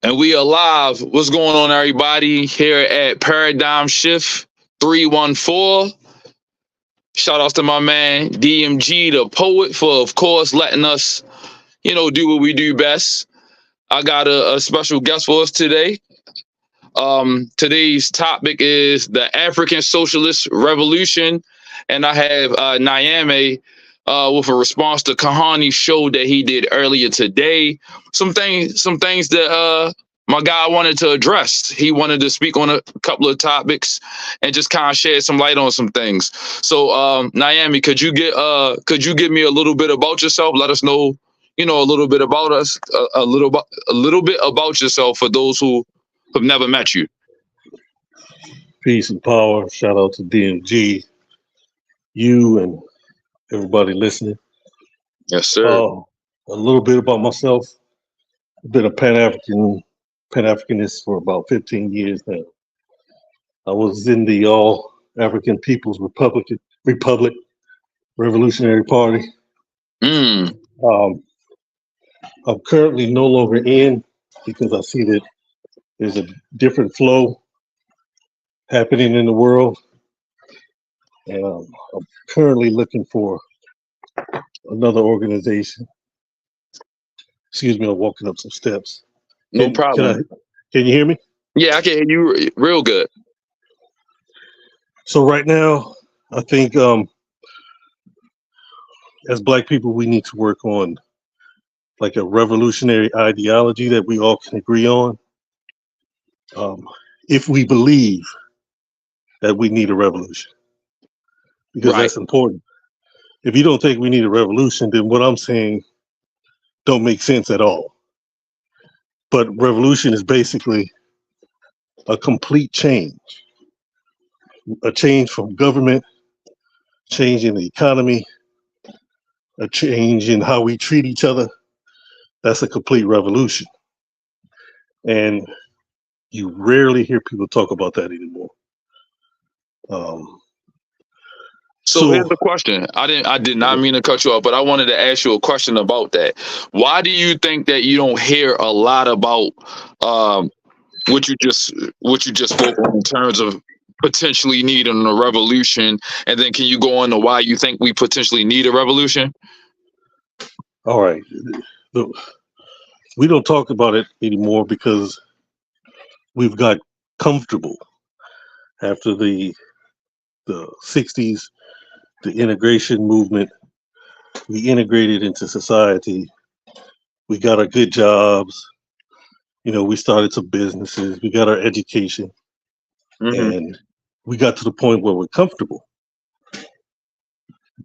And we are live. What's going on, everybody? Here at Paradigm Shift 314. Shout outs to my man DMG, the poet, for of course letting us, do what we do best. I got a special guest for us today. Today's topic is the African Socialist Revolution, and I have Nyame with a response to Kuhani show that he did earlier today. Some things that my guy wanted to address. He wanted to speak on a couple of topics and just kind of shed some light on some things. So, Nyame, could you give me a little bit about yourself? Let us know, a little bit about us, a little bit about yourself for those who have never met you. Peace and power. Shout out to DMG, you and everybody listening. Yes, sir. A little bit about myself. I've been a Pan-Africanist for about 15 years now. I was in the All African People's Republic Revolutionary Party. I'm currently no longer in because I see that there's a different flow happening in the world. And I'm currently looking for another organization. Excuse me, I'm walking up some steps. No problem. Can you hear me? Yeah, I can hear you real good. So right now, I think as Black people, we need to work on like a revolutionary ideology that we all can agree on. If we believe that we need a revolution, because that's important. If you don't think we need a revolution, then what I'm saying don't make sense at all. But revolution is basically a complete change, a change from government, change in the economy, a change in how we treat each other. That's a complete revolution. And you rarely hear people talk about that anymore. So here's the question. I did not mean to cut you off, but I wanted to ask you a question about that. Why do you think that you don't hear a lot about what you just spoke on in terms of potentially needing a revolution? And then can you go on to why you think we potentially need a revolution? All right. We don't talk about it anymore because we've got comfortable after the 60s. The integration movement, we integrated into society. We got our good jobs. We started some businesses. We got our education. And we got to the point where we're comfortable.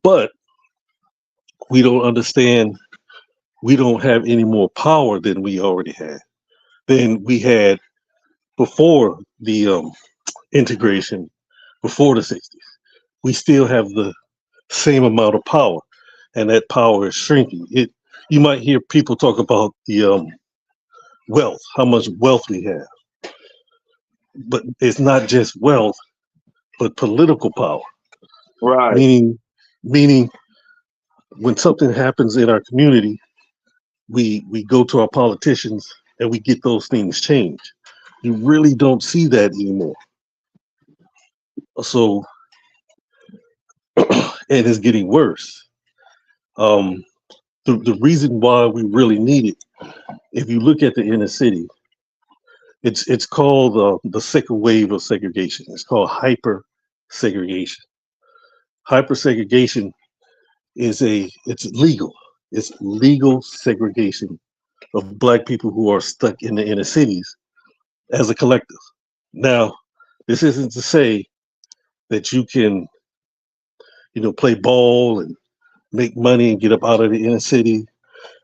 But we don't understand, we don't have any more power than we already had, than we had before the integration, before the 60s. We still have the same amount of power, and that power is shrinking. You might hear people talk about the wealth, how much wealth we have, but it's not just wealth, but political power. Right. Meaning, when something happens in our community, we go to our politicians and we get those things changed. You really don't see that anymore. So. And it's getting worse. The reason why we really need it, if you look at the inner city, it's called the second wave of segregation. It's called hyper segregation. Hyper segregation it's legal. It's legal segregation of Black people who are stuck in the inner cities as a collective. Now, this isn't to say that you can play ball and make money and get up out of the inner city.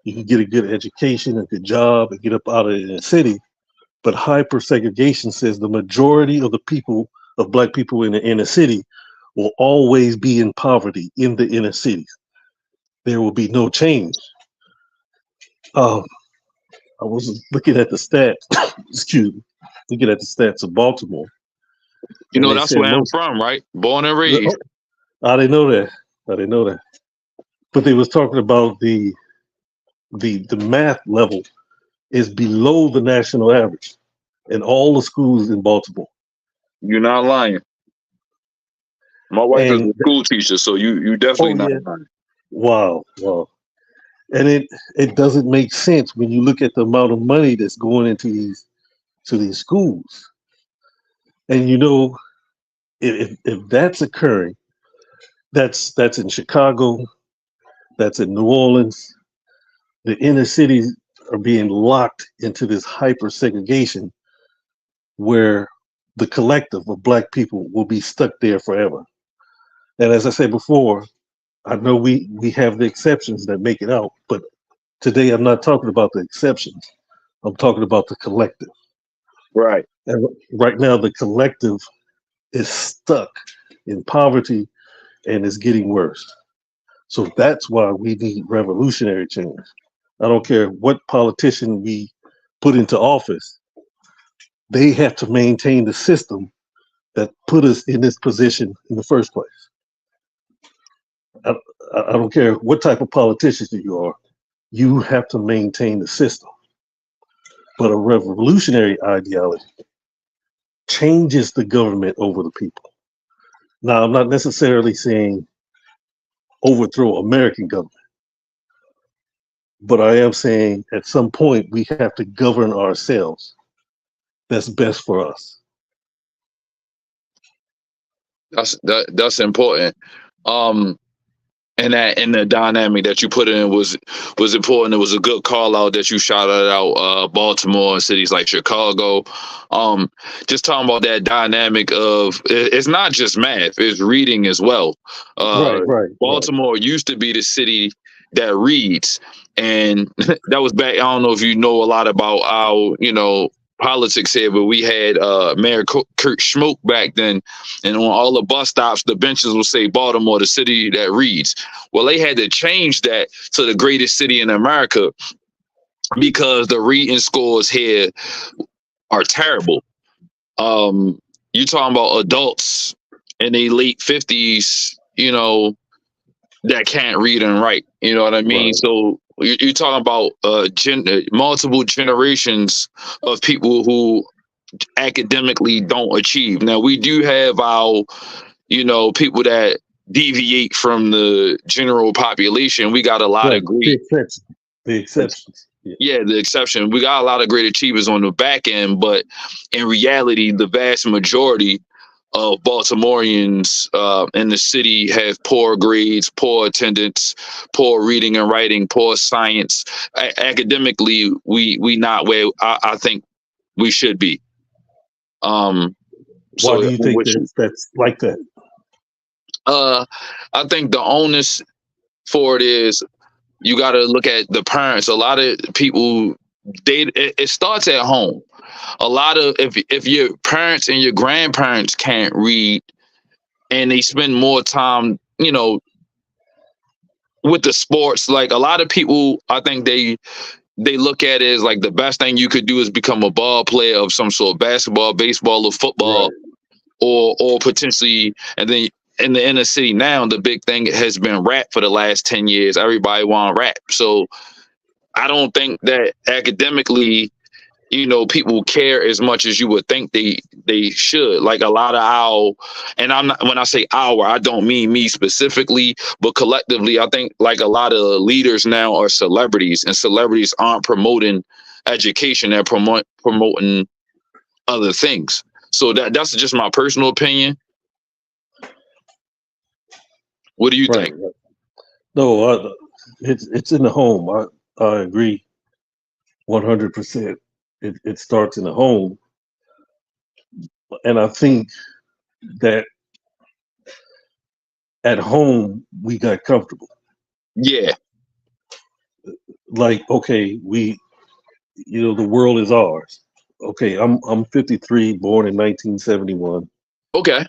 You can get a good education, a good job, and get up out of the inner city. But hyper segregation says the majority of the people, of Black people in the inner city, will always be in poverty in the inner cities. There will be no change. I was looking at the stats, looking at the stats of Baltimore. That's where I'm from, right? Born and raised. I didn't know that. But they was talking about the math level is below the national average in all the schools in Baltimore. You're not lying. My wife is And a school teacher, so you definitely oh not yeah, lying. wow, wow. And it doesn't make sense when you look at the amount of money that's going into these schools. And if that's occurring, that's in Chicago, that's in New Orleans. The inner cities are being locked into this hyper segregation where the collective of Black people will be stuck there forever. And as I said before, I know we have the exceptions that make it out, but today I'm not talking about the exceptions. I'm talking about the collective. Right. And right now, the collective is stuck in poverty and it's getting worse. So that's why we need revolutionary change. I don't care what politician we put into office, they have to maintain the system that put us in this position in the first place. I, I don't care what type of politician you are, you have to maintain the system. But a revolutionary ideology changes the government over the people. Now, I'm not necessarily saying overthrow American government, but I am saying at some point we have to govern ourselves. That's best for us. That's important. Um, and the dynamic that you put in was important. It was a good call out that you shouted out Baltimore and cities like Chicago. Just talking about that dynamic of it's not just math, it's reading as well. Right. Baltimore used to be the city that reads, and that was back. I don't know if you know a lot about our politics here, but we had Mayor Kurt Schmoke back then, and on all the bus stops, the benches will say Baltimore, the city that reads. Well, they had to change that to the greatest city in America because the reading scores here are terrible. You're talking about adults in their late 50s, that can't read and write. You know what I mean? Right. So you're talking about multiple generations of people who academically don't achieve. Now, we do have our, people that deviate from the general population. We got a lot of great The exceptions. Yeah, the exception. We got a lot of great achievers on the back end, but in reality, the vast majority of Baltimoreans in the city have poor grades, poor attendance, poor reading and writing, poor science. Academically, we not where I think we should be. Why So do you think that's like that? I think the onus for it is you got to look at the parents. A lot of people, it starts at home. A lot of if your parents and your grandparents can't read, and they spend more time, with the sports. Like a lot of people, I think they look at it as like the best thing you could do is become a ball player of some sort, basketball, baseball, or football, right. or potentially, and then in the inner city now, the big thing has been rap for the last 10 years. Everybody want rap. So I don't think that academically, people care as much as you would think they should. Like a lot of our, and I'm not, when I say our, I don't mean me specifically, but collectively, I think like a lot of leaders now are celebrities, and celebrities aren't promoting education, they're promoting other things. So that's just my personal opinion. What do you think? Right. No, it's in the home. I agree 100%. It starts in the home. And I think that at home we got comfortable. Yeah. Like, okay, the world is ours. Okay, I'm 53, born in 1971. Okay.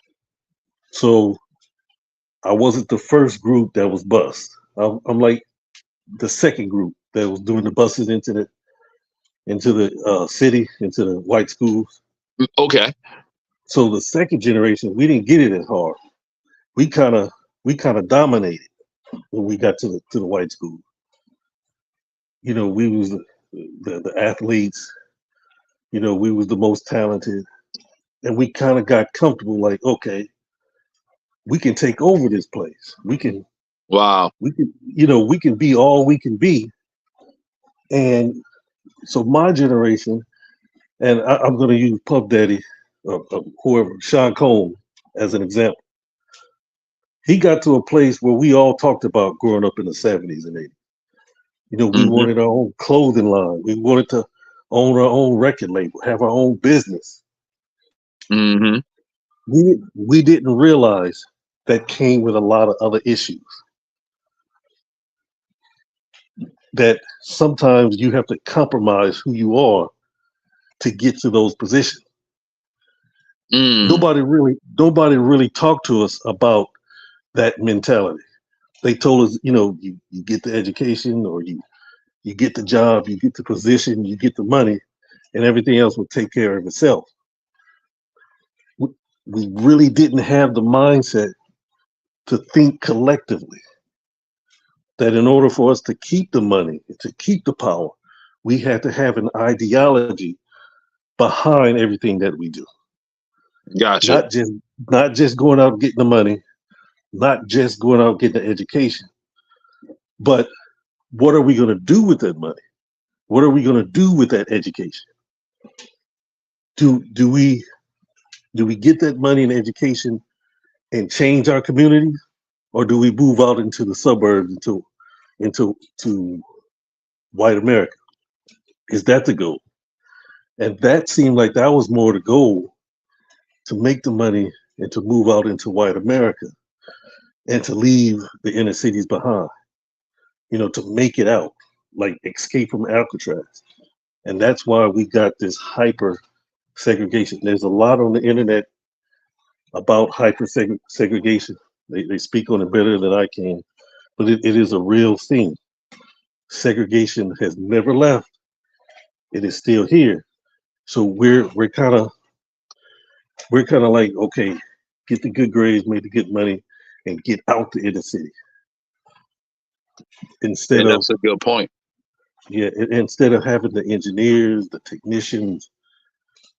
So I wasn't the first group that was bused. I'm like the second group that was doing the buses into the city, into the white schools. Okay. So the second generation, we didn't get it as hard. We kind of dominated when we got to the white school. We was the athletes. We was the most talented, and we kind of got comfortable. Like, okay, we can take over this place. Wow. We can be all we can be. And so my generation, and I'm going to use Puff Daddy, whoever, Sean Combs, as an example. He got to a place where we all talked about growing up in the 70s and 80s. We Mm-hmm. wanted our own clothing line. We wanted to own our own record label, have our own business. Mm-hmm. We didn't realize that came with a lot of other issues. That sometimes you have to compromise who you are to get to those positions. Mm. Nobody really talked to us about that mentality. They told us, you get the education, or you get the job, you get the position, you get the money, and everything else will take care of itself. We really didn't have the mindset to think collectively, that in order for us to keep the money, to keep the power, we had to have an ideology behind everything that we do. Gotcha. Not just going out and getting the money, not just going out and getting the education, but what are we going to do with that money? What are we going to do with that education? Do we get that money and education and change our communities, or do we move out into the suburbs, into white America? Is that the goal? And that seemed like that was more the goal, to make the money and to move out into white America and to leave the inner cities behind, to make it out, like escape from Alcatraz. And that's why we got this hyper segregation. There's a lot on the internet about hyper segregation. They speak on it better than I can, but it is a real thing. Segregation has never left. It is still here. So we're kind of like, okay, get the good grades, make the good money, and get out the inner city. Instead And of that's a good point. instead of having the engineers, the technicians,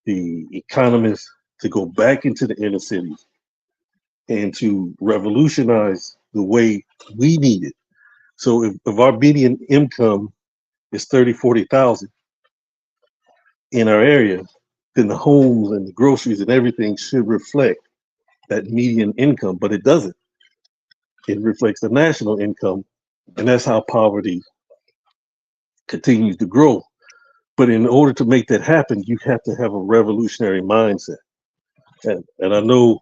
the economists to go back into the inner cities and to revolutionize the way we need it. So if our median income is 30, 40,000 in our area, then the homes and the groceries and everything should reflect that median income, but it doesn't. It reflects the national income, and that's how poverty continues to grow. But in order to make that happen, you have to have a revolutionary mindset. And I know,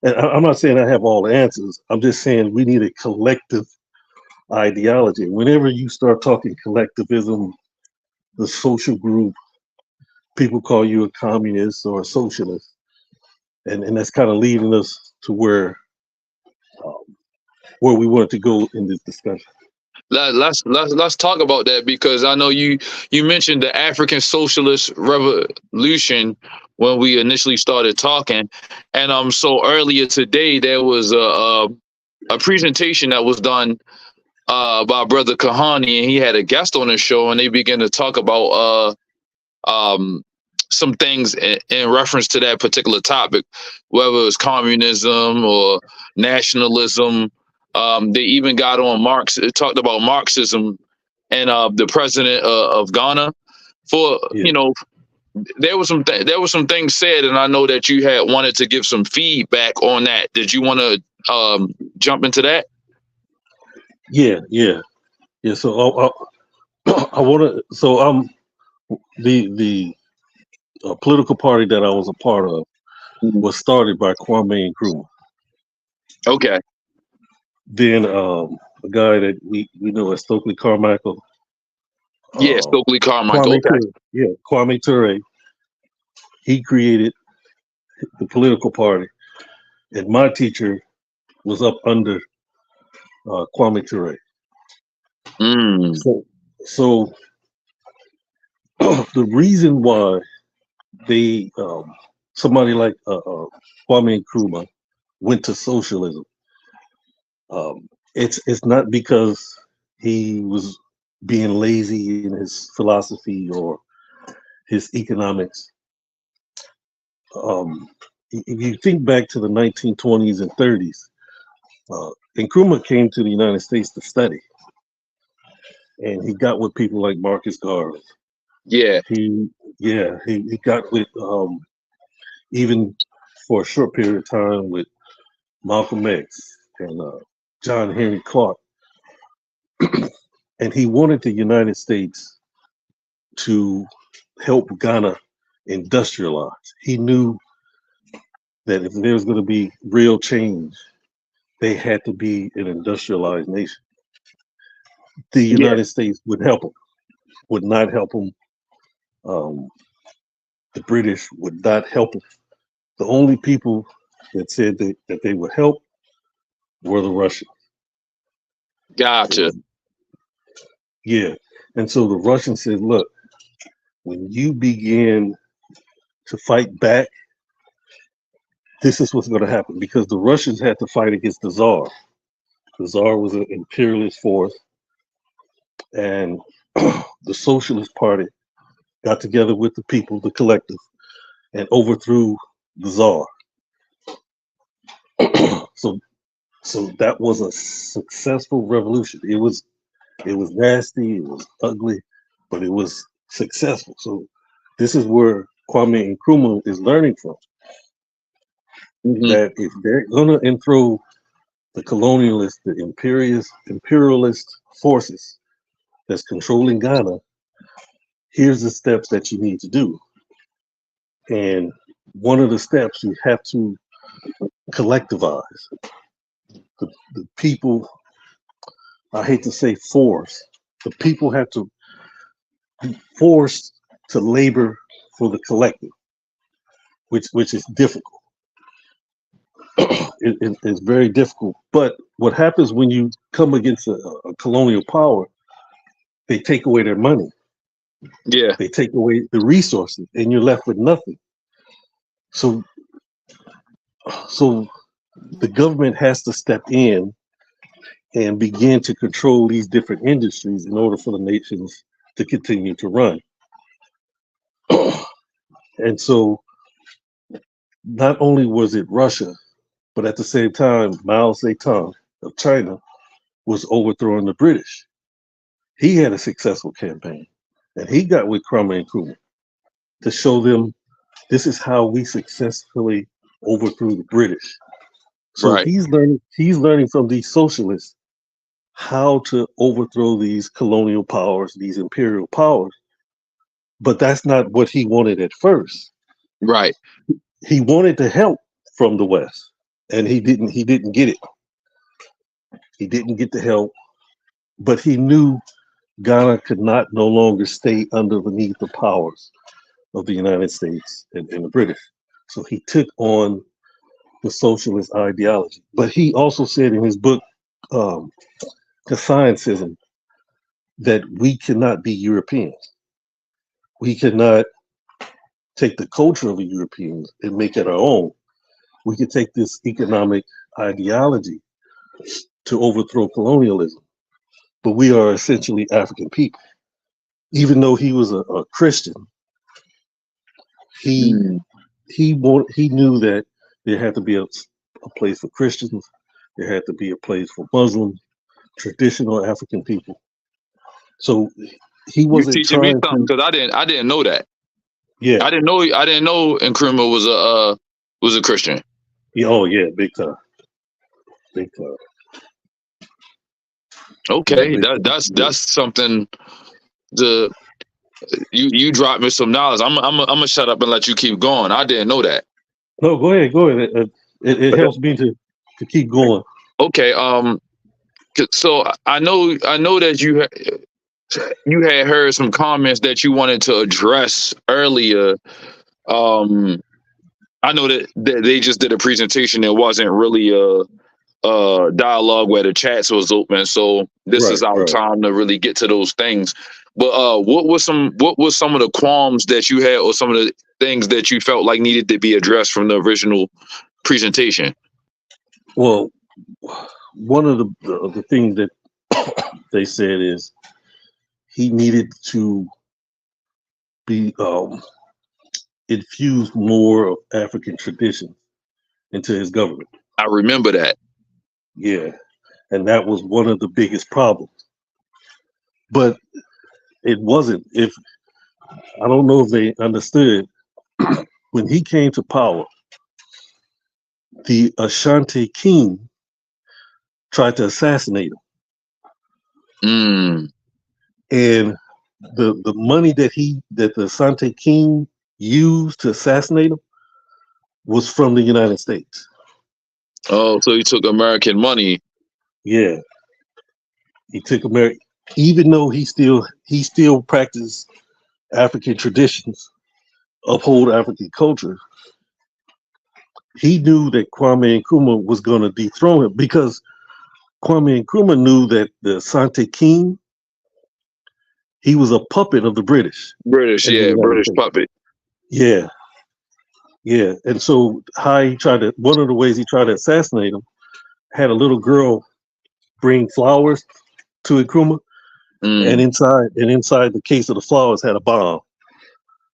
and I'm not saying I have all the answers. I'm just saying we need a collective ideology. Whenever you start talking collectivism, the social group, people call you a communist or a socialist. And that's kind of leading us to where we wanted to go in this discussion. Let's talk about that, because I know you mentioned the African Socialist Revolution when we initially started talking, and so earlier today there was a presentation that was done by Brother Kuhani, and he had a guest on his show, and they began to talk about some things in reference to that particular topic, whether it's communism or nationalism. They even got on Marx. It talked about Marxism and the president of Ghana. For Yeah. there was some things said, and I know that you had wanted to give some feedback on that. Did you want to jump into that? Yeah. So I want to. So the political party that I was a part of was started by Kwame Nkrumah. Okay. Then a guy that we know as Stokely Carmichael. Yeah, Stokely Carmichael. Kwame Ture. Yeah, Kwame Ture. He created the political party, and my teacher was up under Kwame Ture. Mm. So the reason why they somebody like Kwame Nkrumah went to socialism, it's not because he was being lazy in his philosophy or his economics. If you think back to the 1920s and 30s, Nkrumah came to the United States to study, and he got with people like Marcus Garvey. Yeah. He got with even for a short period of time with Malcolm X and John Henry Clark. And he wanted the United States to help Ghana industrialize. He knew that if there was going to be real change, they had to be an industrialized nation. The Yeah. United States would help them, would not help them. The British would not help them. The only people that said that they would help were the Russians. Gotcha. Yeah. And so the Russians said, look, when you begin to fight back, this is what's going to happen, because the Russians had to fight against the Tsar. The Tsar was an imperialist force, and the Socialist Party got together with the people, the collective, and overthrew the Tsar. So that was a successful revolution. It was nasty, it was ugly, but it was successful. So this is where Kwame Nkrumah is learning from. That if they're gonna enthrone the colonialist, the imperialist forces that's controlling Ghana, here's the steps that you need to do. And one of the steps, you have to collectivize. The people, I hate to say force, the people have to be forced to labor for the collective, which is difficult. It's very difficult. But what happens when you come against a colonial power, they take away their money. Yeah. They take away the resources, and you're left with nothing. So the government has to step in and begin to control these different industries in order for the nations to continue to run. And so not only was it Russia, but at the same time, Mao Zedong of China was overthrowing the British. He had a successful campaign, and he got with Kwame Nkrumah to show them this is how we successfully overthrew the British. So Right. he's learning from these socialists how to overthrow these colonial powers, these imperial powers. But that's not what he wanted at first. Right. He wanted to help from the West, and he didn't get it. He didn't get the help, but he knew Ghana could not no longer stay underneath the powers of the United States and the British. So he took on the socialist ideology. But he also said in his book, Scientism, that we cannot be Europeans. We cannot take the culture of the Europeans and make it our own. We could take this economic ideology to overthrow colonialism. But we are essentially African people. Even though he was a Christian, he knew that there had to be a place for Christians, there had to be a place for Muslims, traditional African people. So he You wasn't teaching me trying something, to. because I didn't know that. Yeah. I didn't know Nkrumah was a Christian. Yeah. Oh yeah, big time. Big time. Okay, Big time. that's something. You dropped me some knowledge. I'm gonna shut up and let you keep going. I didn't know that. No, go ahead. Go ahead. It helps me to keep going. Okay. So I know that you had heard some comments that you wanted to address earlier. I know that they just did a presentation. It wasn't really a dialogue where the chats was open. So this is our time to really get to those things. But what was some of the qualms that you had, or some of the things that you felt like needed to be addressed from the original presentation? Well, one of the things that they said is he needed to be infuse more of African tradition into his government. I remember that. Yeah, and that was one of the biggest problems. But it wasn't. If I don't know if they understood when he came to power, the Ashanti king tried to assassinate him, and the money that the Asante king used to assassinate him was from the United States. Oh, so he took American money. Yeah, he took American, even though he still practiced African traditions, uphold African culture. He knew that Kwame Nkrumah was going to dethrone him because Kwame Nkrumah knew that the Asante king, he was a puppet of the British. British States. puppet. Yeah. Yeah. And so one of the ways he tried to assassinate him, had a little girl bring flowers to Nkrumah, and inside the case of the flowers had a bomb.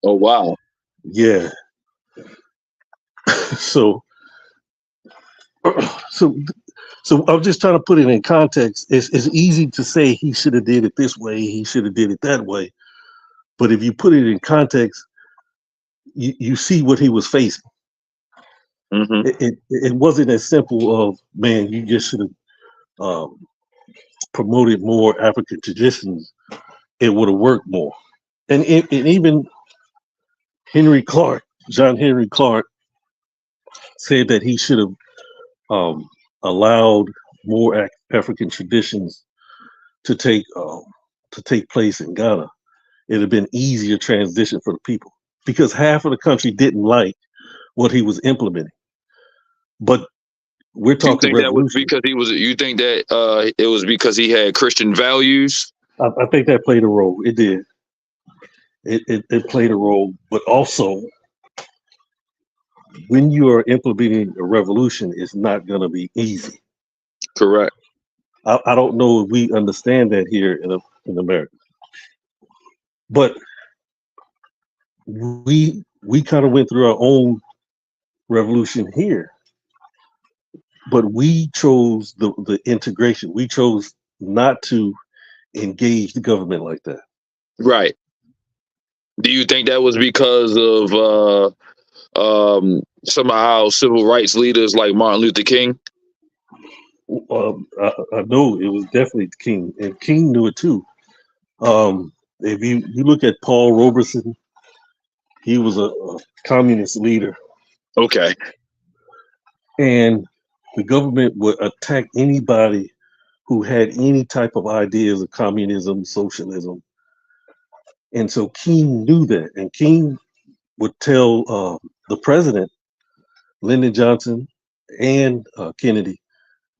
Oh wow. Yeah. So I'm just trying to put it in context. It's easy to say he should have did it this way, he should have did it that way. But if you put it in context, you see what he was facing. It wasn't as simple of, man, you just should have promoted more African traditions. It would have worked more. And even John Henry Clark said that he should have allowed more African traditions to take place in Ghana. It'd have been easier transition for the people because half of the country didn't like what he was implementing. But we're talking you think revolution. That was because he was? You think that it was because he had Christian values? I think that played a role. It did. It played a role, but also when you are implementing a revolution, it's not going to be easy. Correct. I don't know if we understand that here in America, but we kind of went through our own revolution here, but we chose the integration. We chose not to engage the government like that. Right. Do you think that was because of somehow civil rights leaders like Martin Luther King? I know it was definitely King, and King knew it too. If you look at Paul Robeson, he was a communist leader. Okay. And the government would attack anybody who had any type of ideas of communism, socialism. And so King knew that, and King would tell the president, Lyndon Johnson and Kennedy,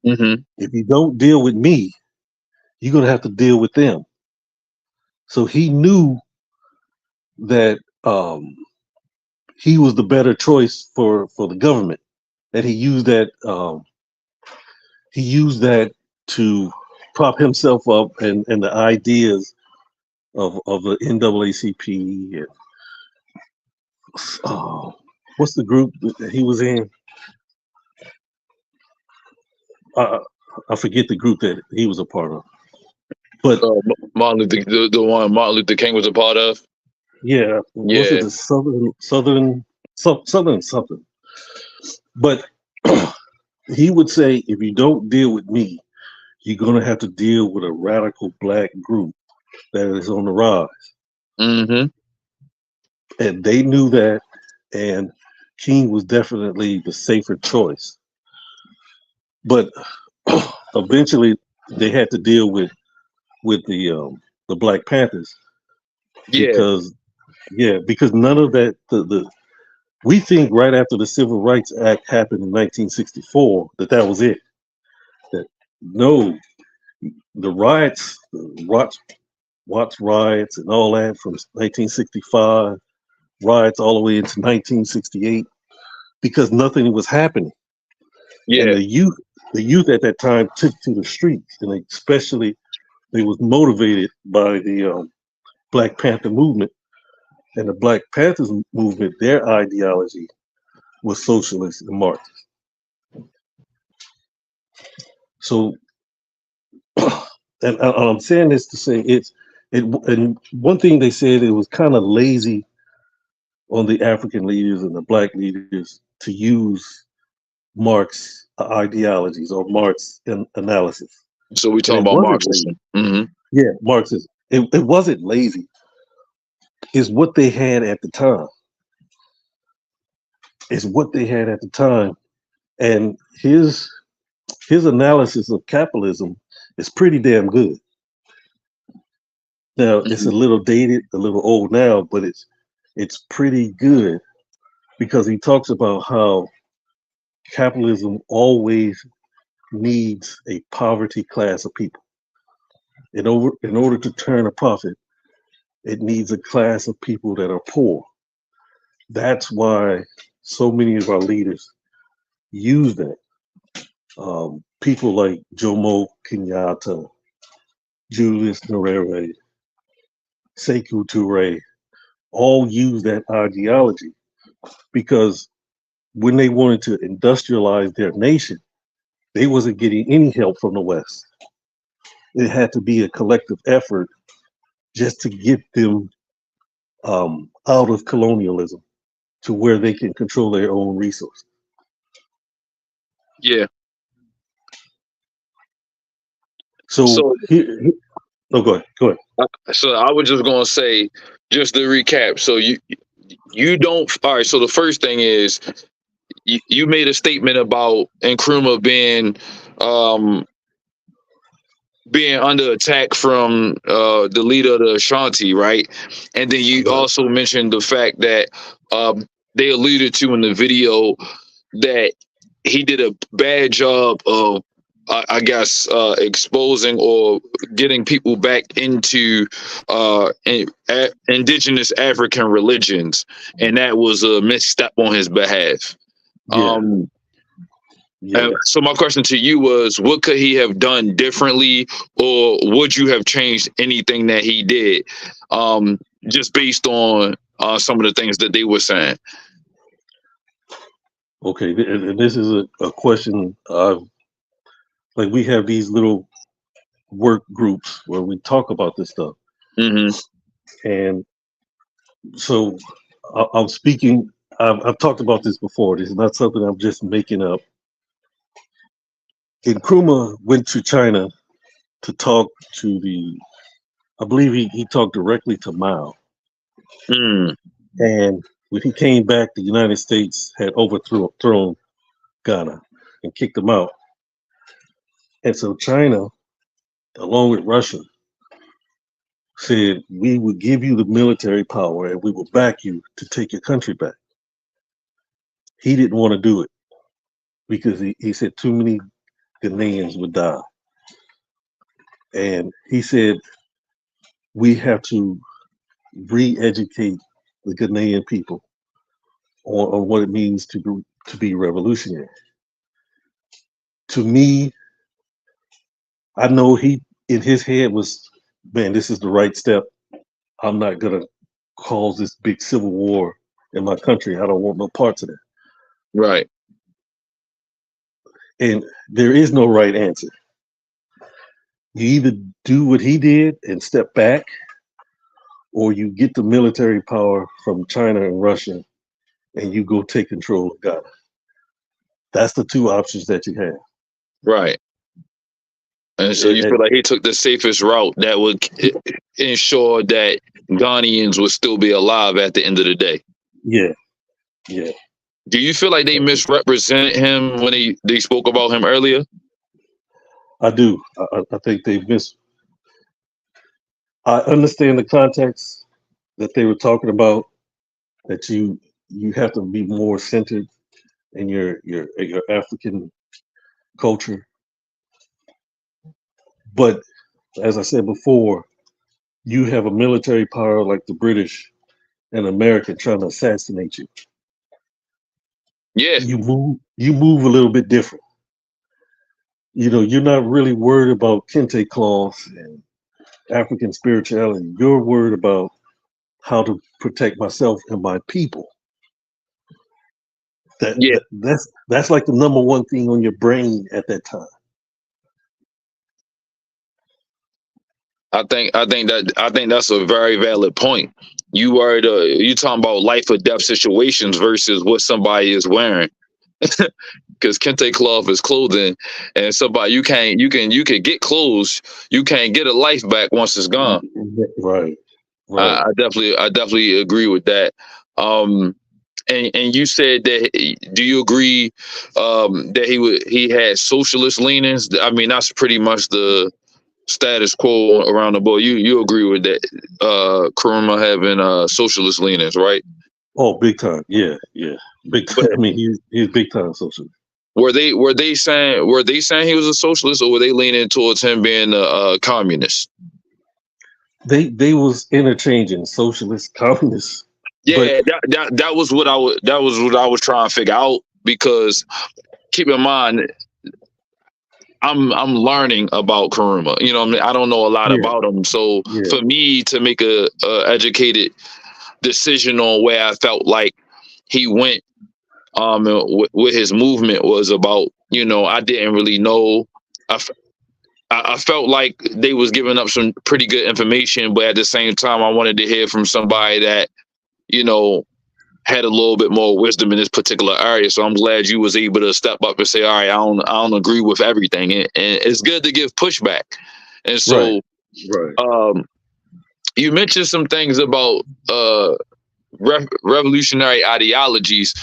if you don't deal with me, you're going to have to deal with them. So he knew that he was the better choice for the government. That he used that to prop himself up and the ideas of the NAACP and what's the group that he was in? I forget the group that he was a part of. But Martin Luther, the one Martin Luther King was a part of. Yeah, was it the Southern something? But he would say, if you don't deal with me, you're going to have to deal with a radical black group that is on the rise. And they knew that, and King was definitely the safer choice. But eventually, they had to deal with the Black Panthers because none of that we think right after the Civil Rights Act happened in 1964 that was it. That no, the riots, Watts riots and all that from 1965, riots all the way into 1968, because nothing was happening. And the youth at that time took to the streets, and especially they was motivated by the Black Panther movement. And the Black Panthers movement, their ideology was socialist and Marxist. So, and I'm saying this to say and one thing they said, it was kind of lazy on the African leaders and the Black leaders to use Marx ideologies or Marx analysis. So we're And talking it about wasn't Marxism. lazy. Yeah, Marxism. It wasn't lazy. It's what they had at the time. It's what they had at the time. And his analysis of capitalism is pretty damn good. Now it's a little dated, a little old now, but it's pretty good because he talks about how capitalism always needs a poverty class of people. In order to turn a profit, it needs a class of people that are poor. That's why so many of our leaders use that. People like Jomo Kenyatta, Julius Nyerere, Sekou Toure, all use that ideology because when they wanted to industrialize their nation, they wasn't getting any help from the West. It had to be a collective effort just to get them out of colonialism to where they can control their own resources. Yeah. So no, go ahead. So I was just gonna say, just to recap. So you don't. All right. So the first thing is you made a statement about Nkrumah being under attack from the leader of the Ashanti, right? And then you also mentioned the fact that they alluded to in the video that he did a bad job of, I guess, exposing or getting people back into indigenous African religions, and that was a misstep on his behalf. Yeah. So my question to you was, what could he have done differently, or would you have changed anything that he did, just based on some of the things that they were saying? Okay, and this is a question. Like we have these little work groups where we talk about this stuff, and so I'm speaking. I've talked about this before. This is not something I'm just making up. Nkrumah went to China to talk to I believe he talked directly to Mao. And when he came back, the United States had overthrown Ghana and kicked him out. And so China, along with Russia, said, we will give you the military power and we will back you to take your country back. He didn't want to do it because he said too many Ghanaians would die. And he said, we have to re-educate the Ghanaian people on what it means to be revolutionary. To me, I know he, in his head was, man, this is the right step. I'm not going to cause this big civil war in my country. I don't want no parts of that. Right. And there is no right answer. You either do what he did and step back, or you get the military power from China and Russia and you go take control of Ghana. That's the two options that you have. Right. And so you feel like he took the safest route that would ensure that Ghanaians would still be alive at the end of the day. Yeah. Do you feel like they misrepresented him when they spoke about him earlier? I do. I think they I understand the context that they were talking about, that you have to be more centered in your African culture. But as I said before, you have a military power like the British and America trying to assassinate you. Yeah. You move a little bit different. You know, you're not really worried about kente cloths and African spirituality. You're worried about how to protect myself and my people. Yeah, That's like the number one thing on your brain at that time. I think that's a very valid point. You talking about life or death situations versus what somebody is wearing. Because kente cloth is clothing, and somebody you can get clothes, you can't get a life back once it's gone. Right, right. I definitely agree with that. Um, and you said that. Do you agree that he had socialist leanings? I mean, that's pretty much the status quo around the board. You agree with that? Kuruma having socialist leanings, right? Oh, big time. Yeah, yeah. Big But time. I mean, he's big time socialist. were they saying he was a socialist, or were they leaning towards him being a communist? They was interchanging socialist, communist, but Yeah, that was what I was trying to figure out, because keep in mind I'm learning about Kuruma. You know what I mean? I don't know a lot yeah, about him. So yeah, for me to make a educated decision on where I felt like he went with his movement was about, I didn't really know. I, f- I felt like they was giving up some pretty good information, but at the same time I wanted to hear from somebody that, you know, had a little bit more wisdom in this particular area. So I'm glad you was able to step up and say, all right, I don't agree with everything. And it's good to give pushback. And right, so right. um, you mentioned some things about revolutionary ideologies,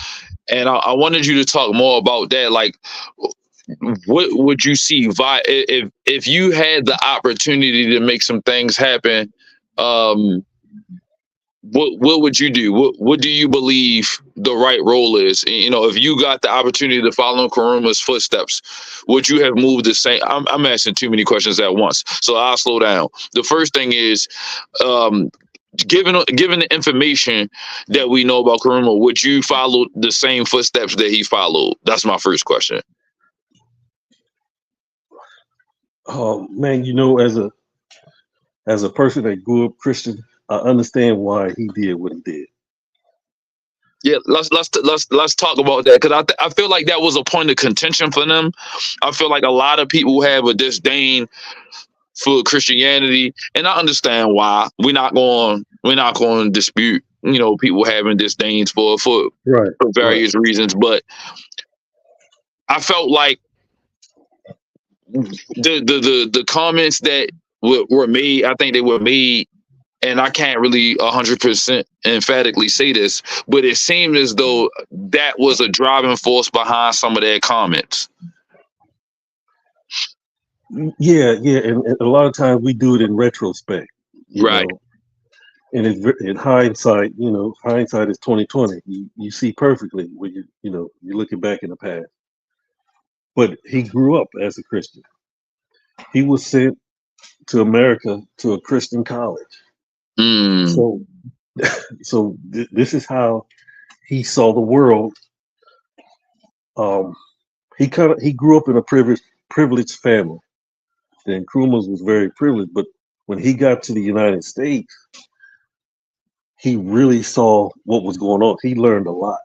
and I wanted you to talk more about that. Like, what would you see if you had the opportunity to make some things happen? Um, what would you do? What do you believe the right role is? You know, if you got the opportunity to follow in Karuma's footsteps, would you have moved the same? I'm asking too many questions at once, so I'll slow down. The first thing is, um, given the information that we know about Karuma, would you follow the same footsteps that he followed? That's my first question. Man, as a person that grew up Christian, I understand why he did what he did. Yeah, let's talk about that, because I feel like that was a point of contention for them. I feel like a lot of people have a disdain for Christianity, and I understand why. We're not going to dispute, people having disdains Right, for right. various reasons, but I felt like the comments that were made, I think they were made, and I can't really 100% emphatically say this, but it seemed as though that was a driving force behind some of their comments. Yeah, yeah. And a lot of times we do it in retrospect, you Right. know. And in hindsight, hindsight is 2020. You see perfectly when you're looking back in the past. But he grew up as a Christian. He was sent to America to a Christian college. Mm, So, this is how he saw the world. Um, he grew up in a privileged family. And Nkrumah's was very privileged, but when he got to the United States, he really saw what was going on. He learned a lot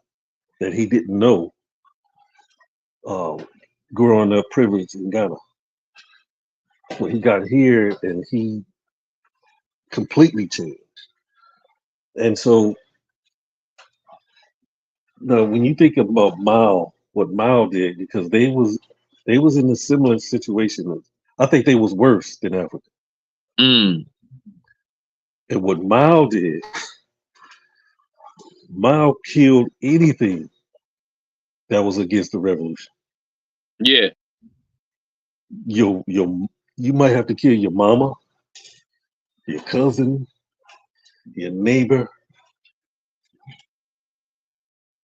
that he didn't know uh, growing up privileged in Ghana. When he got here, and he completely changed. And so, when you think about Mao, what Mao did, because they was in a similar situation. I think they was worse than Africa. mm, And what Mao did, Mao killed anything that was against the revolution. yeah. You might have to kill your mama, your cousin, your neighbor.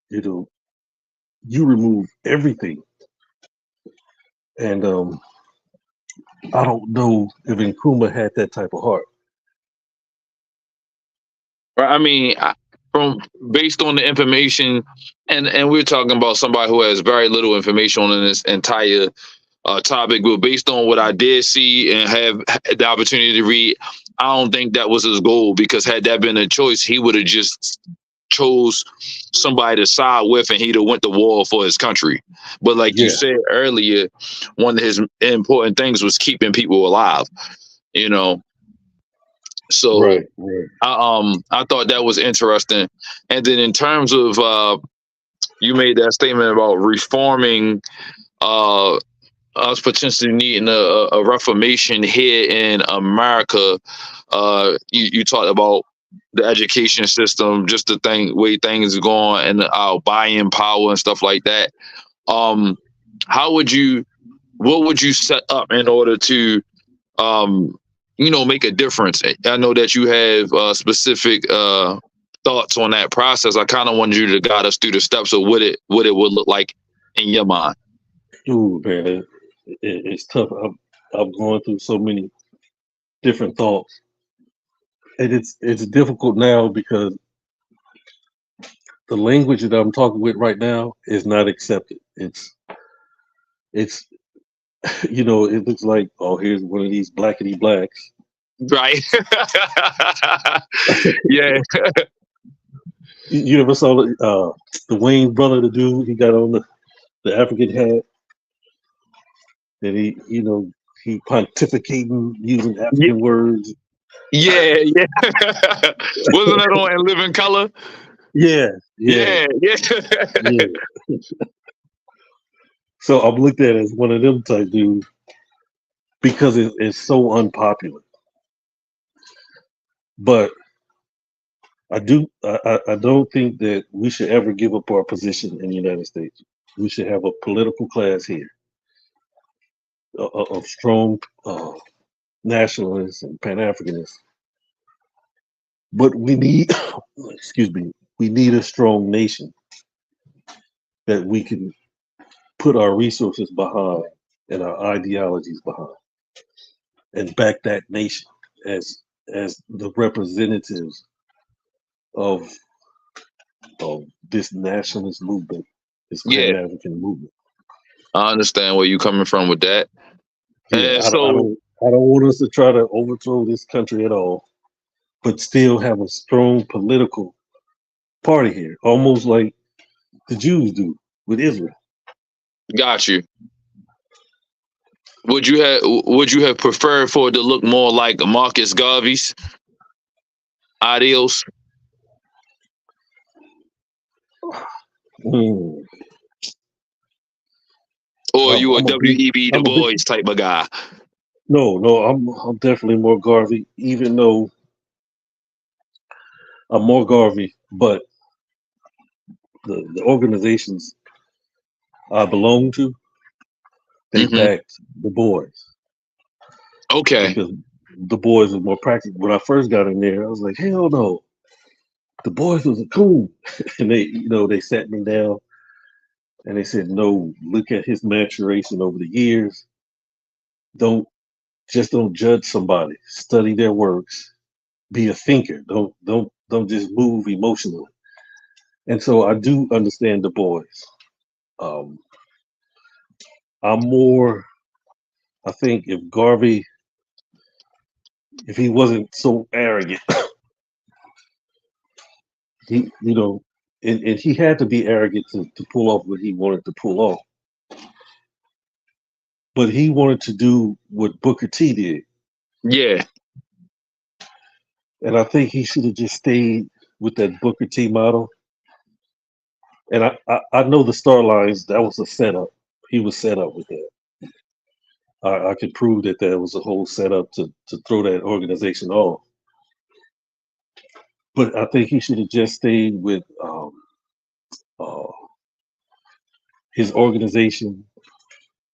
You know, you remove everything. And I don't know if Nkrumah had that type of heart. I mean, from based on the information, and we're talking about somebody who has very little information on this entire topic, but based on what I did see and have the opportunity to read, I don't think that was his goal, because had that been a choice, he would have just chose somebody to side with, and he'd have went to war for his country. But like you Yeah, said earlier, one of his important things was keeping people alive. You know, so right, right. I thought that was interesting. And then in terms of you made that statement about reforming, uh, us potentially needing a reformation here in America. You talked about the education system, just the way things are going, and our buying power and stuff like that. Um, how would you? What would you set up in order to, um, make a difference? I know that you have specific thoughts on that process. I kind of wanted you to guide us through the steps of what it would look like in your mind. Ooh, man, it's tough. I'm going through so many different thoughts, and it's difficult now because the language that I'm talking with right now is not accepted. It's it looks like, oh, here's one of these blackety blacks. Right. Yeah. You ever saw the Wayne brother, the dude he got on the African hat, and he pontificating using Yeah. African words. Yeah. Yeah. Wasn't that on In Living Color? Yeah, yeah, Yeah. Yeah. yeah. So I'm looked at as one of them type dudes because it's so unpopular. But I don't think that we should ever give up our position in the United States. We should have a political class here of strong nationalists and Pan Africanists. But we need, excuse me, we need a strong nation that we can put our resources behind and our ideologies behind, and back that nation as the representatives of of this nationalist movement, this Yeah. Pan African movement. I understand where you're coming from with that. Yeah, And I so, don't I don't want us to try to overthrow this country at all, but still have a strong political party here, almost like the Jews do with Israel. got you. Would you have preferred for it to look more like Marcus Garvey's ideals, Mm. or are you a I'm a big W.E.B. Du I'm a big Bois type of guy? no, I'm definitely more Garvey, even though I'm more Garvey, but the organizations I belong to, they Hmm. backed the boys Okay. because the boys was more practical. When I first got in there, I was like, hell no, the boys was a coon. And they sat me down and they said, no, look at his maturation over the years. Don't don't judge somebody. Study their works. Be a thinker. Don't just move emotionally. And so I do understand the boys. Um, I'm more. I think if he wasn't so arrogant, he, and he had to be arrogant to pull off what he wanted to pull off. But he wanted to do what Booker T did, Yeah. and I think he should have just stayed with that Booker T model. And I know the Star Lines, that was a setup. He was set up with that. I could prove that was a whole setup to throw that organization off. But I think he should have just stayed with uh, his organization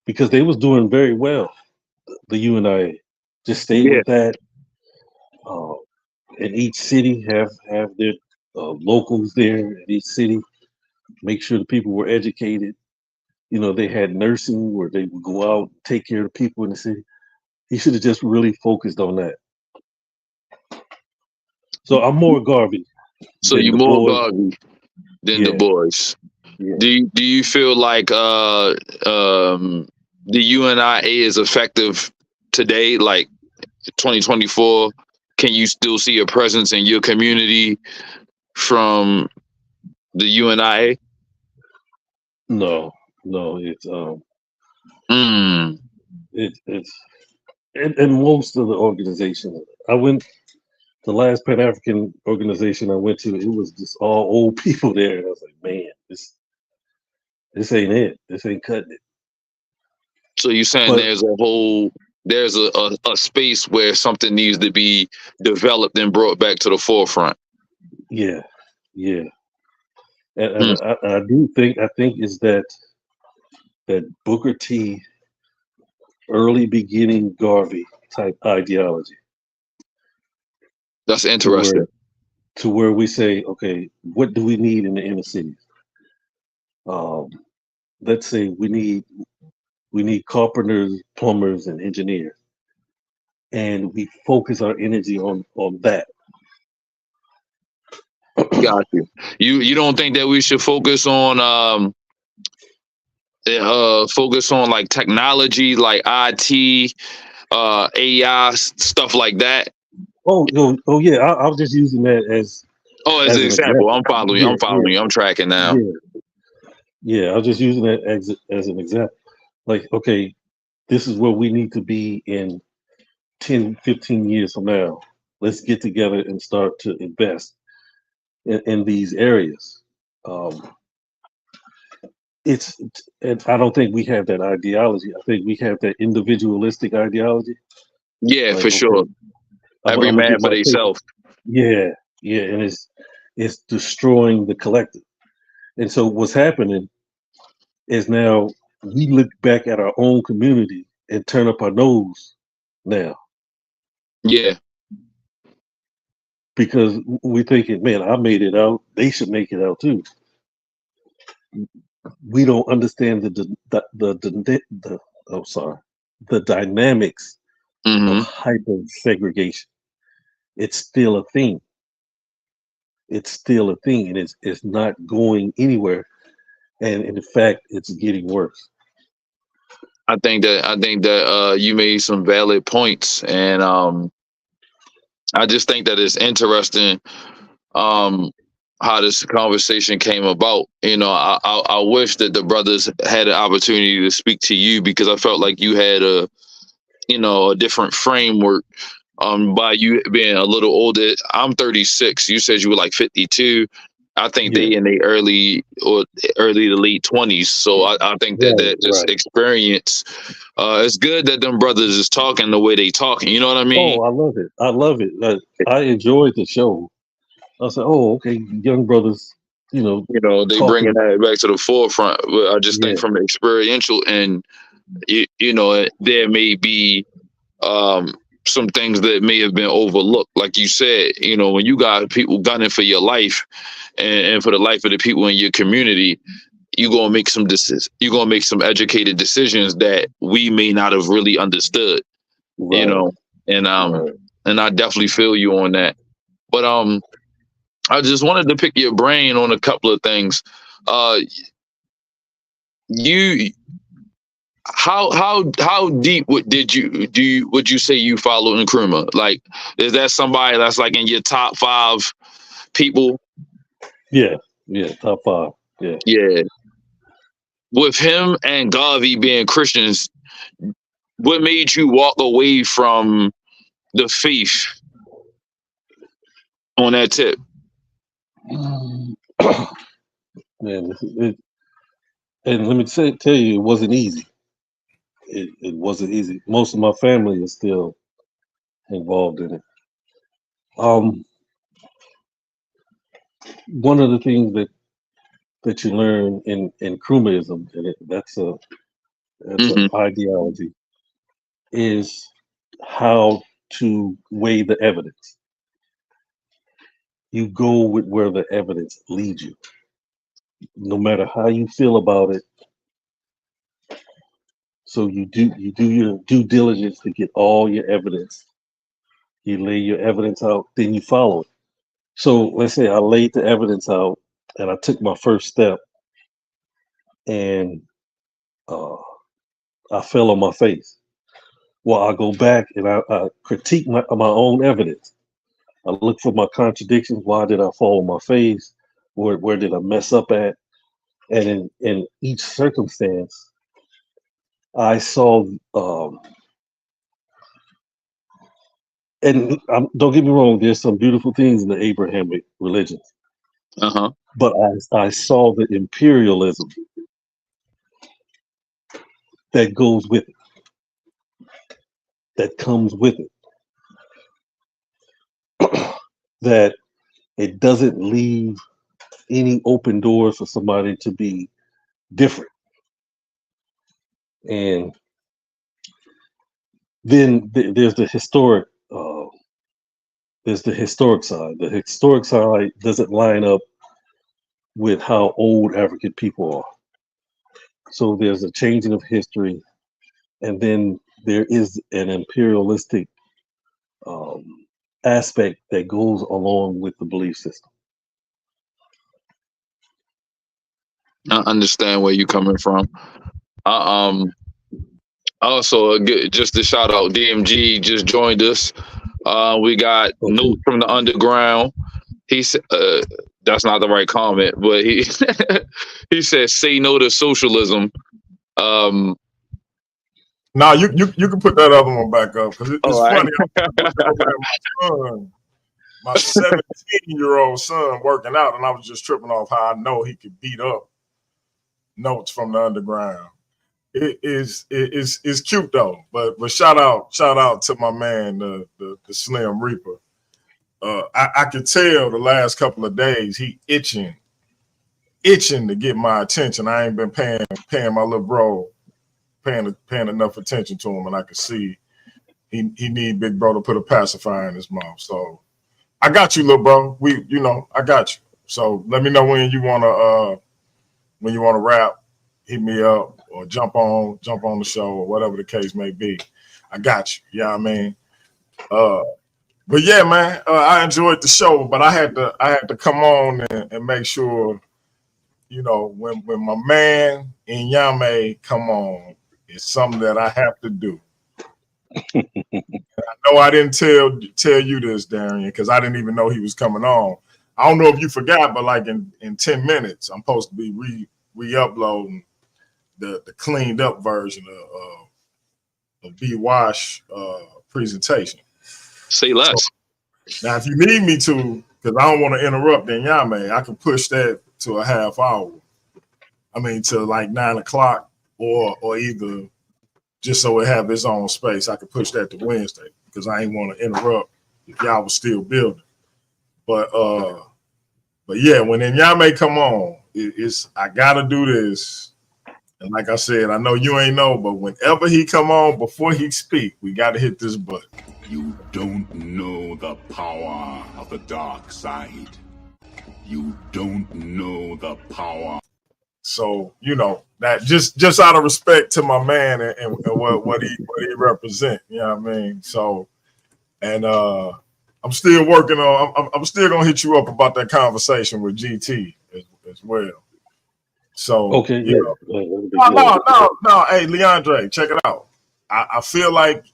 because they was doing very well. The UNIA just stay Yeah. with that. Uh, and each city have their locals there in each city. Make sure the people were educated. They had nursing where they would go out and take care of the people in the city. He should have just really focused on that. So I'm more Garvey So than you the more boys. Garvey than Du Yeah, Bois. yeah. Do you feel like the UNIA is effective today, like 2024? can you still see a presence in your community from the UNIA? No, it's Mm. it's and most of the organizations I went, the last Pan African organization I went to, it was just all old people there, and I was like, man, this ain't it. This ain't cutting it. So you're saying But there's a space where something needs to be developed and brought back to the forefront. yeah, yeah, and, Mm. I think is that Booker T early beginning Garvey type ideology That's to interesting. where we say, okay, what do we need in the inner cities? Let's say we need carpenters, plumbers, and engineers, and we focus our energy on that. Got you. You don't think that we should focus on like technology, like IT, AI, stuff like that? Oh yeah. I was just using that Oh, as as an an example, example. I'm following you. Yeah, I'm following yeah, you. I'm tracking now. yeah, yeah. I was just using that as an example. Like, okay, this is where we need to be in 10, 15 years from now. Let's get together and start to invest in these areas. Um, it's and I don't think we have that ideology. I think we have that individualistic ideology. Yeah, Like, for okay, sure. Every I'm gonna man get for my take. themselves. Yeah, yeah, and it's destroying the collective. And so what's happening is now we look back at our own community and turn up our nose now Yeah, because we're thinking, man, I made it out. They should make it out too. We don't understand the oh sorry the dynamics of hmm hyper segregation. It's still a thing. It's still a thing, and it's not going anywhere. And in fact, it's getting worse. I think that you made some valid points, and I just think that it's interesting um, how this conversation came about. I wish that the brothers had an opportunity to speak to you because I felt like you had a different framework. By you being a little older, I'm 36. You said you were like 52. I think Yeah, they in their early to late 20s. So I think that right, that this right. experience, it's good that them brothers is talking the way they talking. You know what I mean? Oh, I love it. I love it. I enjoyed the show. I said, oh, okay, young brothers, They bringing talking. that back to the forefront. But I just think Yeah, from the experiential and there may be um, some things that may have been overlooked. Like you said, when you got people gunning for your life and for the life of the people in your community, you're gonna make some decisions. You're gonna make some educated decisions that we may not have really understood. You right, know, and right. I definitely feel you on that. But I just wanted to pick your brain on a couple of things. Uh, you how deep would you say you follow Nkrumah? Like, is that somebody that's like in your top 5 people? Yeah, yeah. Top five. Yeah. Yeah. With him and Garvey being Christians, what made you walk away from the faith on that tip? Mm. Man, and let me tell you, it wasn't easy. It wasn't easy. Most of my family is still involved in it. Um, One of the things that you learn in Krumaism, and that's an Hmm. ideology, is how to weigh the evidence. You go with where the evidence leads you, no matter how you feel about it. So you do your due diligence to get all your evidence. You lay your evidence out, then you follow it. So let's say I laid the evidence out and I took my first step and uh, I fell on my face. Well, I go back and I critique my own evidence. I look for my contradictions. Why did I fall on my face? Where did I mess up at? And in each circumstance, I saw, and don't get me wrong, there's some beautiful things in the Abrahamic religions, but I saw the imperialism that goes with it, that comes with it, that it doesn't leave any open doors for somebody to be different. And then there's the historic side. The historic side doesn't line up with how old African people are. So there's a changing of history, and then there is an imperialistic aspect that goes along with the belief system. I understand where you're coming from. Also, just to shout out, DMG just joined us. We got Note from the Underground. He said, that's not the right comment, but he he said, "Say no to socialism." Now you can put that other one back up because it's funny. My 17-year-old son working out, and I was just tripping off how I know he could beat up Notes from the Underground. It is cute though, but shout out to my man, the Slim Reaper. I could tell the last couple of days he itching to get my attention. I ain't been paying my little bro paying enough attention to him, and I could see he need Big Bro to put a pacifier in his mouth. So I got you, little bro. I got you. So let me know when you wanna rap, hit me up or jump on the show or whatever the case may be. I got you. You know what I mean? But yeah, man, I enjoyed the show, but I had to come on and make sure, when my man Nyame come on, it's something that I have to do. I know I didn't tell you this, Darian, because I didn't even know he was coming on. I don't know if you forgot, but like in 10 minutes, I'm supposed to be re-uploading the cleaned up version of B Wash presentation. Say less. So, now, if you need me to, because I don't want to interrupt Nyame, I can push that to a half hour. I mean, to like 9 o'clock, or either just so it have its own space, I could push that to Wednesday because I ain't want to interrupt if y'all was still building. But yeah, when Nyame come on, I gotta do this. And like I said, I know you ain't know, but whenever he come on, before he speak, we got to hit this button. You don't know the power of the dark side. You don't know the power. So, that just out of respect to my man and what he represent, you know what I mean? So, and I'm still working on, I'm still going to hit you up about that conversation with GT as well. So, okay, yeah. No, hey, Leandre, check it out. I feel like,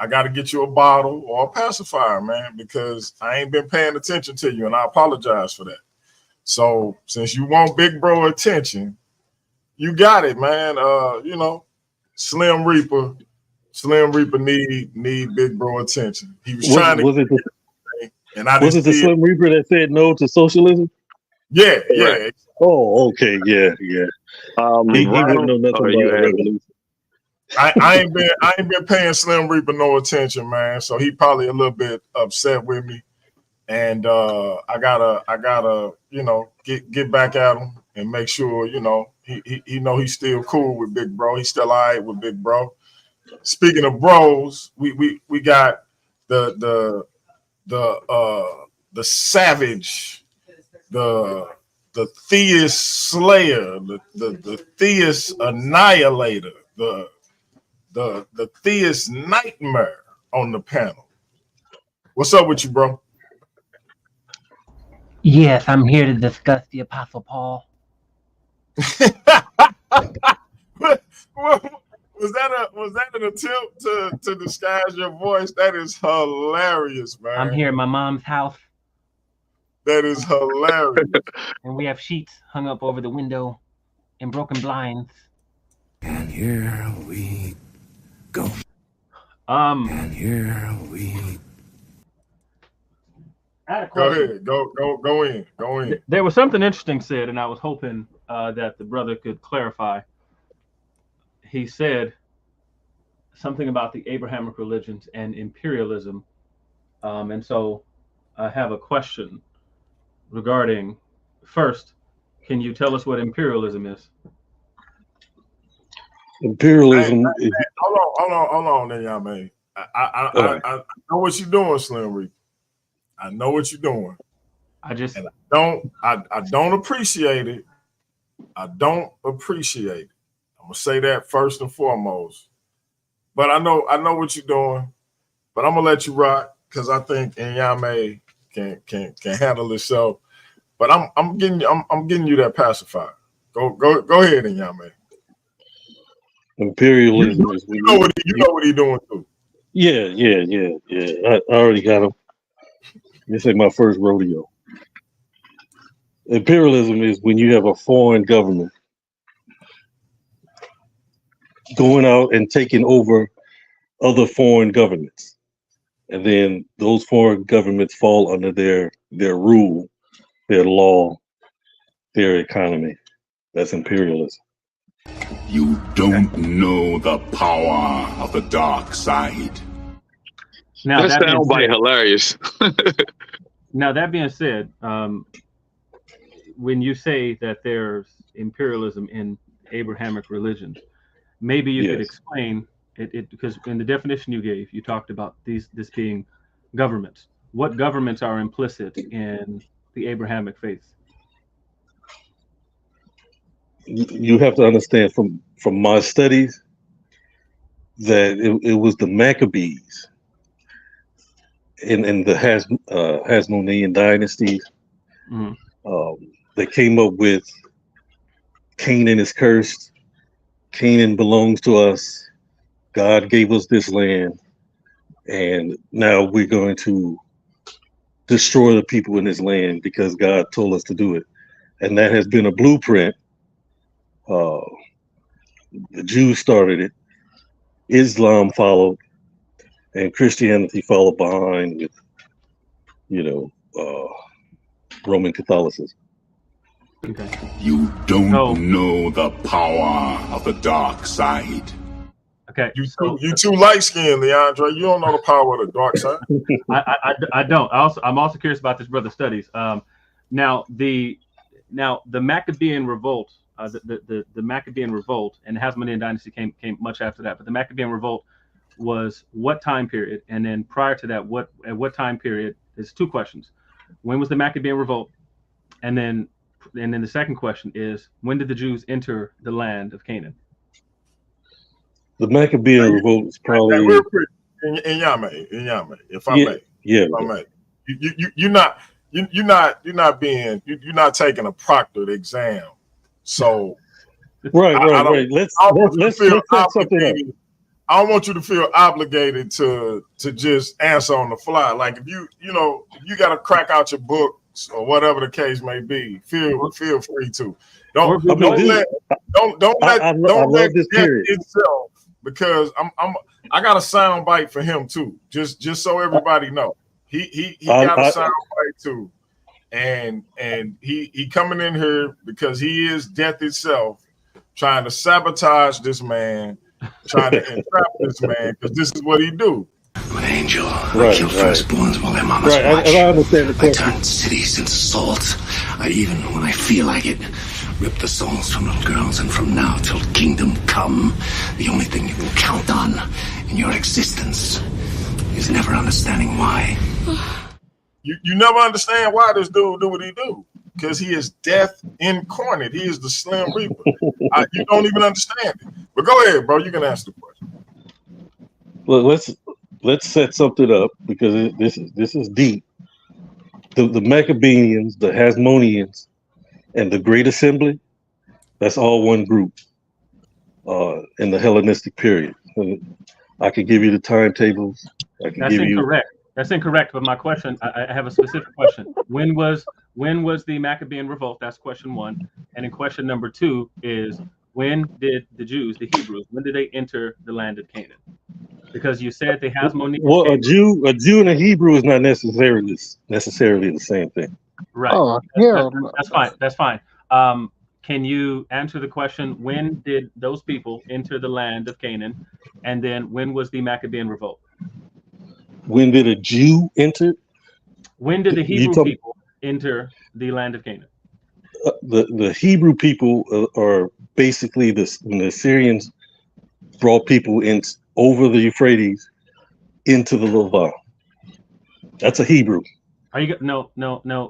I got to get you a bottle or a pacifier, man, because I ain't been paying attention to you, and I apologize for that. So, since you want Big Bro attention, you got it, man. Slim Reaper need Big Bro attention. He was trying to. Was it the Slim Reaper that said no to socialism? Yeah. Oh, okay, yeah. He wouldn't know nothing about revolution. I ain't been paying Slim Reaper no attention, man. So he probably a little bit upset with me, and I gotta get back at him and make sure he he's still cool with Big Bro. He's still all right with Big Bro. Speaking of bros, we got the savage, the theist slayer, the theist annihilator, the theist nightmare on the panel. What's up with you, bro? Yes, I'm here to discuss the Apostle Paul. was that an attempt to disguise your voice? That is hilarious, man. I'm here at my mom's house, That is hilarious. and we have sheets hung up over the window and broken blinds. And here we go. And here we I had a Go question. ahead. Go in. There was something interesting said, and I was hoping that the brother could clarify. He said something about the Abrahamic religions and imperialism. And so I have a question regarding, first, can you tell us what imperialism is? Imperialism. Hey, hold on, there, Nyame. I know what you're doing, Slim Reaper. I know what you're doing. I don't appreciate it. I don't appreciate it. I'm gonna say that first and foremost. But I know what you're doing. But I'm gonna let you rock because I think Nyame can handle itself. But I'm getting you that pacifier. Go ahead, Nyame. Imperialism is you know what he's doing too. Yeah. I already got him. This ain't my first rodeo. Imperialism is when you have a foreign government going out and taking over other foreign governments, and then those foreign governments fall under their rule, their law, their economy. That's imperialism. You don't know the power of the dark side. Now, That soundbite hilarious. Now, that being said, when you say that there's imperialism in Abrahamic religions, maybe you could explain it because in the definition you gave, you talked about this being governments. What governments are implicit in the Abrahamic faith? You have to understand from my studies that it was the Maccabees in the Hasmonean dynasties. They came up with Canaan is cursed. Canaan belongs to us. God gave us this land, and now we're going to destroy the people in this land because God told us to do it. And that has been a blueprint. The Jews started it, Islam followed, and Christianity followed behind with, Roman Catholicism. Okay. You don't know the power of the dark side. Okay. You too light skinned, Leandre. You don't know the power of the dark side. I don't. I'm also curious about this brother's studies. Now the Maccabean revolt, the Maccabean revolt and the Hasmonean dynasty came much after that. But the Maccabean revolt was what time period? And then prior to that, at what time period? There's two questions. When was the Maccabean revolt? And then the second question is, when did the Jews enter the land of Canaan? The Maccabean revolt is probably real quick. Nyame, if I may. If I may. You're not taking a proctored exam. So right. Let's set something up. I don't want you to feel obligated to just answer on the fly. Like if you got to crack out your books or whatever the case may be, feel free to. Don't let death itself, because I got a sound bite for him too. Just so everybody know, he got a sound bite too, and he coming in here because he is death itself, trying to sabotage this man. Trying to entrap this man because this is what he do. I'm an angel. I kill firstborns while their mamas watch. I understand the question. I turn cities into salt. I even, when I feel like it, rip the souls from little girls. And from now till kingdom come, the only thing you can count on in your existence is never understanding why. You never understand why this dude do what he do. Because he is death incarnate. He is the Slim Reaper. You don't even understand it. But go ahead, bro. You can ask the question. Well, let's set something up because this is deep. The Maccabees, the Hasmoneans, and the Great Assembly, that's all one group. in the Hellenistic period. I can give you the timetables. I can That's give incorrect. That's incorrect. But my question, I have a specific question. When was the Maccabean revolt? That's question one. And then question number two is, when did the Jews, the Hebrews, when did they enter the land of Canaan? Because you said the Hasmoneans. Well, a Jew and a Hebrew is not necessarily the same thing. Right. Oh, hell That's no. fine. That's fine. Can you answer the question, when did those people enter the land of Canaan? And then when was the Maccabean revolt? When did a Jew enter? When did the Hebrew people enter the land of Canaan? The Hebrew people are basically when the Assyrians brought people in over the Euphrates into the Levant. That's a Hebrew. Are you no?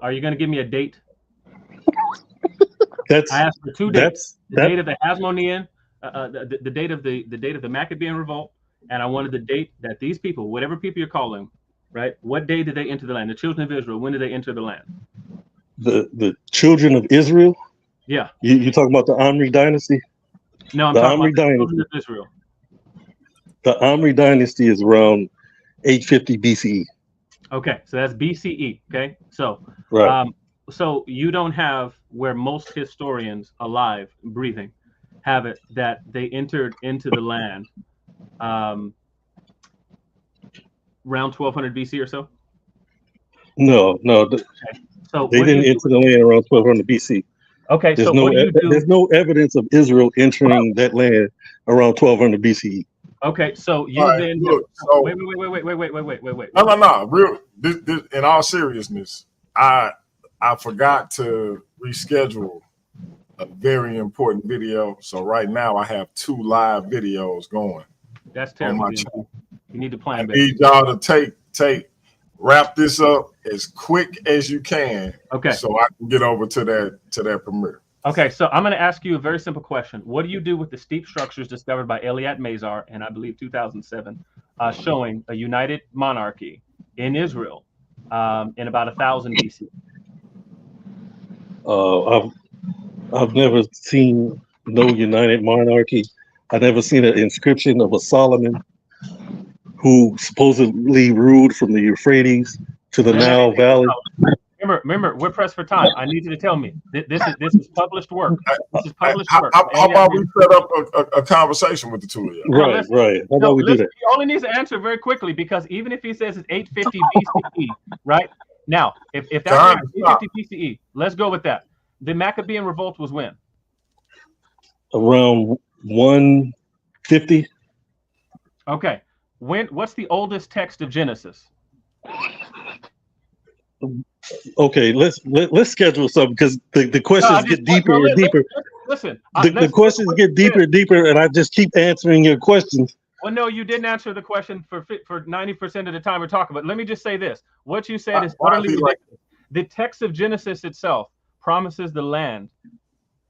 Are you going to give me a date? I asked for two dates: the date of the Hasmonean, the date of the Maccabean revolt, and I wanted the date that these people, whatever people you're calling, right? What day did they enter the land? The children of Israel. When did they enter the land? The children of Israel. Yeah. You talking about the Omri dynasty? No, I'm talking about the children of Israel. The Omri dynasty is around 850 BCE. Okay, so that's BCE. Okay, so right. So you don't have where most historians alive, breathing, have it that they entered into the land around 1200 BC or so. No. Okay. So they didn't enter the land around 1200 BC. Okay, there's so no what do you do? There's no evidence of Israel entering that land around 1200 BCE. Okay, so you then look, so, wait. No. Real. This, in all seriousness, I forgot to reschedule a very important video. So right now I have 2 live videos going. That's terrible. On my channel. You need to plan. I need y'all to wrap this up as quick as you can. Okay. So I can get over to that premiere. Okay, so I'm going to ask you a very simple question. What do you do with the steep structures discovered by Eliat Mazar in, I believe, 2007, showing a united monarchy in Israel in about 1000 BC? I've never seen no united monarchy. I've never seen an inscription of a Solomon who supposedly ruled from the Euphrates to the Nile Valley. Remember, we're pressed for time. I need you to tell me. This is published work. This is published work. How about we set up a conversation with the two of you? Right. How about we do that? He only needs to answer very quickly, because even if he says it's 850 BCE, right? Now, if that's 850 BCE, let's go with that. The Maccabean revolt was when? Around 150. Okay. What's the oldest text of Genesis? Okay, let's schedule something, because the questions get deeper and deeper. Listen, the questions get deeper and deeper, and I just keep answering your questions. Well, no, you didn't answer the question for 90% of the time we're talking about. Let me just say this: what you said is utterly ridiculous. The text of Genesis itself promises the land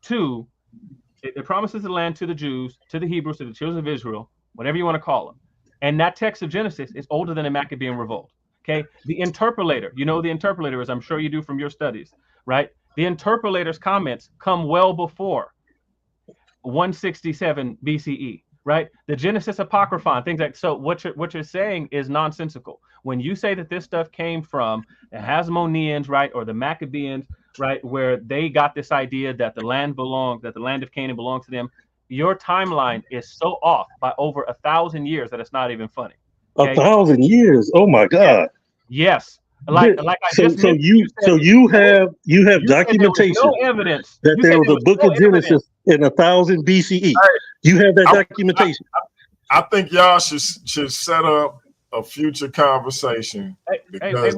to the Jews, to the Hebrews, to the children of Israel, whatever you want to call them. And that text of Genesis is older than the Maccabean revolt. Okay, the interpolator, you know what the interpolator is, I'm sure you do from your studies, right? The interpolator's comments come well before 167 BCE, right? The Genesis Apocryphon, things like so. What you're saying is nonsensical when you say that this stuff came from the Hasmoneans, right, or the Maccabeans, right, where they got this idea that the land of Canaan belonged to them. Your timeline is so off by over 1,000 years that it's not even funny. Okay? 1,000 years? Oh my God! Yes. Like I just so you have documentation, no evidence that there was a book of Genesis in 1000 BCE. Hey, you have that documentation. I think y'all should set up a future conversation, because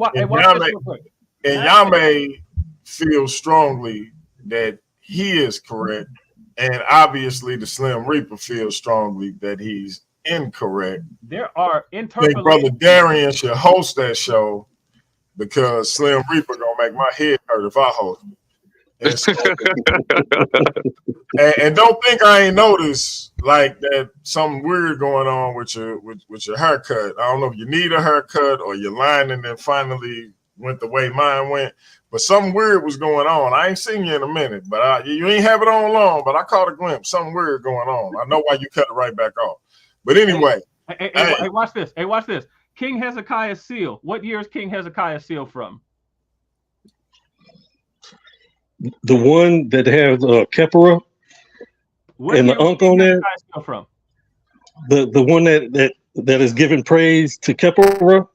Nyame feels strongly that he is correct, and obviously the Slim Reaper feels strongly that he's incorrect. There are I think Brother Darian should host that show, because Slim Reaper gonna make my head hurt if I host it. And don't think I ain't noticed like that something weird going on with your haircut. I don't know if you need a haircut or you're lining and finally went the way mine went. But something weird was going on. I ain't seen you in a minute, but you ain't have it on long. But I caught a glimpse. Something weird going on. I know why you cut it right back off. But anyway, hey, watch this. Hey, watch this. King Hezekiah's seal. What year is King Hezekiah's seal from? The one that has Keppera and the Unk on there. From? The one that is giving praise to Keppera.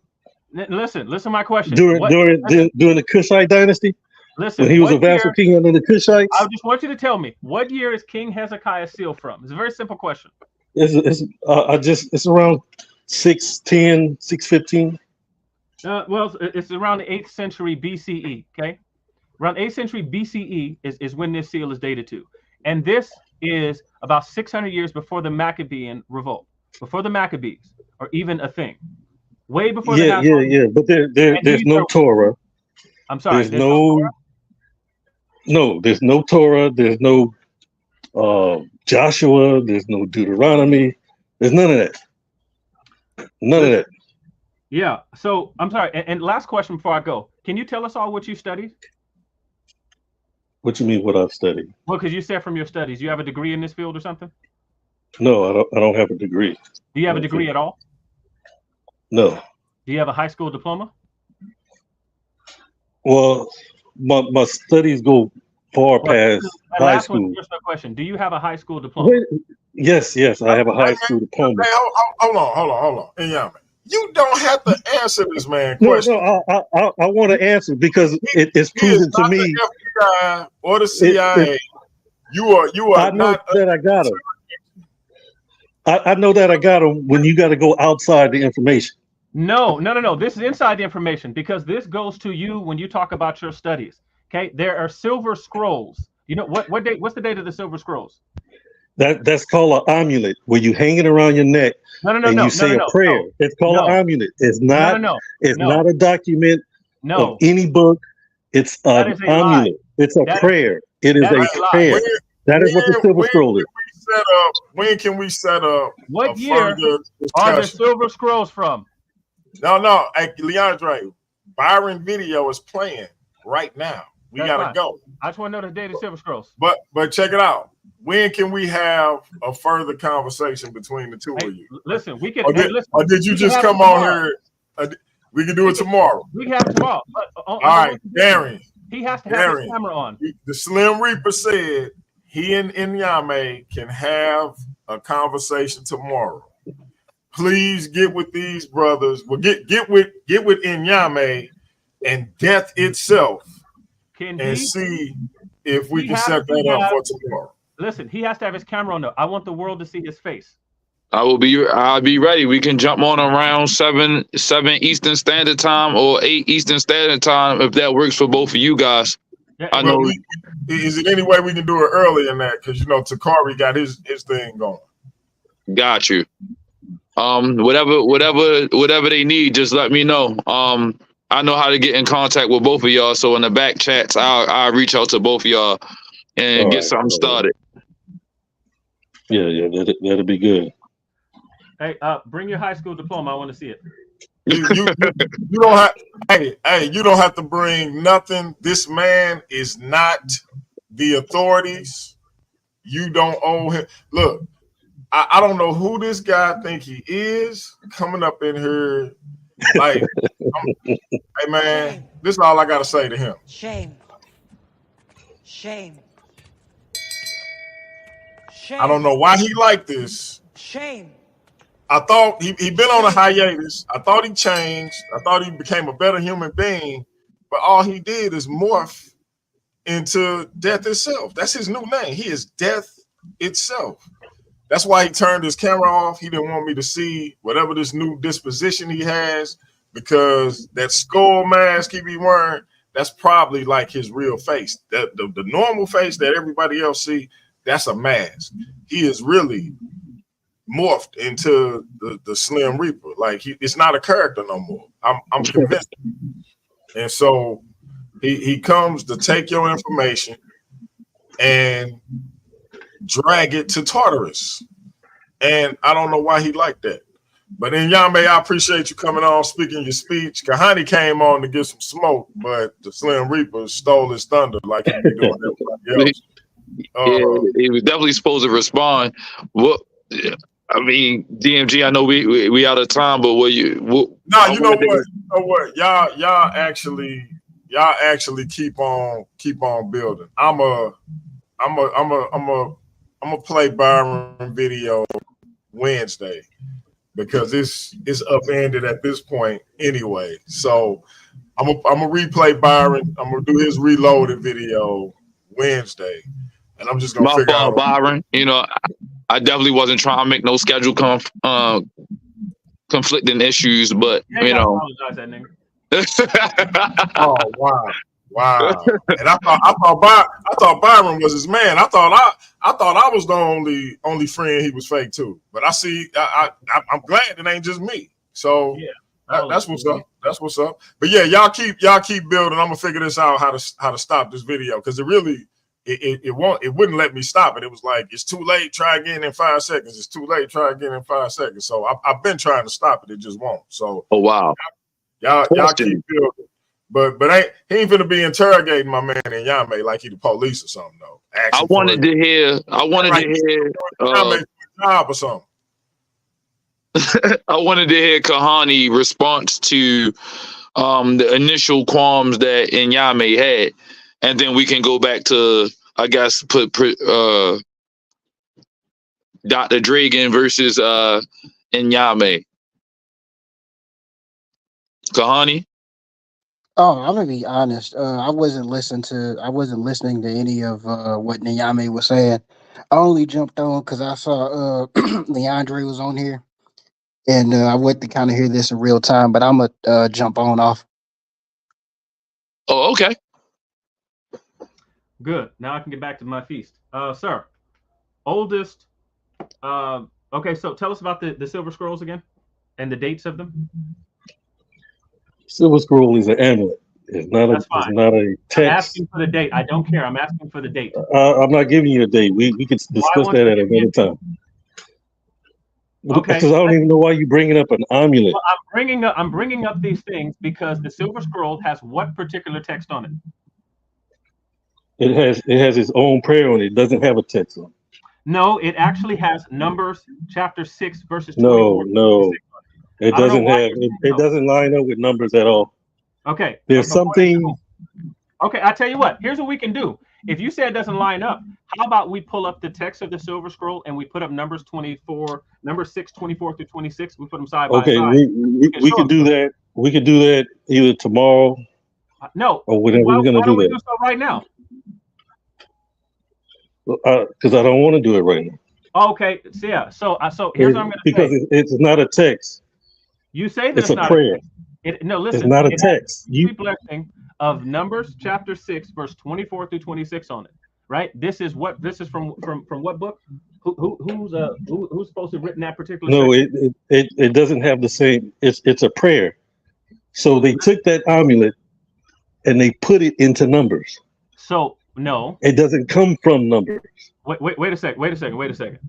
Listen to my question. During the Kushite dynasty. Listen, when he was a vassal king under the Kushites. I just want you to tell me, what year is King Hezekiah's seal from? It's a very simple question. It's around 610, 615. Well, it's around the 8th century BCE. Okay, around 8th century BCE is when this seal is dated to, and this is about 600 years before the Maccabean revolt, before the Maccabees, or even a thing. Way before the but there's no Torah. I'm sorry. There's no there's no Torah. There's no Joshua. There's no Deuteronomy. There's none of that. None of that. Yeah. So I'm sorry. And last question before I go. Can you tell us all what you studied? What you mean? What I've studied? Well, because you said from your studies, you have a degree in this field or something? No, I don't have a degree. Do you have a degree at all? No. Do you have a high school diploma? Well, my studies go far past high school. Here's my question. Do you have a high school diploma? Yes, I have a high school diploma. Hey, hold on. Nyame, you don't have to answer this man question. No, I want to answer because it's proven to me. The FBI or the CIA. You are I know not. That I got him. I know that I got him when you got to go outside the information. No. This is inside the information because this goes to you when you talk about your studies. Okay, there are silver scrolls. You know what date? What's the date of the silver scrolls? That's called an amulet where you hang it around your neck and you say a prayer. It's called an amulet. It's not. It's not a document of any book. It's an amulet. It's a prayer. It is a prayer. That is what the silver scroll is. When can we set up? What year are the silver scrolls from? No. Hey, Leandre, Byron video is playing right now. We gotta go. I just want to know the date of silver scrolls. But check it out. When can we have a further conversation between the two of you? Listen, we can. Or did you just come on here? We can do it tomorrow. We can have it tomorrow. All right, Darren. He has to have his camera on. The Slim Reaper said he and Nyame can have a conversation tomorrow. Please get with these brothers. Well, get with Nyame and death itself, and see if we can set that up for tomorrow. Listen, he has to have his camera on though. I want the world to see his face. I'll be ready. We can jump on around 7 Eastern Standard Time or 8 Eastern Standard Time if that works for both of you guys. Yeah, I know. Is it any way we can do it earlier than that? Because Takari got his thing going. Got you. Whatever they need, just let me know. I know how to get in contact with both of y'all. So in the back chats, I'll reach out to both of y'all and get something started. Yeah, that'll be good. Hey, bring your high school diploma. I want to see it. You don't have. Hey, you don't have to bring nothing. This man is not the authorities. You don't owe him. Look, I don't know who this guy think he is coming up in here. Like, hey man, this is all I gotta say to him. Shame. I don't know why he like this. Shame. I thought he been on a hiatus. I thought he changed. I thought he became a better human being. But all he did is morph into death itself. That's his new name. He is death itself. That's why he turned his camera off. He didn't want me to see whatever this new disposition he has, because that skull mask he be wearing, that's probably like his real face. The normal face that everybody else see, that's a mask. He is really morphed into the Slim Reaper. Like it's not a character no more. I'm convinced. And so he comes to take your information and drag it to Tartarus. And I don't know why he liked that. But then Nyame, I appreciate you coming on, speaking your speech. Kuhani came on to get some smoke, but the Slim Reaper stole his thunder like he be doing everybody else. Yeah, he was definitely supposed to respond. What? I mean, DMG. I know we out of time, but what you? Nah, you know what? Y'all actually keep on building. I'm a play Byron video Wednesday because it's upended at this point anyway. So I'm a replay Byron. I'm gonna do his reloaded video Wednesday, and I'm just gonna My figure fault, out Byron. You know, I definitely wasn't trying to make no schedule conflicting issues, but you know. Oh wow! And I thought Byron was his man. I thought I was the only friend he was fake to. But I see, I'm glad it ain't just me. So yeah, that's what's up. That's what's up. But yeah, y'all keep building. I'm gonna figure this out how to stop this video because it really it wouldn't let me stop it. It was like it's too late. Try again in 5 seconds. It's too late. Try again in 5 seconds. So I've been trying to stop it. It just won't. So oh wow. Y'all keep building. But he ain't finna be interrogating my man in Nyame like he the police or something though. I wanted to hear job or something. I wanted to hear Kuhani response to the initial qualms that Nyame had, and then we can go back to I guess put Dr. Dragan versus Nyame. Kuhani. Oh, I'm gonna be honest. I wasn't listening to any of what Nyame was saying. I only jumped on because I saw Leandre was on here, and I went to kind of hear this in real time. But I'm gonna jump on off. Oh, okay. Good. Now I can get back to my feast. Sir, oldest. Okay, so tell us about the Silver Scrolls again, and the dates of them. Silver Scroll is an amulet. It's not a text. I'm asking for the date. I don't care. I'm asking for the date. I'm not giving you a date. We can discuss that at another time. Okay. Because I don't even know why you're bringing up an amulet. Well, I'm bringing up these things because the Silver Scroll has what particular text on it? It has its own prayer on it. It doesn't have a text on it. No, it actually has Numbers chapter 6 verses 24. No. It doesn't have. It doesn't line up with Numbers at all. Okay. There's something. Okay, I tell you what. Here's what we can do. If you say it doesn't line up, how about we pull up the text of the Silver Scroll and we put up Numbers 6, 24 through 26. We put them side by side. Okay, we can do that. We can do that either tomorrow. No. Or whenever we're gonna do that. Do so right now. Because I don't want to do it right now. Okay. So yeah. So here's what I'm going to say. Because it's not a text. You say that it's a prayer. No, listen. It's not a text. You blessing of Numbers chapter 6 verse 24 through 26 on it, right? This is from what book? Who's supposed to have written that particular? No, it doesn't have the same. It's a prayer. So they took that amulet and they put it into Numbers. So no, it doesn't come from Numbers. Wait a second.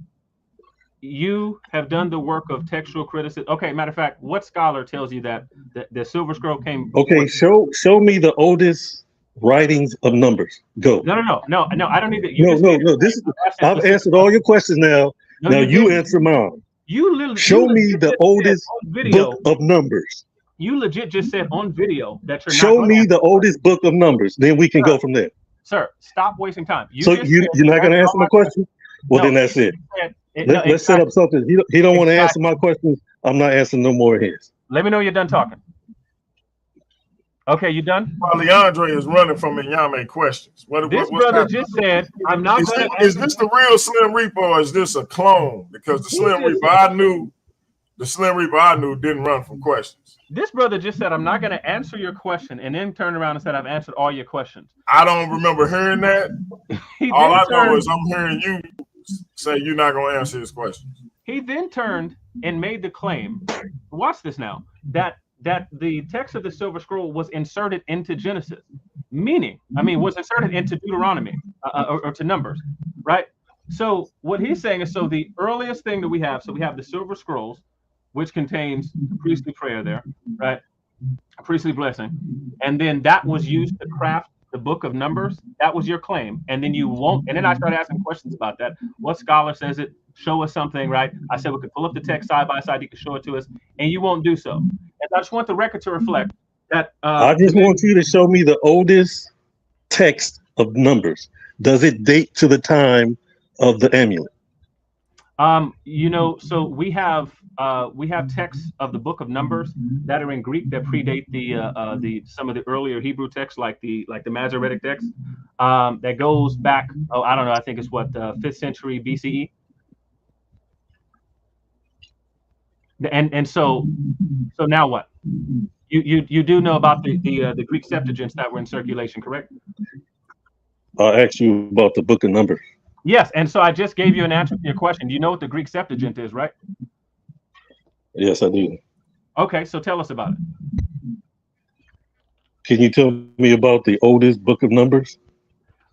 You have done the work of textual criticism. Okay, matter of fact, what scholar tells you that the Silver Scroll came? Okay, show me the oldest writings of Numbers. Go. No. I don't need that. No. I've answered all your questions now. Now you answer mine. Show me the oldest book of Numbers. You legit just said on video that you're show me the oldest book of Numbers. Then we can go from there. Sir, stop wasting time. You're not going to answer my question? Well, then that's it. Let's set up something. He don't want to answer my questions. I'm not answering no more of his. Let me know you're done talking. Okay, you done? Well, Leandre is running from Nyame questions. This brother just said, "I'm not going to." Is this the real Slim Reaper or is this a clone? Because the Slim Reaper I knew didn't run from questions. This brother just said, "I'm not going to answer your question," and then turned around and said, "I've answered all your questions." I don't remember hearing that. All I know is I'm hearing you say you're not going to answer his questions. He then turned and made the claim. Watch this now. That the text of the Silver Scroll was inserted into Genesis, was inserted into Deuteronomy or to Numbers, right? So what he's saying is, so the earliest thing that we have, so we have the Silver Scrolls, which contains the priestly prayer there, right? A priestly blessing. And then that was used to craft the book of Numbers. That was your claim. And then you won't. And then I started asking questions about that. What scholar says it? Show us something, right? I said we could pull up the text side by side. You can show it to us, and you won't do so. And I just want the record to reflect that. I just want you to show me the oldest text of Numbers. Does it date to the time of the amulet? You know, so we have texts of the book of Numbers that are in Greek that predate the some of the earlier Hebrew texts, like the Masoretic text, that goes back. Oh, I don't know. I think it's what 5th century BCE. And so now what? You do know about the Greek Septuagints that were in circulation, correct? I asked you about the book of Numbers. Yes, and so I just gave you an answer to your question. You know what the Greek Septuagint is, right? Yes, I do. Okay, so tell us about it. Can you tell me about the oldest book of Numbers?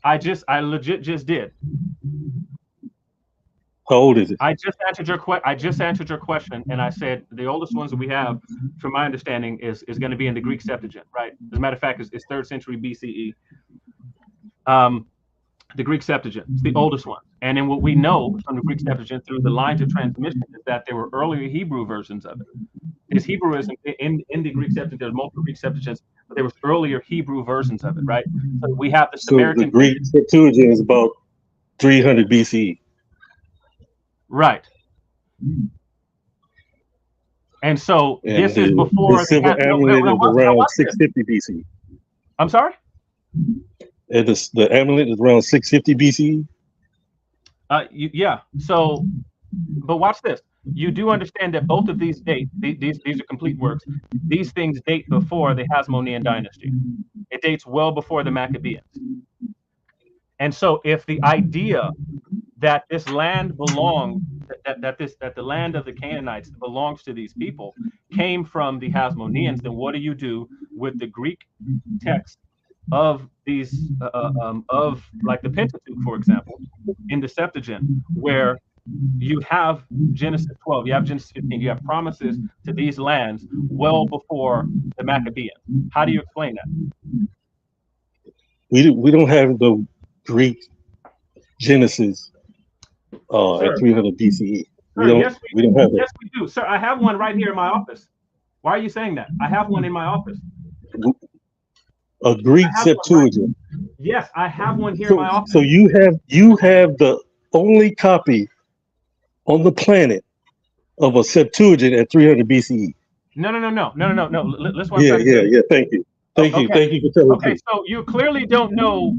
I legit just did. How old is it? I just answered your question, and I said the oldest ones that we have, from my understanding, is going to be in the Greek Septuagint, right? As a matter of fact, it's 3rd century BCE. The Greek Septuagint, it's the oldest one. And then what we know from the Greek Septuagint through the lines of transmission is that there were earlier Hebrew versions of it. There's Hebrewism in the Greek Septuagint. There's multiple Greek Septuagints, but there was earlier Hebrew versions of it, right? So we have the Samaritan. So the Greek Septuagint is about 300 BCE. Right. And so this is before the silver amulet is around 650 BCE. I'm sorry? And the amulet is around 650 BCE. Yeah. So, but watch this. You do understand that both of these date. These are complete works. These things date before the Hasmonean dynasty. It dates well before the Maccabees. And so, if the idea that this land belongs, that the land of the Canaanites belongs to these people, came from the Hasmoneans, then what do you do with the Greek text of these of like the Pentateuch, for example, in the Septuagint, where you have Genesis 12, you have Genesis 15, you have promises to these lands well before the Maccabees? How do you explain that? We don't have the Greek Genesis at 300 BCE. We don't have that. Yes, we do, sir. I have one right here in my office. Why are you saying that? I have one in my office. A Greek Septuagint. Right. Yes, I have one here in my office. So you have the only copy on the planet of a Septuagint at 300 BCE. No. Listen. Yeah. Thank you. Thank you for telling me. Okay, so you clearly don't know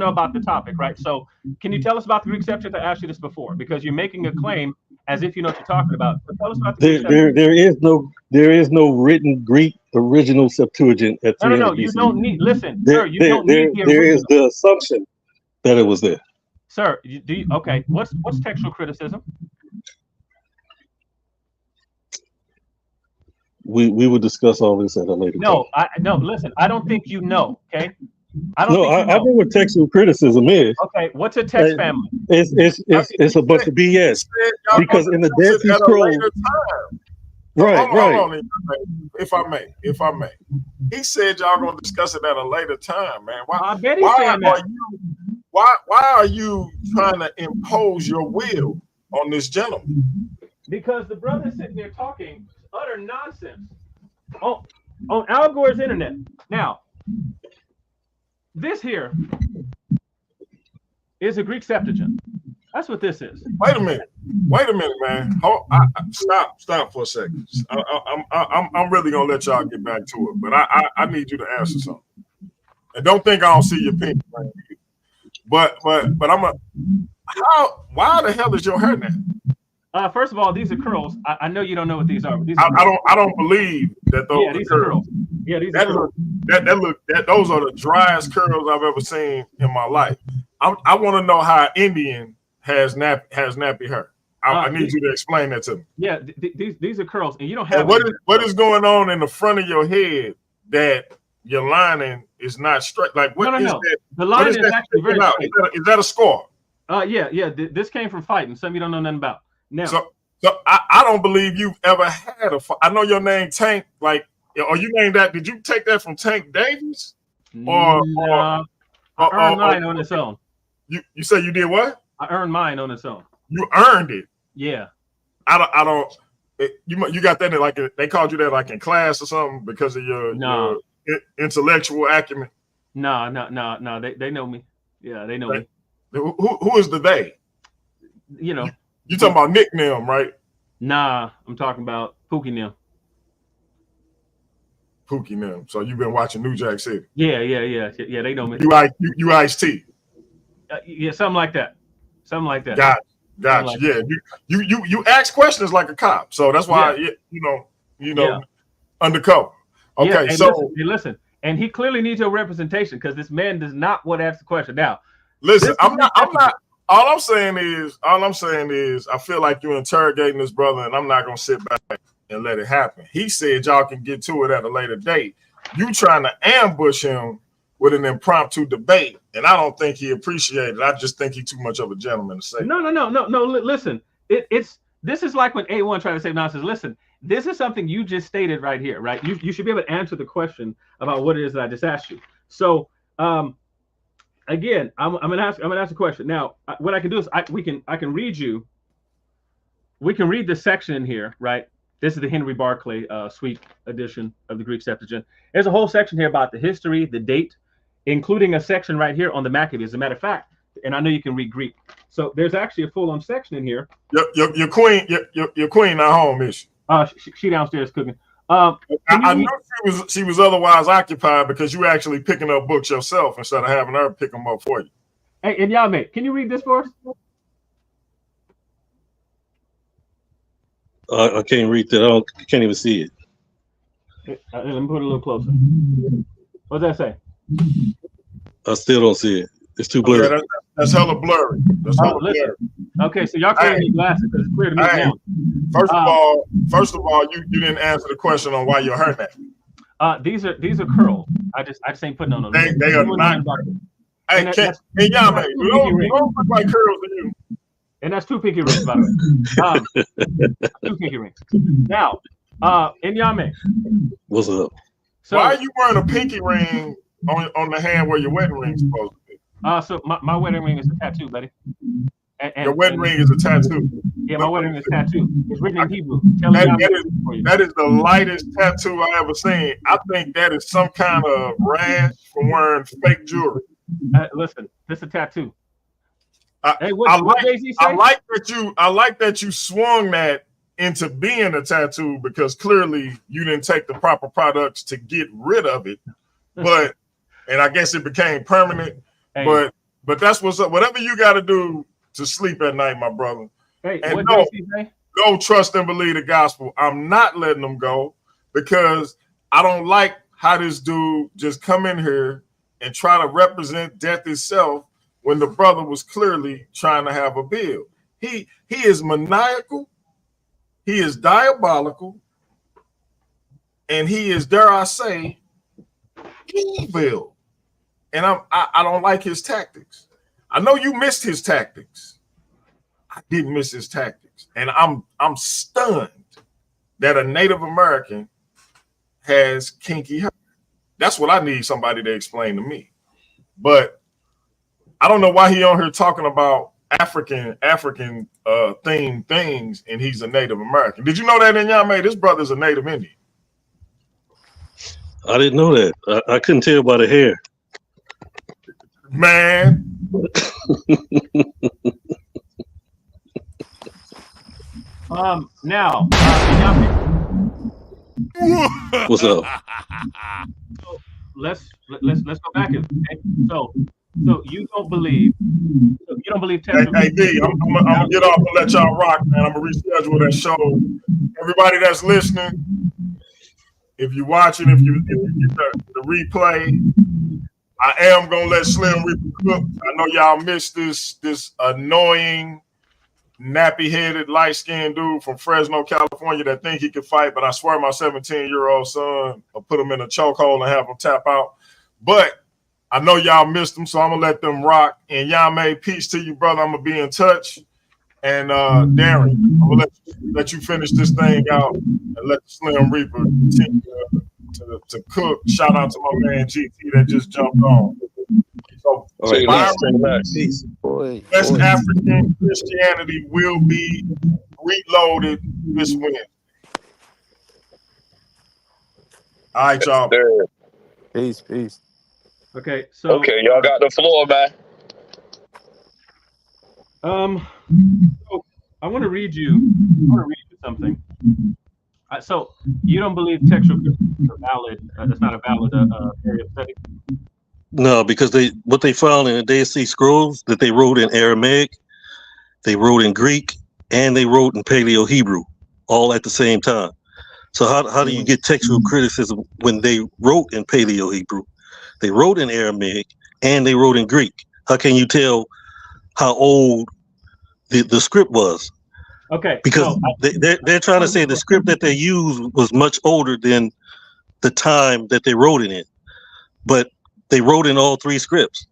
about the topic, right? So can you tell us about the Greek Septuagint? I asked you this before because you're making a claim as if you know what you're talking about. So tell us about the Greek Septuagint. There is no written Greek original Septuagint at 300 No, BCE. you don't need. Listen, sir, you don't need the original. There is the assumption that it was there. Sir, okay? What's textual criticism? We will discuss all this at a later time. No. Listen, I don't think you know. Okay, I know what textual criticism is. Okay, what's a text family? It's a bunch of BS because in the Dead Sea Scrolls. Right. Hold on, if I may. He said y'all gonna discuss it at a later time, man. Why are you trying to impose your will on this gentleman? Because the brother's sitting there talking utter nonsense on Al Gore's internet. Now, this here is a Greek Septuagint. That's what this is. Wait a minute, man. Stop for a second. I'm really gonna let y'all get back to it, but I need you to answer something. And don't think I don't see your pen. But why the hell is your hair now? First of all, these are curls. I know you don't know what these are. I don't believe that those these are curls. Yeah, these are curls. Those are the driest curls I've ever seen in my life. I want to know how Indian has nappy hair. I need you to explain that to me. Yeah, these are curls, and you don't have. What is going on in the front of your head that your lining is not straight? Like what is that? The lining is actually very straight. Is that a scar? Yeah. This came from fighting. Some you don't know nothing about. Now, So I don't believe you've ever had a fight. I know your name Tank. Like, are you named that? Did you take that from Tank Davis? Or I earned mine on its own. You say you did what? I earned mine on its own. You earned it. Yeah. I don't. You got that in like they called you that like in class or something because of your intellectual acumen. No. They know me. Yeah, they know me. Who is the they? You know. You talking about Nick Nim, right? Nah, I'm talking about Pookie Nim. Pookie Nim. So you've been watching New Jack City. Yeah. They know me. You Ice-T. Yeah, something like that. Gotcha. Yeah. You ask questions like a cop, so that's why undercover. Okay, so listen, and he clearly needs your representation because this man does not want to ask the question. Now, listen, I'm not. All I'm saying is, I feel like you're interrogating this brother, and I'm not gonna sit back and let it happen. He said y'all can get to it at a later date. You trying to ambush him with an impromptu debate, and I don't think he appreciated it. I just think he's too much of a gentleman to say. No. Listen, this is like when A1 tried to say nonsense. Listen, this is something you just stated right here, right? You should be able to answer the question about what it is that I just asked you. So, again, I'm gonna ask a question. Now, what I can do is I can read you. We can read the section in here, right? This is the Henry Barclay Sweet edition of the Greek Septuagint. There's a whole section here about the history, the date, including a section right here on the Maccabees. As a matter of fact, and I know you can read Greek, so there's actually a full-on section in here. Your queen not home, is she? She downstairs cooking. I knew she was otherwise occupied because you actually picking up books yourself instead of having her pick them up for you. Hey, and Nyame, can you read this for us? I can't read that. I can't even see it. Let me put it a little closer. What does that say? I still don't see it. It's too blurry. Okay, that's hella blurry. Blurry. Okay, so y'all can't need glasses because it's clear to me now. First of all, you didn't answer the question on why you're hurting that. These are curls. I just ain't putting on them. They are not. Hey, Nyame, you don't look like curls to you. And that's 2 pinky rings, by the way. 2 pinky rings. Now, Nyame. What's up? So, why are you wearing a pinky ring on the hand where your wedding ring is supposed to be? So my wedding ring is a tattoo, buddy. Your wedding ring is a tattoo. Yeah, my wedding ring is a tattoo. It's written in Hebrew. That is the lightest tattoo I ever seen. I think that is some kind of rash from wearing fake jewelry. Listen, this is a tattoo. I like that you swung that into being a tattoo because clearly you didn't take the proper products to get rid of it. But and I guess it became permanent. Hey. But that's what's up. Whatever you got to do to sleep at night, my brother. Hey, and don't trust and believe the gospel. I'm not letting them go because I don't like how this dude just come in here and try to represent death itself when the brother was clearly trying to have a bill. He is maniacal, he is diabolical, and he is, dare I say, evil. And I don't like his tactics. I know you missed his tactics. I didn't miss his tactics. And I'm stunned that a Native American has kinky hair. That's what I need somebody to explain to me. But I don't know why he on here talking about African themed things and he's a Native American. Did you know that in Nyame? This brother's a Native Indian. I didn't know that. I couldn't tell by the hair. Man. Now, what's up? So let's go back. Okay? So you don't believe tattoo. Hey D, I'm gonna get off and let y'all rock, man. I'm gonna reschedule that show. Everybody that's listening, if you're watching, if you get the replay, I am gonna let Slim Reaper cook. I know y'all missed this annoying, nappy-headed, light-skinned dude from Fresno, California that think he can fight, but I swear my 17-year-old son will put him in a chokehold and have him tap out. But I know y'all missed him, so I'm gonna let them rock. And Nyame, peace to you, brother. I'm gonna be in touch. And Darren, I'm gonna let you finish this thing out and let the Slim Reaper continue to cook. Shout out to my man GT that just jumped on. So Say less, say less. West African Christianity will be reloaded this Wednesday. All right, y'all. Peace. Okay, so Okay, y'all got the floor, man. So I want to read you something. So you don't believe textual criticism is valid? That's not a valid area of study. No, because what they found in the Dead Sea Scrolls that they wrote in Aramaic, they wrote in Greek, and they wrote in Paleo Hebrew, all at the same time. So how do you get textual criticism when they wrote in Paleo Hebrew, they wrote in Aramaic, and they wrote in Greek? How can you tell how old the script was? Okay, because they're trying to say the script that they used was much older than the time that they wrote it in, but they wrote in all three scripts.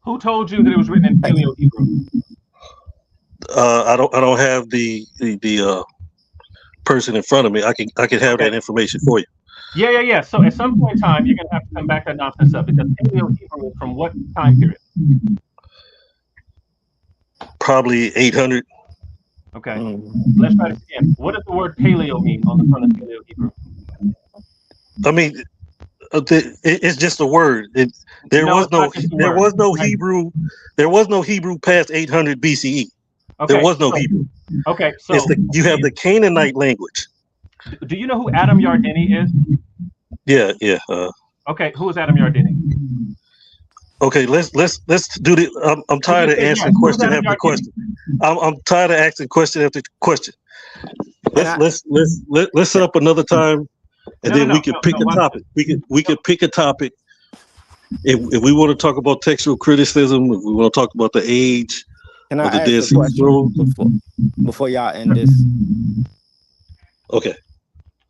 Who told you that it was written in Paleo Hebrew? I don't have the person in front of me. I can have that information for you. Yeah. So at some point in time, you're gonna have to come back that nonsense up, because Paleo Hebrew is from what time period? Probably 800. Okay. Let's try this again. What does the word paleo mean on the front of Paleo Hebrew? I mean, it's just a word. There was no Hebrew. There was no Hebrew past 800 BCE. Okay, there was no Hebrew. Okay, so you have the Canaanite language. Do you know who Adam Yardeni is? Yeah. Okay, who is Adam Yardeni? Okay, let's do the. I'm tired of answering question after question. I'm tired of asking question after question. Let's set up another time, and then we can pick a topic. We can pick a topic. If we want to talk about textual criticism, if we want to talk about the age Can of I the Dead ask a Sea question Scrolls before y'all end this? Okay.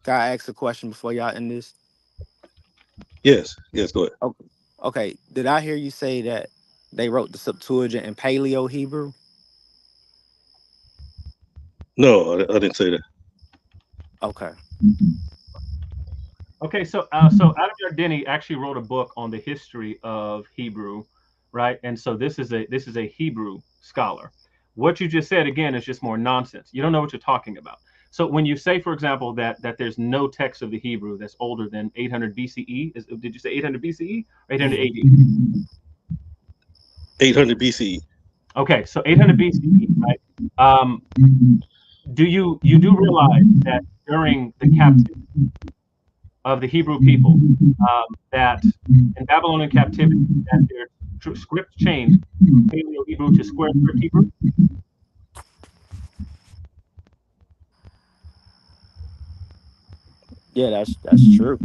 Can I ask a question before y'all end this? Yes, go ahead. Okay. Did I hear you say that they wrote the Septuagint in Paleo Hebrew? No, I didn't say that. Okay. Okay, so Adam Yardeni actually wrote a book on the history of Hebrew, right? And so this is a Hebrew scholar. What you just said again is just more nonsense. You don't know what you're talking about. So when you say, for example, that there's no text of the Hebrew that's older than 800 BCE, did you say 800 BCE or 800 AD? 800 BCE. Okay, so 800 BCE, right? Do you realize that during the captivity of the Hebrew people, that in Babylonian captivity, that their script changed from Paleo Hebrew to square script Hebrew? Yeah, that's true.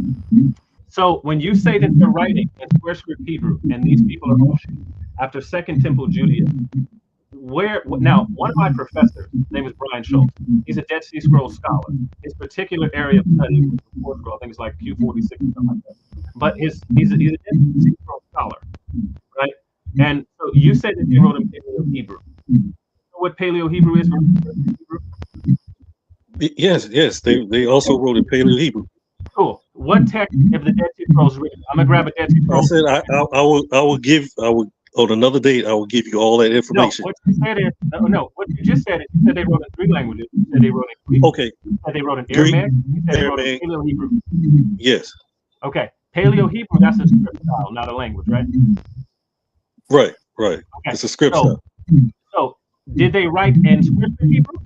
So when you say that they're writing in square script Hebrew, and these people are offshoot after Second Temple Judaism, now one of my professors, his name is Brian Schultz, he's a Dead Sea Scrolls scholar. His particular area of study was the fourth scroll, I think it's like Q46 or something like that. But he's a Dead Sea Scrolls scholar, right? And so you said that they wrote in Paleo Hebrew. You know what Paleo Hebrew is? Yes. They also wrote in Paleo Hebrew. Cool. What text of the Dead Sea Scrolls written? I'm gonna grab a Dead Sea Scrolls. I said I will on another date I will give you all that information. No, what you said is what you just said is you said they wrote in three languages. You said they wrote in Greek. Okay. You said they wrote in Aramaic. You said they wrote in Paleo Hebrew. Yes. Okay. Paleo Hebrew, that's a script style, not a language, right? Right. Okay. It's a script style. So did they write in script Hebrew?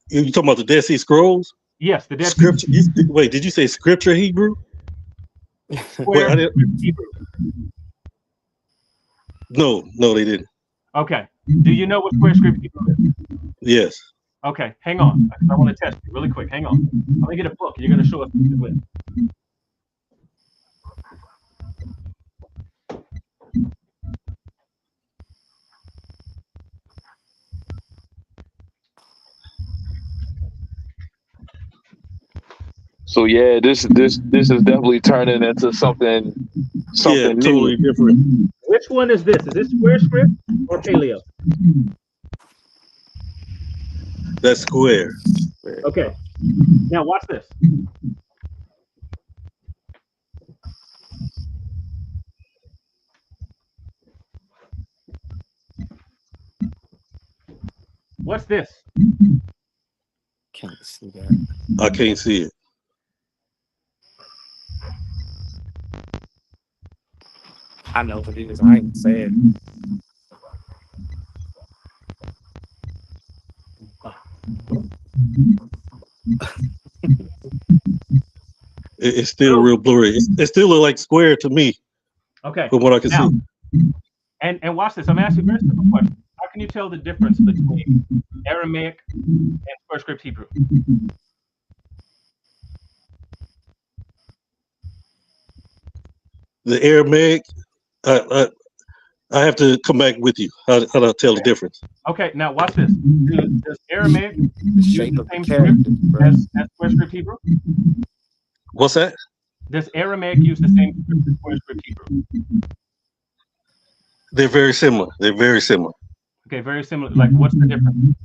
You talking about the Dead Sea Scrolls? Yes, the Dead Scripture. Wait, did you say scripture Hebrew? Square script Hebrew. No, they didn't. Okay. Do you know what square script Hebrew is? Yes. Okay, hang on. I want to test you really quick. Hang on. I'm gonna get a book and you're gonna show us what it is. So yeah, this is definitely turning into something totally new. different. Which one is this? Is this square script or paleo? That's square. Okay. Now watch this. What's this? Can't see that. I can't see it. I know what it is. I ain't saying. It's still real blurry. It still look like square to me. Okay. From what I can see. And watch this. I'm asking a very simple question. How can you tell the difference between Aramaic and square script Hebrew? The Aramaic, I have to come back with you. How do I tell the difference? Okay, now watch this. Does Aramaic use the same script as square script Hebrew? What's that? Does Aramaic use the same script as square script Hebrew? They're very similar. They're very similar. Okay, very similar. Like, what's the difference?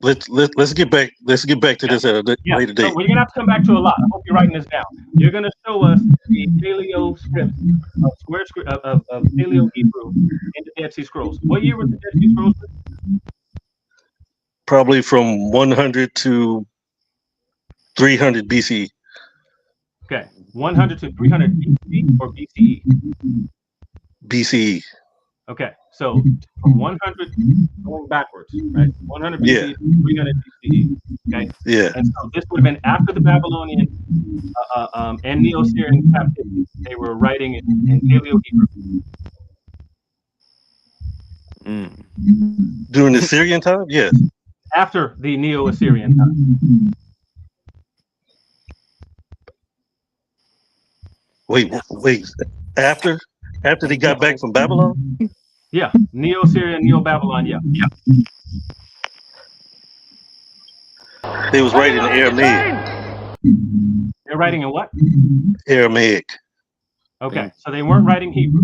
Let's get back. Let's get back to this at a later date. So we're gonna have to come back to a lot. I hope you're writing this down. You're gonna show us the Paleo script of square script of Paleo Hebrew in the Dead Sea Scrolls. What year was the Dead Sea Scrolls? Probably from 100 to 300 BC. Okay, 100 to 300 BC or BCE? BCE. Okay, so from 100 going backwards, right? 100 BC, 300 BCE. Okay. Yeah. And so this would have been after the Babylonian and Neo-Syrian captivity. They were writing in Paleo Hebrew. During the Syrian time, yes. After the Neo-Assyrian time. Wait. After they got back from Babylon? Yeah, Neo-Syrian, Neo-Babylon, yeah. They was writing in Aramaic. They're writing in what? Aramaic. Okay, so they weren't writing Hebrew.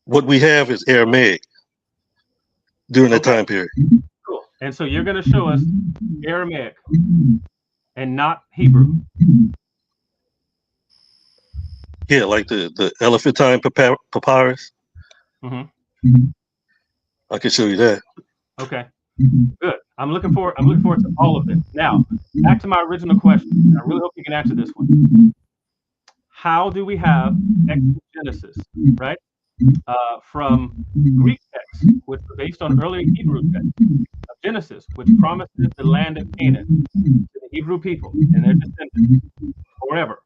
What we have is Aramaic during that time period. Cool. And so you're going to show us Aramaic and not Hebrew. Yeah, like the Elephantine papyrus. Mm-hmm. I can show you that. Okay. Good. I'm looking forward to all of this. Now, back to my original question. I really hope you can answer this one. How do we have Genesis, right? From Greek texts, which were based on early Hebrew texts of Genesis, which promises the land of Canaan to the Hebrew people and their descendants forever,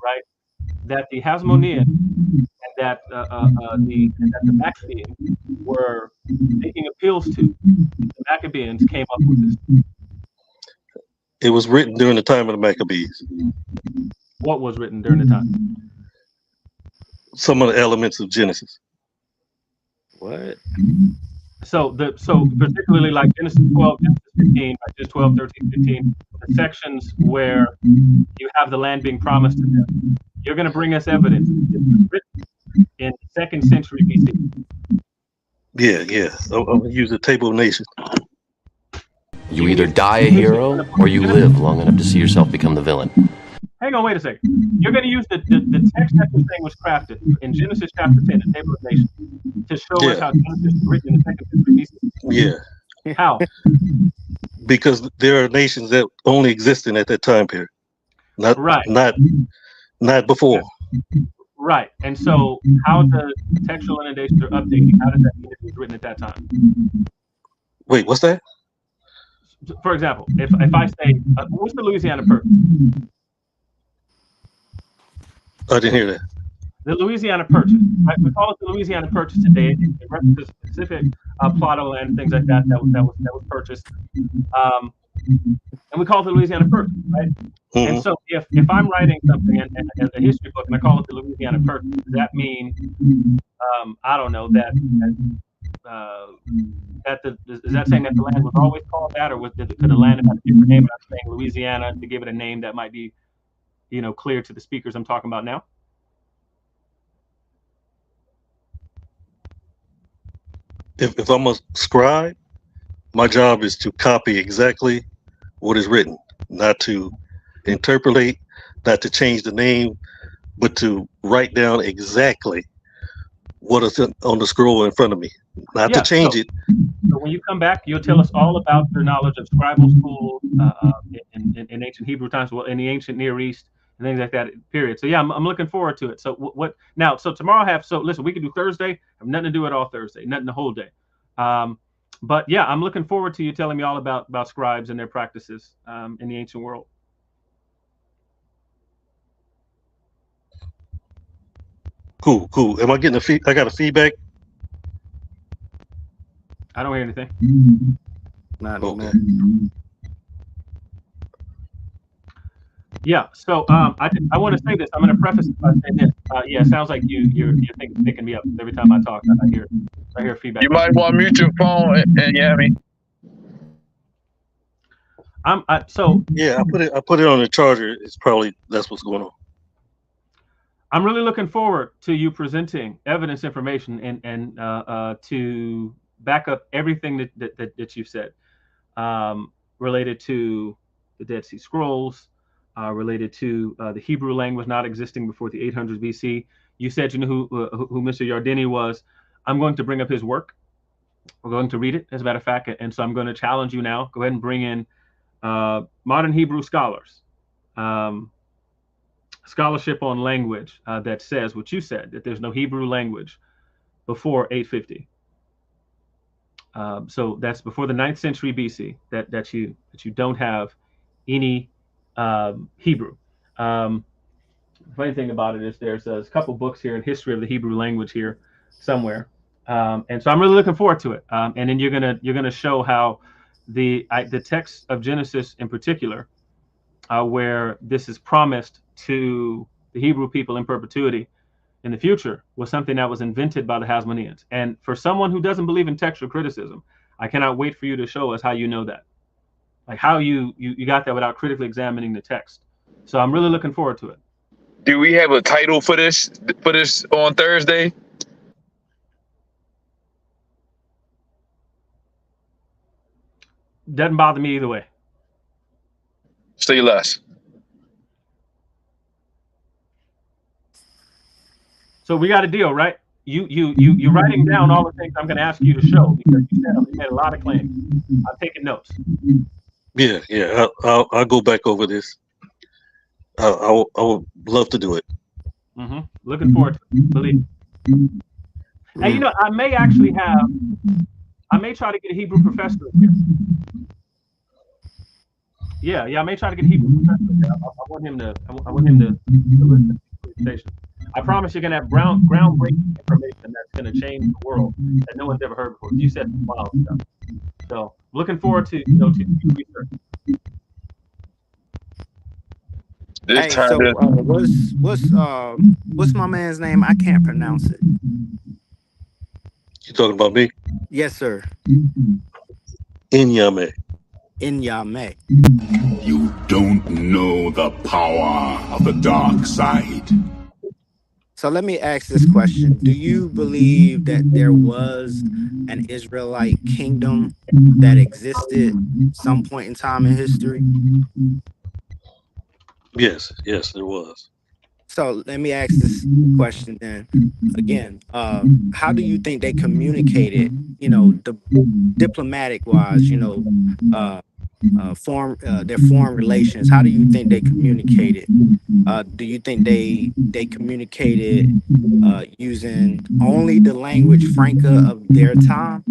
right? That the Hasmonean and that the Maccabeans were making appeals to. The Maccabeans came up with this. It was written during the time of the Maccabees. What was written during the time? Some of the elements of Genesis. What? So particularly like Genesis 12, Genesis 15, Genesis 12, 13, 15, the sections where you have the land being promised to them. You're going to bring us evidence. It was written in the 2nd century BC. Yeah. I'm going to use the Table of Nations. You either die a hero or you live long enough to see yourself become the villain. Hang on, wait a second. You're going to use the text that you're saying was crafted in Genesis chapter 10, the Table of Nations, to show us how Genesis was written in the 2nd century BC. Yeah. How? Because there are nations that only existed at that time period. Not before. Right. And so how does textual inundations are updating? How does that mean it was written at that time? Wait, what's that? For example, if I say, what's the Louisiana Purchase? I didn't hear that. The Louisiana Purchase, right? We call it the Louisiana Purchase today. It references specific plot of land, things like that was purchased. And we call it the Louisiana Purchase, right? Mm-hmm. And so if I'm writing something in a history book and I call it the Louisiana Purchase, does that mean, I don't know, is that saying that the land was always called that, or could the land have had a different name? And I'm saying Louisiana to give it a name that might be clear to the speakers I'm talking about now? If I'm a scribe, my job is to copy exactly what is written, not to interpolate, not to change the name, but to write down exactly what is on the scroll in front of me, not to Yeah. change it. So when you come back, you'll tell us all about your knowledge of scribal school in ancient Hebrew times, well, in the ancient Near East and things like that. Period. So yeah, I'm looking forward to it. So what now? So tomorrow I have. So listen, we can do Thursday. I have nothing to do it all Thursday, nothing the whole day. But yeah, I'm looking forward to you telling me all about scribes and their practices in the ancient world. Cool. Am I getting I got a feedback? I don't hear anything. Not Okay. Yeah. So I want to say this. I'm going to preface it by saying this. Yeah, it sounds like you're picking me up every time I talk. I hear feedback. You might want to mute your phone, and Yami. Yeah, I put it on the charger. That's what's going on. I'm really looking forward to you presenting evidence, information, and to back up everything that you've said related to the Dead Sea Scrolls, related to the Hebrew language not existing before the 800s BC. You said you knew who Mr. Yardeni was. I'm going to bring up his work. We're going to read it, as a matter of fact, and so I'm going to challenge you now. Go ahead and bring in modern Hebrew scholars. Scholarship on language that says what you said, that there's no Hebrew language before 850. So that's before the 9th century BC that you don't have any Hebrew. Funny thing about it is there's a couple books here in history of the Hebrew language here somewhere, and so I'm really looking forward to it. And then you're gonna show how the text of Genesis in particular, where this is promised to the Hebrew people in perpetuity in the future, was something that was invented by the Hasmoneans. And for someone who doesn't believe in textual criticism, I cannot wait for you to show us how you know that, like how you got that without critically examining the text. So I'm really looking forward to it. Do we have a title for this on Thursday? Doesn't bother me either way. Say less. So we got a deal, right? You're writing down all the things I'm going to ask you to show, because you said you made a lot of claims. I'm taking notes. Yeah. I'll go back over this. I would love to do it. Mm-hmm. Looking forward to it. Believe me. And I may actually try to get a Hebrew professor here. Yeah, I may try to get a Hebrew professor here. I want him to listen to the conversation. I promise you're gonna have groundbreaking information that's gonna change the world that no one's ever heard before. You said some wild stuff. So looking forward to research. Hey, so what's my man's name? I can't pronounce it. You talking about me? Yes, sir. Nyame. Nyame. You don't know the power of the dark side. So let me ask this question. Do you believe that there was an Israelite kingdom that existed some point in time in history? Yes, there was. So let me ask this question then again. How do you think they communicated, the diplomatic wise, their foreign relations? How do you think they communicated? Do you think they communicated using only the language franca of their time?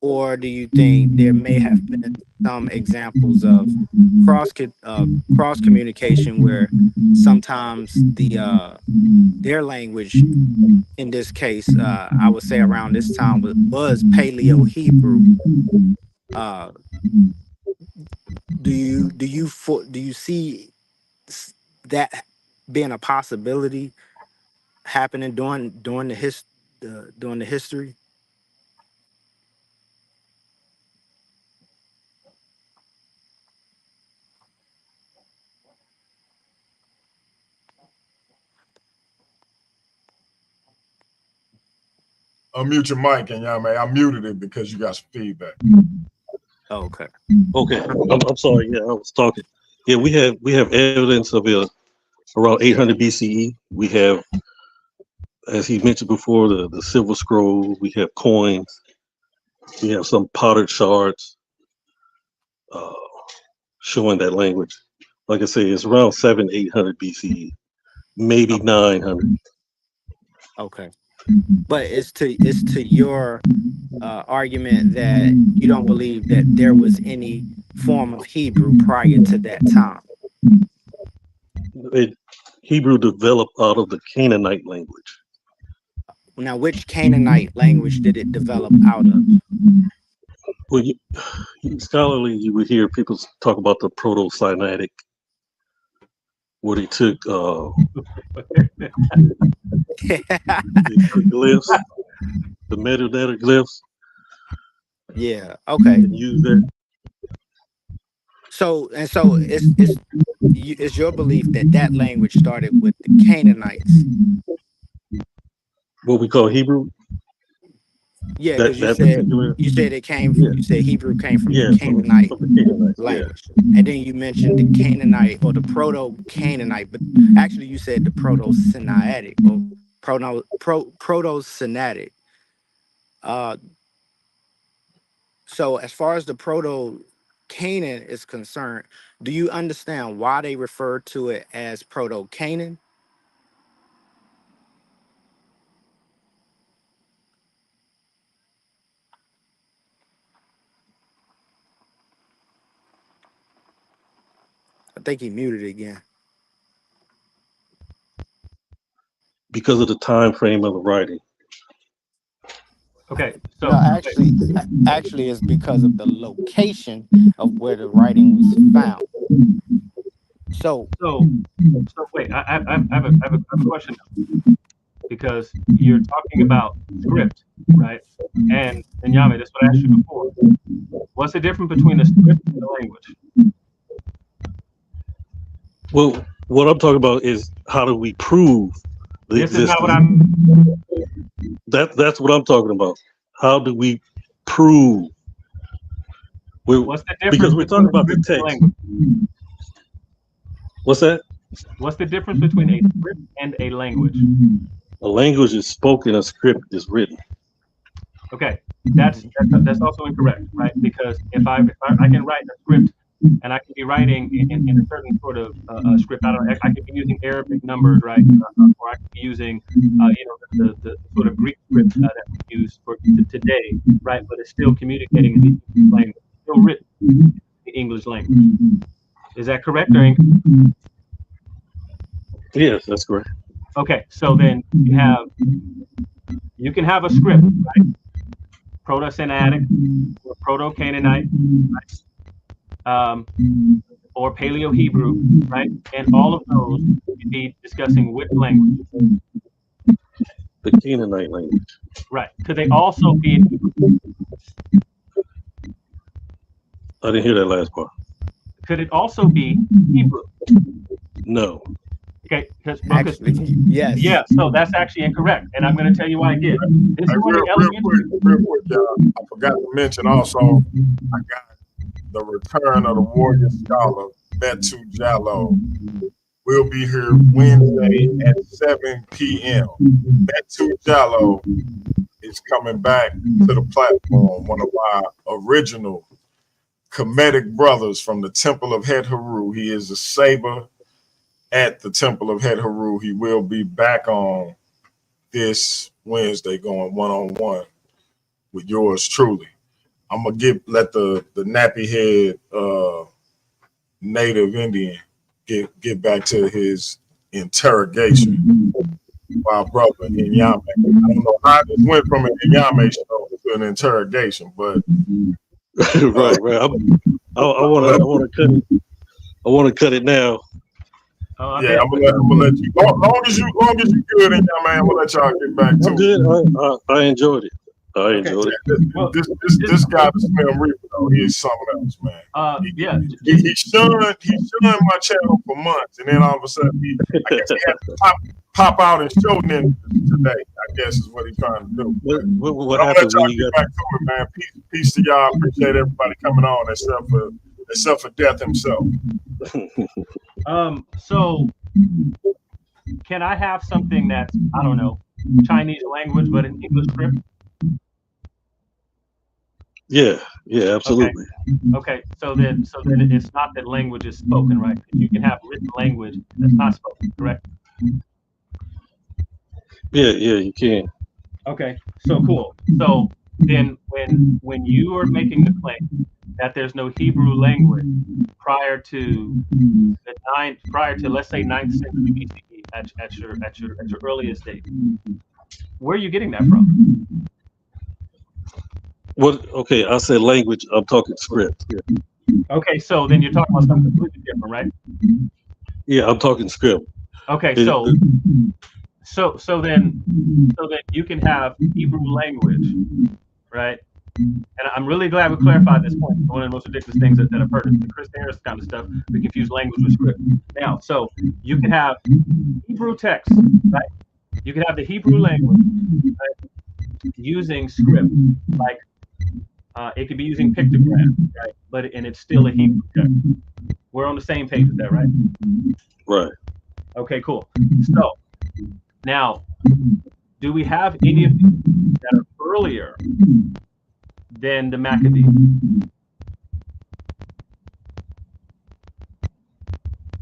Or do you think there may have been some examples of cross communication where sometimes their language, in this case, I would say around this time was Paleo Hebrew? Do you see that being a possibility happening during the history? unmute your mic, and Nyame, I muted it because you got some feedback. Oh, okay. Okay, I'm sorry. Yeah, I was talking. Yeah, we have evidence of around 800 BCE. We have, as he mentioned before, the silver scroll. We have coins. We have some pottered shards showing that language. Like I say, it's around 800 BCE, maybe 900. Okay. But it's to your argument that you don't believe that there was any form of Hebrew prior to that time. Hebrew developed out of the Canaanite language. Now, which Canaanite language did it develop out of? Well, scholarly, you would hear people talk about the Proto-Sinaitic, where they took the glyphs, the metadata glyphs. Yeah. Okay. And use that. So it's your belief that language started with the Canaanites. What we call Hebrew. Yeah, because you said it came. Yeah. You said Hebrew came from the Canaanite language, and then you mentioned the Canaanite or the Proto-Canaanite, but actually you said the Proto-Sinaitic or Proto-Sinaitic. So as far as the Proto-Canaan is concerned, do you understand why they refer to it as Proto-Canaan? I think he muted again. Because of the time frame of the writing. Okay, so no, actually, it's because of the location of where the writing was found. So wait, I have a question, because you're talking about script, right? And Nyame, that's what I asked you before. What's the difference between a script and a language? Well, what I'm talking about is how do we prove the This existence? is not what I'm. That's what I'm talking about. How do we prove? What's the difference? Because we're talking about the text. What's that? What's the difference between a script and a language? A language is spoken, a script is written. Okay, that's also incorrect, right? Because if I can write a script, and I can be writing in a certain sort of script. I could be using Arabic numbers, right? Or I could be using, the sort of Greek script that we use for today, right? But it's still communicating in the English language, still written in the English language. Is that correct or incorrect? Yes, that's correct. Okay, so then you can have a script, right? Proto-Sinaitic or Proto-Canaanite, right? Or Paleo-Hebrew, right? And all of those would be discussing which language? The Canaanite language. Right. Could they also be in Hebrew? I didn't hear that last part. Could it also be Hebrew? No. Okay, because yes. Yeah, so that's actually incorrect, and I'm going to tell you why again. This is real quick, y'all. I forgot to mention also, I got the return of the warrior scholar, Metu Jallo. We'll be here Wednesday at 7 p.m. Metu Jallo is coming back to the platform, one of our original Kemetic brothers from the Temple of Het Heru. He is a saber at the Temple of Het Heru. He will be back on this Wednesday going one-on-one with yours truly. I'm gonna let the nappy head native Indian get back to his interrogation. My brother Nyame. I don't know how this went from an Nyame show to an interrogation, but right. I want to cut it now. Yeah, I'm gonna let you. Long as you good, Nyame, I'm gonna let y'all get back to it. I enjoyed it. I enjoyed it. Well, This guy, the Slim Reaper, though, he is something else, man. yeah, He shunned my channel for months, and then all of a sudden, I guess he had to pop out and show ninjas today. I guess is what he's trying to do. What I'm happened gonna when you get back to it, man. Peace to y'all. Appreciate everybody coming on, except for Death himself. So can I have something that's, I don't know, Chinese language but in English script? Yeah, absolutely. Okay, so then it's not that language is spoken, right? You can have written language that's not spoken, correct? Yeah, you can. Okay, so cool. So then when you are making the claim that there's no Hebrew language prior to let's say 9th century BCE at your earliest date, where are you getting that from? Okay, I said language, I'm talking script. Yeah. Okay, so then you're talking about something completely different, right? Yeah, I'm talking script. Okay, so then you can have Hebrew language, right? And I'm really glad we clarified this point. One of the most ridiculous things that I've heard is the Chris Harris kind of stuff. We confuse language with script. Now, so you can have Hebrew text, right? You can have the Hebrew language, right, using script, like it could be using pictograms, right? And it's still a Hebrew text. We're on the same page with that, right? Right. Okay, cool. So now, do we have any of these that are earlier than the Maccabees?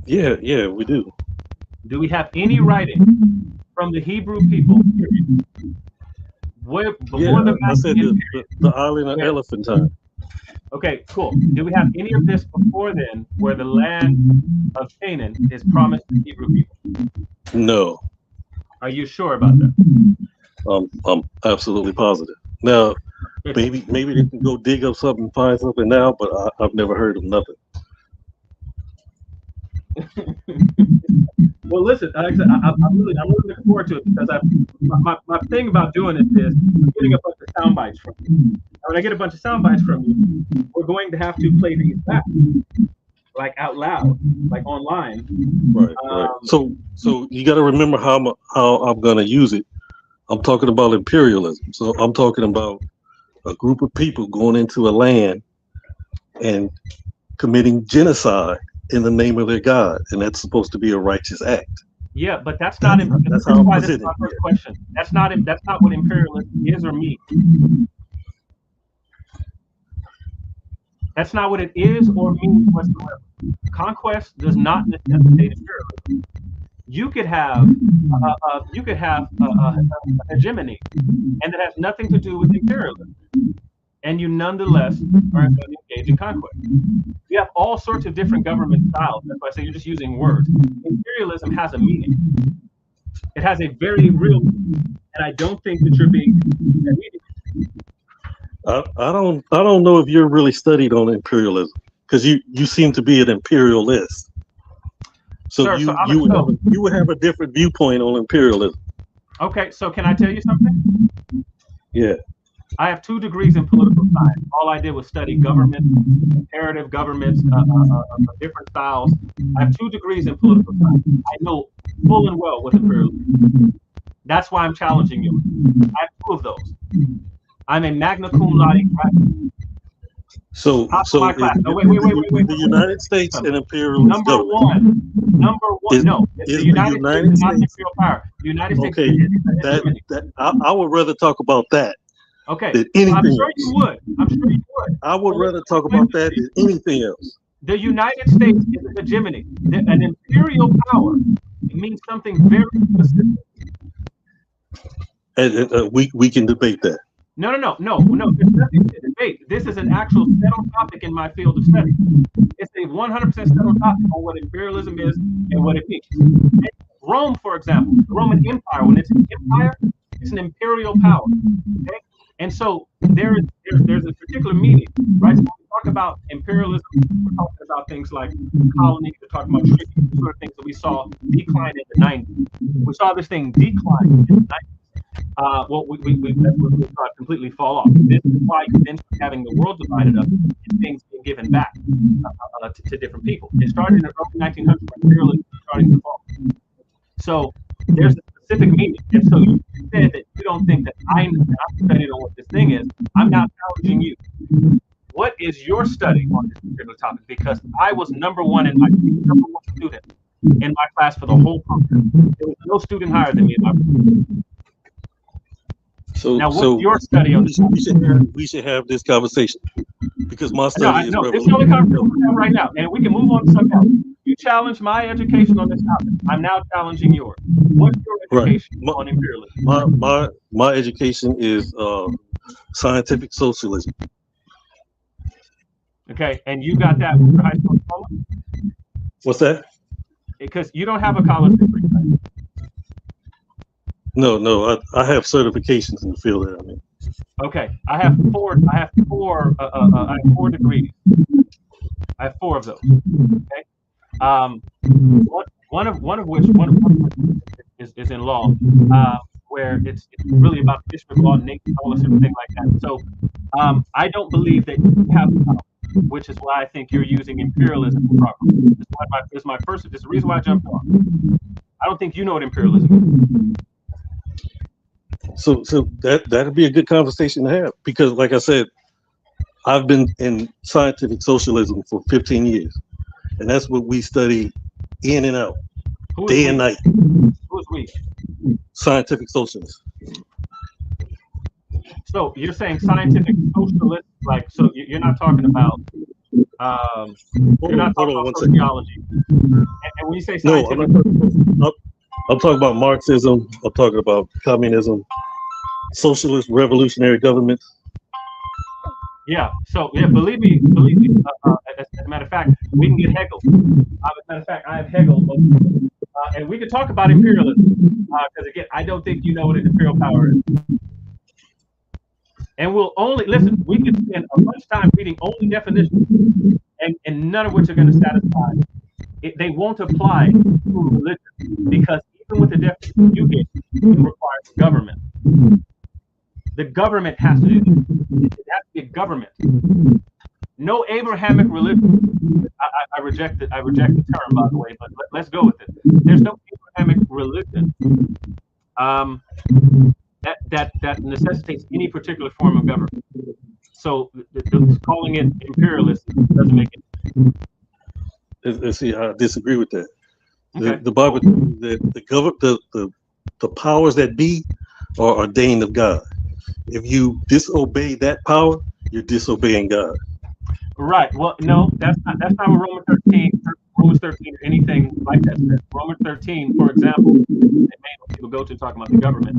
Yeah, we do. Do we have any writing from the Hebrew people, period, before the Maccabean period? The island of Elephantine. Okay, cool. Do we have any of this before then, where the land of Canaan is promised to Hebrew people? No. Are you sure about that? I'm absolutely positive. Now, maybe they can go dig up something and find something now, but I've never heard of nothing. Well, listen, like I said, I'm really looking forward to it because my thing about doing it is I'm getting a bunch of sound bites from you. And when I get a bunch of sound bites from you, we're going to have to play these back, like out loud, like online. Right. So you got to remember how I'm going to use it. I'm talking about imperialism. So I'm talking about a group of people going into a land and committing genocide in the name of their God, and that's supposed to be a righteous act. Yeah, but that's not. That's why this is my first question. That's not what imperialism is or means. That's not what it is or means whatsoever. Conquest does not necessitate imperialism. You could have a hegemony, and it has nothing to do with imperialism. And you nonetheless are going to engage in conquest. You have all sorts of different government styles. That's why I say you're just using words. Imperialism has a meaning. It has a very real meaning, and I don't think that you're being I don't know if you're really studied on imperialism, because you seem to be an imperialist. So Sir, you would have a different viewpoint on imperialism. Okay, so can I tell you something? Yeah. I have 2 degrees in political science. All I did was study government, comparative governments, different styles. I have 2 degrees in political science. I know full and well what imperialism is. That's why I'm challenging you. I have 2 of those. I'm a magna cum laude graduate. So my class. Wait. The United States and imperialist Number one. No, the United States is not an imperial power. The United States is I would rather talk about that. Okay, than anything I'm sure you would. I would rather talk about that than anything else. The United States is a hegemony. An imperial power. It means something very specific. And we can debate that. No. There's nothing to debate. This is an actual settled topic in my field of study. It's a 100% settled topic on what imperialism is and what it means. Rome, for example, the Roman Empire, when it's an empire, it's an imperial power. Okay? And so there's a particular meaning, right? So when we talk about imperialism, we're talking about things like colonies, we're talking about treaties, sort of things that we saw decline in the 90s. We saw this thing decline in the 90s. well, that's where we saw it completely fall off. This is why you then start having the world divided up and things being given back to different people. It started in the early 1900s when imperialism was starting to fall. So there's a specific meaning. And so you said that you don't think that I'm studying on what this thing is. I'm now challenging you. What is your study on this particular topic? Because I was number one student in my class for the whole program. There was no student higher than me in my program. So now, what's your study on this? We should have this conversation because my study is this is the only conversation we have right now, and we can move on to something else. You challenged my education on this topic. I'm now challenging yours. What's your education on imperialism? My education is scientific socialism. Okay, and you got that with your high school diploma? What's that? Because you don't have a college degree, right? No, I have certifications in the field that I'm in. Okay, I have four degrees. I have four of those. Okay, one of which is in law, where it's really about district law, nature, policy, everything like that. So I don't believe that you have power, which is why I think you're using imperialism improperly. This is the reason why I jumped on. I don't think you know what imperialism is. So that'd be a good conversation to have because, like I said, I've been in scientific socialism for 15 years, and that's what we study in and out, day and night. Who's we? Scientific socialists. So you're saying scientific socialist, like, so you're not talking about you're not talking about sociology. And when you say scientific, I'm talking about Marxism. I'm talking about communism, socialist revolutionary governments. Yeah. So yeah, believe me. As a matter of fact, we can get Hegel. As a matter of fact, I have Hegel, and we can talk about imperialism because again, I don't think you know what an imperial power is. And we'll only listen. We can spend a bunch of time reading only definitions, and none of which are going to satisfy. They won't apply to religion because even with the definition you get, it requires government. The government has to do this. It has to be a government. No Abrahamic religion. I reject the term, by the way, but let's go with it. There's no Abrahamic religion that necessitates any particular form of government. So calling it imperialist doesn't make it. Let's see, I disagree with that. Okay. The Bible, the powers that be are ordained of God. If you disobey that power, you're disobeying God. Right. Well, no, that's not what Romans 13 or anything like that says. Romans 13, for example, that many people go to talking about the government.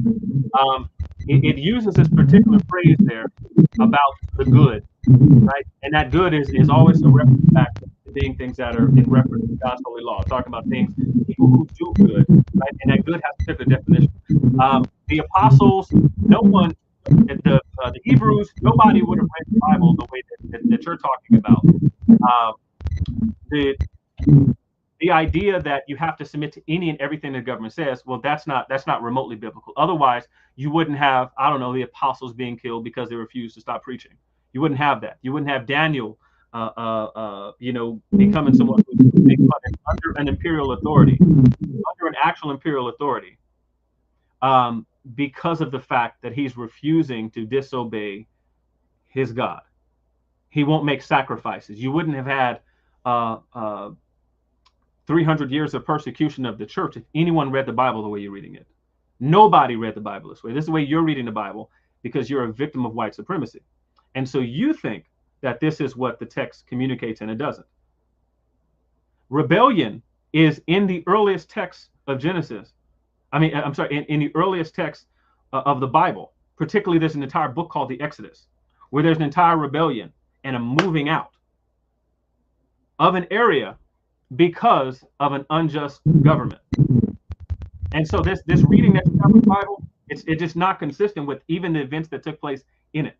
It uses this particular phrase there about the good, right? And that good is always a reference back to being things that are in reference to God's holy law, talking about things, people who do good, right? And that good has a particular definition. The apostles, no one, the Hebrews, nobody would have read the Bible the way that you're talking about. The idea that you have to submit to any and everything the government says, well, that's not remotely biblical. Otherwise, you wouldn't have, I don't know, the apostles being killed because they refused to stop preaching. You wouldn't have that. You wouldn't have Daniel, becoming someone who's under an imperial authority, under an actual imperial authority, because of the fact that he's refusing to disobey his God. He won't make sacrifices. You wouldn't have had 300 years of persecution of the church if anyone read the Bible the way you're reading it. Nobody read the Bible this way. This is the way you're reading the Bible because you're a victim of white supremacy. And so you think that this is what the text communicates, and it doesn't. Rebellion is in the earliest text of Genesis. In the earliest text of the Bible. Particularly, there's an entire book called the Exodus, where there's an entire rebellion and a moving out of an area because of an unjust government. And so this reading that you have in the Bible, it's just not consistent with even the events that took place in it.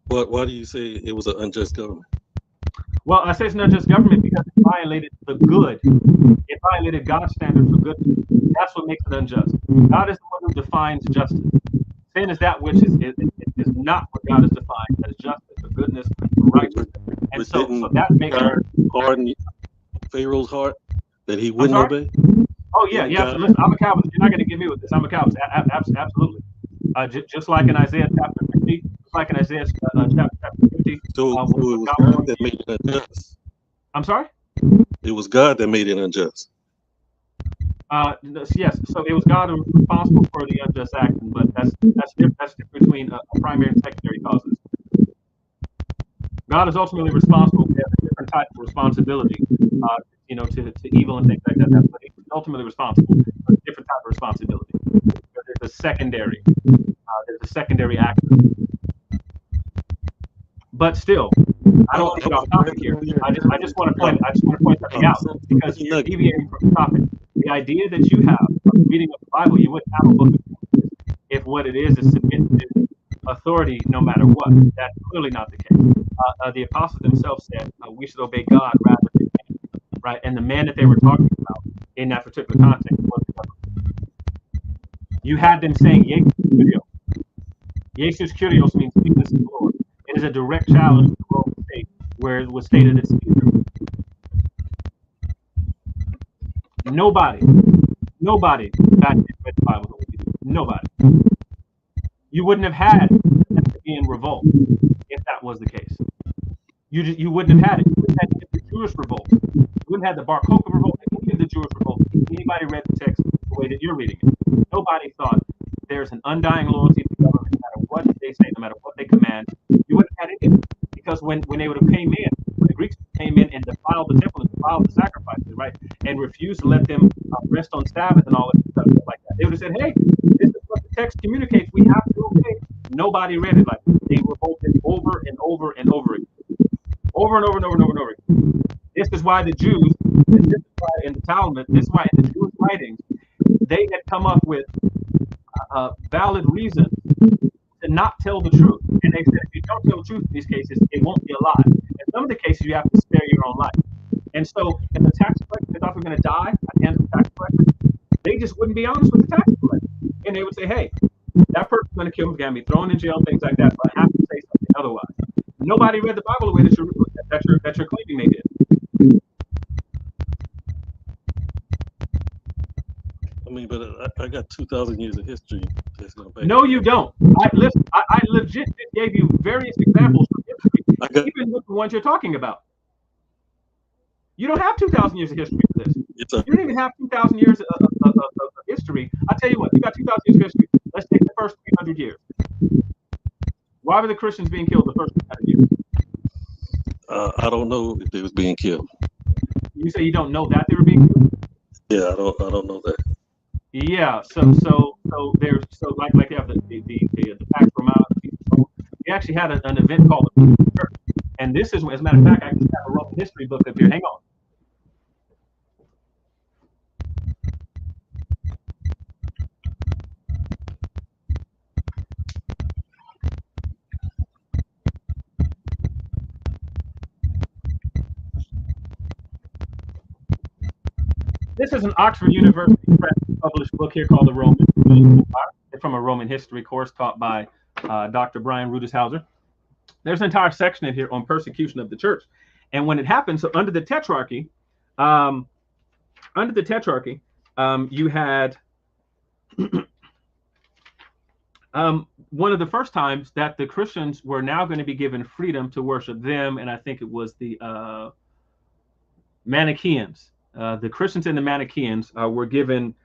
Why do you say it was an unjust government? Well, I say it's not just government because it violated the good. It violated God's standard for goodness. That's what makes it unjust. God is the one who defines justice. Sin is that which is not what God has defined as justice, or goodness, or righteousness. And so that makes God harden Pharaoh's heart that he I'm wouldn't sorry? obey. Oh yeah, yeah. So listen, I'm a Calvinist. You're not going to get me with this. I'm a Calvinist. Absolutely. Just like in Isaiah chapter 50, just like in Isaiah chapter 50. So it was God that made it unjust. I'm sorry? It was God that made it unjust. Yes. So it was God who was responsible for the unjust action, but that's different between primary and secondary causes. God is ultimately responsible. He has a different type of responsibility, to evil and things like that. But he's ultimately responsible for a different type of responsibility. There's a secondary. There's a secondary action. But still, I don't want to get off topic here. I just want to point something out because you're deviating from the topic. The idea that you have of reading of the Bible, you wouldn't have a book if what it is submitted to authority no matter what. That's clearly not the case. The apostles themselves said we should obey God rather than man, right? And the man that they were talking about in that particular context was the government. You had them saying Jesus Kyrios. Jesus Kyrios means Jesus is Lord. It is a direct challenge to the Roman state where it was stated as Caesar. Nobody back then read the Bible the way you do. Nobody. You wouldn't have had Maccabean revolt if that was the case. You wouldn't have had it. You wouldn't have had the Jewish revolt. You wouldn't have had the Bar Kokhba revolt. Any of the Jewish revolt. Anybody read the text the way that you're reading it. Nobody thought there's an undying loyalty to the government, no matter what they say, no matter what they command. You wouldn't have had any of it. Because when they would have came in, when the Greeks came in and defiled the temple and defiled the sacrifices, right, and refused to let them rest on Sabbath and all that stuff like that, they would have said, hey, this is what the text communicates. We have to obey. Nobody read it like that. They revolted over and over and over again. Over and over and over and over and over again. This is why the Jews, this is why in the Talmud, this is why in the Jewish writings, they had come up with valid reasons to not tell the truth. And they said, if you don't tell the truth in these cases, it won't be a lie. In some of the cases, you have to spare your own life. And so, if the tax collector thought they were going to die at the hands of the tax collector, they just wouldn't be honest with the tax collector. And they would say, hey, that person's going to kill me, going to be thrown in jail, things like that, but I have to say something otherwise. Nobody read the Bible the way that you're claiming they did. I mean, but I got 2,000 years of history. That's gonna back no, you don't. I legit gave you various examples from history, even with the ones you're talking about. You don't have 2,000 years of history for this. You don't even have 2,000 years of history. I tell you what, you got 2,000 years of history. Let's take the first 300 years. Why were the Christians being killed the first 300 years? I don't know if they was being killed. You say you don't know that they were being killed? Yeah, I don't know that. Yeah, so there's like you have the Pax Romana. We actually had an event called the Church, and this is, as a matter of fact, I just have a Roman history book up here. Hang on. This is an Oxford University Press published book here called The Roman Empire. It's from a Roman history course taught by Dr. Brian Rudishauser. There's an entire section in here on persecution of the church. And when it happened, so under the Tetrarchy, you had one of the first times that the Christians were now going to be given freedom to worship them, and I think it was the Manichaeans. The Christians and the Manichaeans were given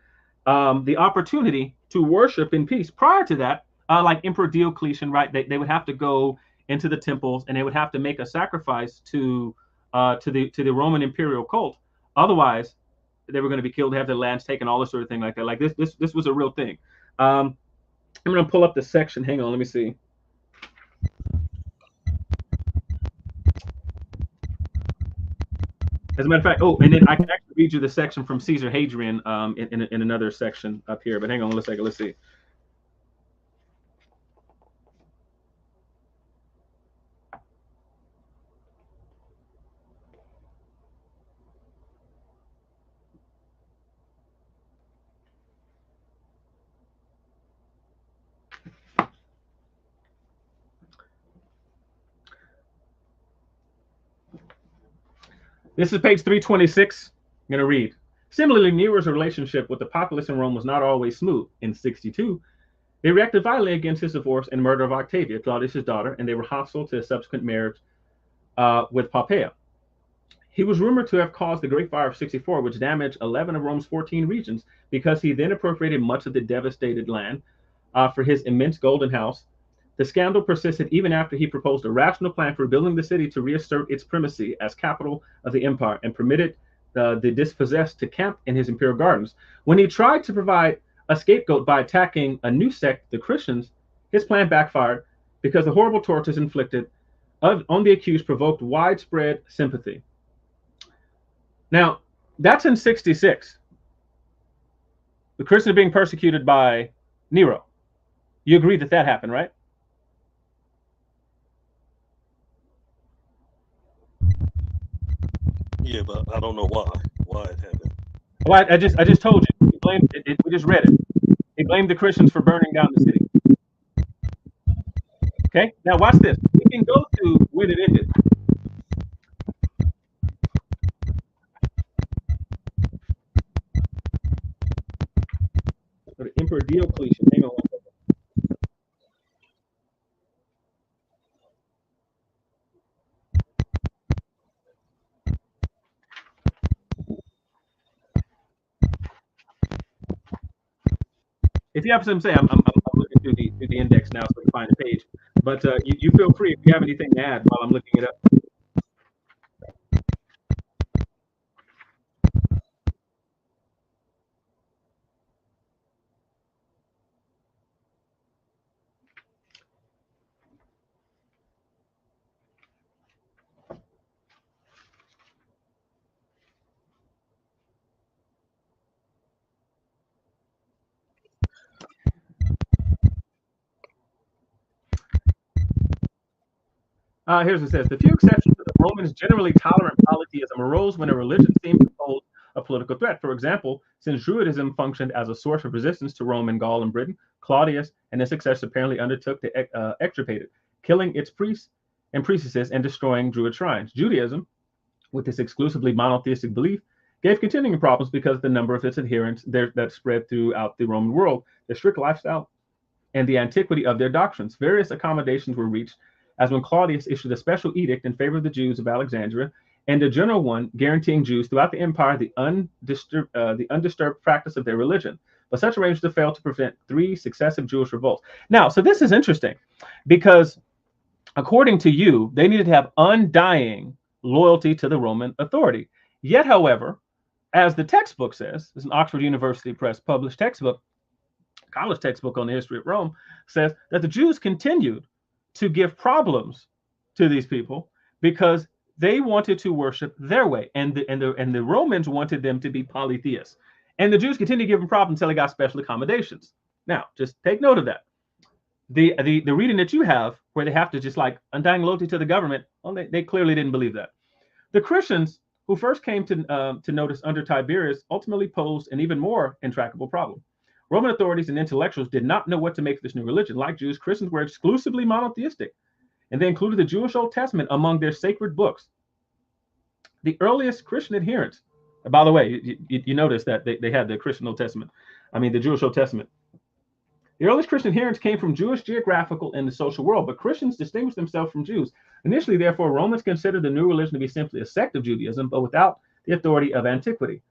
the opportunity to worship in peace. Prior to that, like Emperor Diocletian, right? They would have to go into the temples and they would have to make a sacrifice to the Roman imperial cult. Otherwise, they were going to be killed, have their lands taken, all this sort of thing like that. Like this was a real thing. I'm going to pull up the section. Hang on, let me see. As a matter of fact, and then I can actually read you the section from Caesar Hadrian in another section up here. But hang on, let's see. This is page 326. I'm going to read. Similarly, Nero's relationship with the populace in Rome was not always smooth. In 62, they reacted violently against his divorce and murder of Octavia, Claudius's daughter, and they were hostile to his subsequent marriage with Poppaea. He was rumored to have caused the Great Fire of 64, which damaged 11 of Rome's 14 regions, because he then appropriated much of the devastated land for his immense golden house. The scandal persisted even after he proposed a rational plan for rebuilding the city to reassert its primacy as capital of the empire and permitted the dispossessed to camp in his imperial gardens. When he tried to provide a scapegoat by attacking a new sect, the Christians, his plan backfired because the horrible tortures inflicted on the accused provoked widespread sympathy. Now, that's in 66. The Christians are being persecuted by Nero. You agree that that happened, right? Yeah, but I don't know why it happened. Well, I just told you. He blamed it, we just read it. He blamed the Christians for burning down the city. Okay, now watch this. We can go to when it ended. So the Emperor Diocletian. Hang on one second. If you have something to say, I'm looking through the index now so we can find the page. But you feel free if you have anything to add while I'm looking it up. Here's what it says. The few exceptions to the Romans generally tolerant polytheism arose when a religion seemed to pose a political threat. For example, since Druidism functioned as a source of resistance to Rome in Gaul and Britain, Claudius and his successors apparently undertook to extirpate it, killing its priests and priestesses and destroying Druid shrines. Judaism, with its exclusively monotheistic belief, gave continuing problems because of the number of its adherents that spread throughout the Roman world, their strict lifestyle, and the antiquity of their doctrines. Various accommodations were reached, as when Claudius issued a special edict in favor of the Jews of Alexandria, and a general one guaranteeing Jews throughout the empire the undisturbed practice of their religion. But such arrangements failed to prevent 3 successive Jewish revolts. Now, so this is interesting, because according to you, they needed to have undying loyalty to the Roman authority. Yet, however, as the textbook says, it's an Oxford University Press published textbook, college textbook on the history of Rome, says that the Jews continued to give problems to these people because they wanted to worship their way, and the Romans wanted them to be polytheists, and the Jews continued to give them problems until they got special accommodations. Now, just take note of that. The reading that you have, where they have to just like undying loyalty to the government, well, they clearly didn't believe that. The Christians who first came to notice under Tiberius ultimately posed an even more intractable problem. Roman authorities and intellectuals did not know what to make of this new religion. Like Jews, Christians were exclusively monotheistic, and they included the Jewish Old Testament among their sacred books. The earliest Christian adherents, by the way, you notice that they had the Christian Old Testament, the Jewish Old Testament. The earliest Christian adherents came from Jewish geographical and the social world, but Christians distinguished themselves from Jews. Initially, therefore, Romans considered the new religion to be simply a sect of Judaism, but without the authority of antiquity,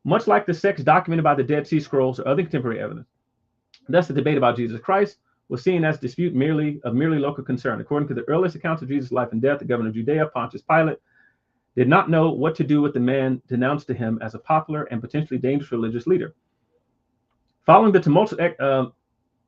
much like the sects documented by the Dead Sea Scrolls or other contemporary evidence. Thus, the debate about Jesus Christ was seen as dispute merely local concern. According to the earliest accounts of Jesus' life and death, the governor of Judea, Pontius Pilate, did not know what to do with the man denounced to him as a popular and potentially dangerous religious leader. Following the tumultuous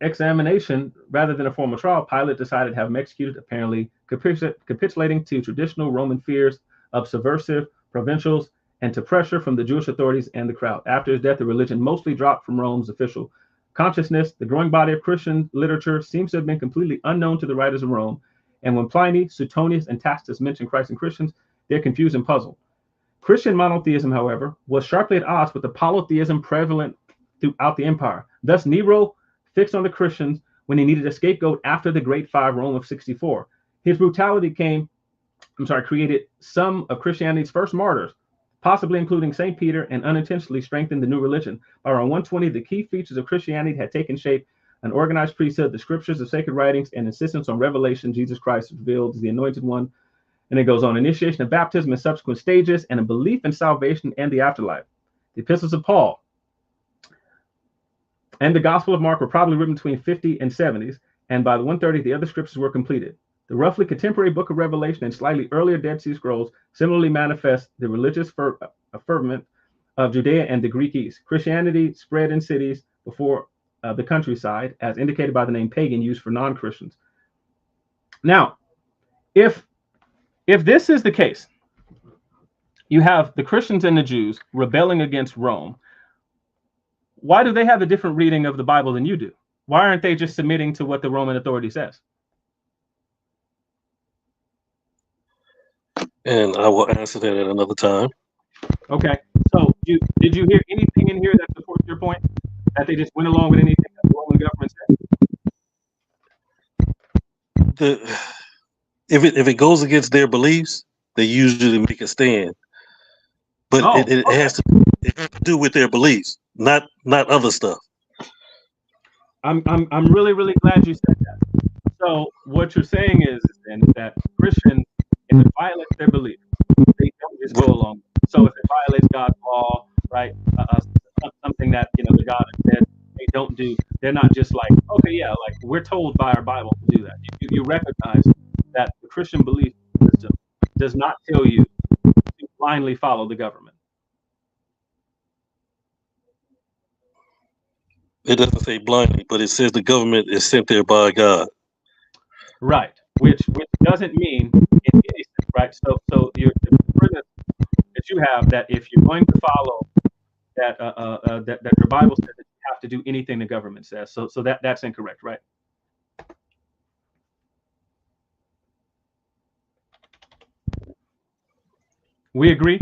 examination rather than a formal trial, Pilate decided to have him executed, apparently capitulating to traditional Roman fears of subversive provincials and to pressure from the Jewish authorities and the crowd. After his death, the religion mostly dropped from Rome's official consciousness. The growing body of Christian literature seems to have been completely unknown to the writers of Rome, and when Pliny, Suetonius, and Tacitus mention Christ and Christians, they're confused and puzzled. Christian monotheism, however, was sharply at odds with the polytheism prevalent throughout the empire. Thus, Nero fixed on the Christians when he needed a scapegoat after the Great Fire of Rome of 64. His brutality came created some of Christianity's first martyrs, possibly including St. Peter, and unintentionally strengthened the new religion. By around 120, the key features of Christianity had taken shape: an organized priesthood, the scriptures, the sacred writings, and insistence on revelation. Jesus Christ revealed as the anointed one. And it goes on: initiation of baptism and subsequent stages, and a belief in salvation and the afterlife. The epistles of Paul and the Gospel of Mark were probably written between 50 and 70s, and by the 130, the other scriptures were completed. The roughly contemporary book of Revelation and slightly earlier Dead Sea Scrolls similarly manifest the religious ferment of Judea and the Greek East. Christianity spread in cities before the countryside, as indicated by the name pagan used for non-Christians. Now, if this is the case, you have the Christians and the Jews rebelling against Rome. Why do they have a different reading of the Bible than you do? Why aren't they just submitting to what the Roman authority says? And I will answer that at another time. Okay. So did you hear anything in here that supports your point? That they just went along with anything that the Roman government said? If it goes against their beliefs, they usually make a stand. But it has to do with their beliefs, not other stuff. I'm really, really glad you said that. So what you're saying is then that Christians, if it violates their belief, they don't just go along. So if it violates God's law, right, something that the God has said they don't do, they're not just like, okay, yeah, like we're told by our Bible to do that. You recognize that the Christian belief system does not tell you to blindly follow the government. It doesn't say blindly, but it says the government is sent there by God. Right, which doesn't mean in any sense, right? So the premise that you have, that if you're going to follow that that your Bible says that you have to do anything the government says. So that's incorrect, right? We agree?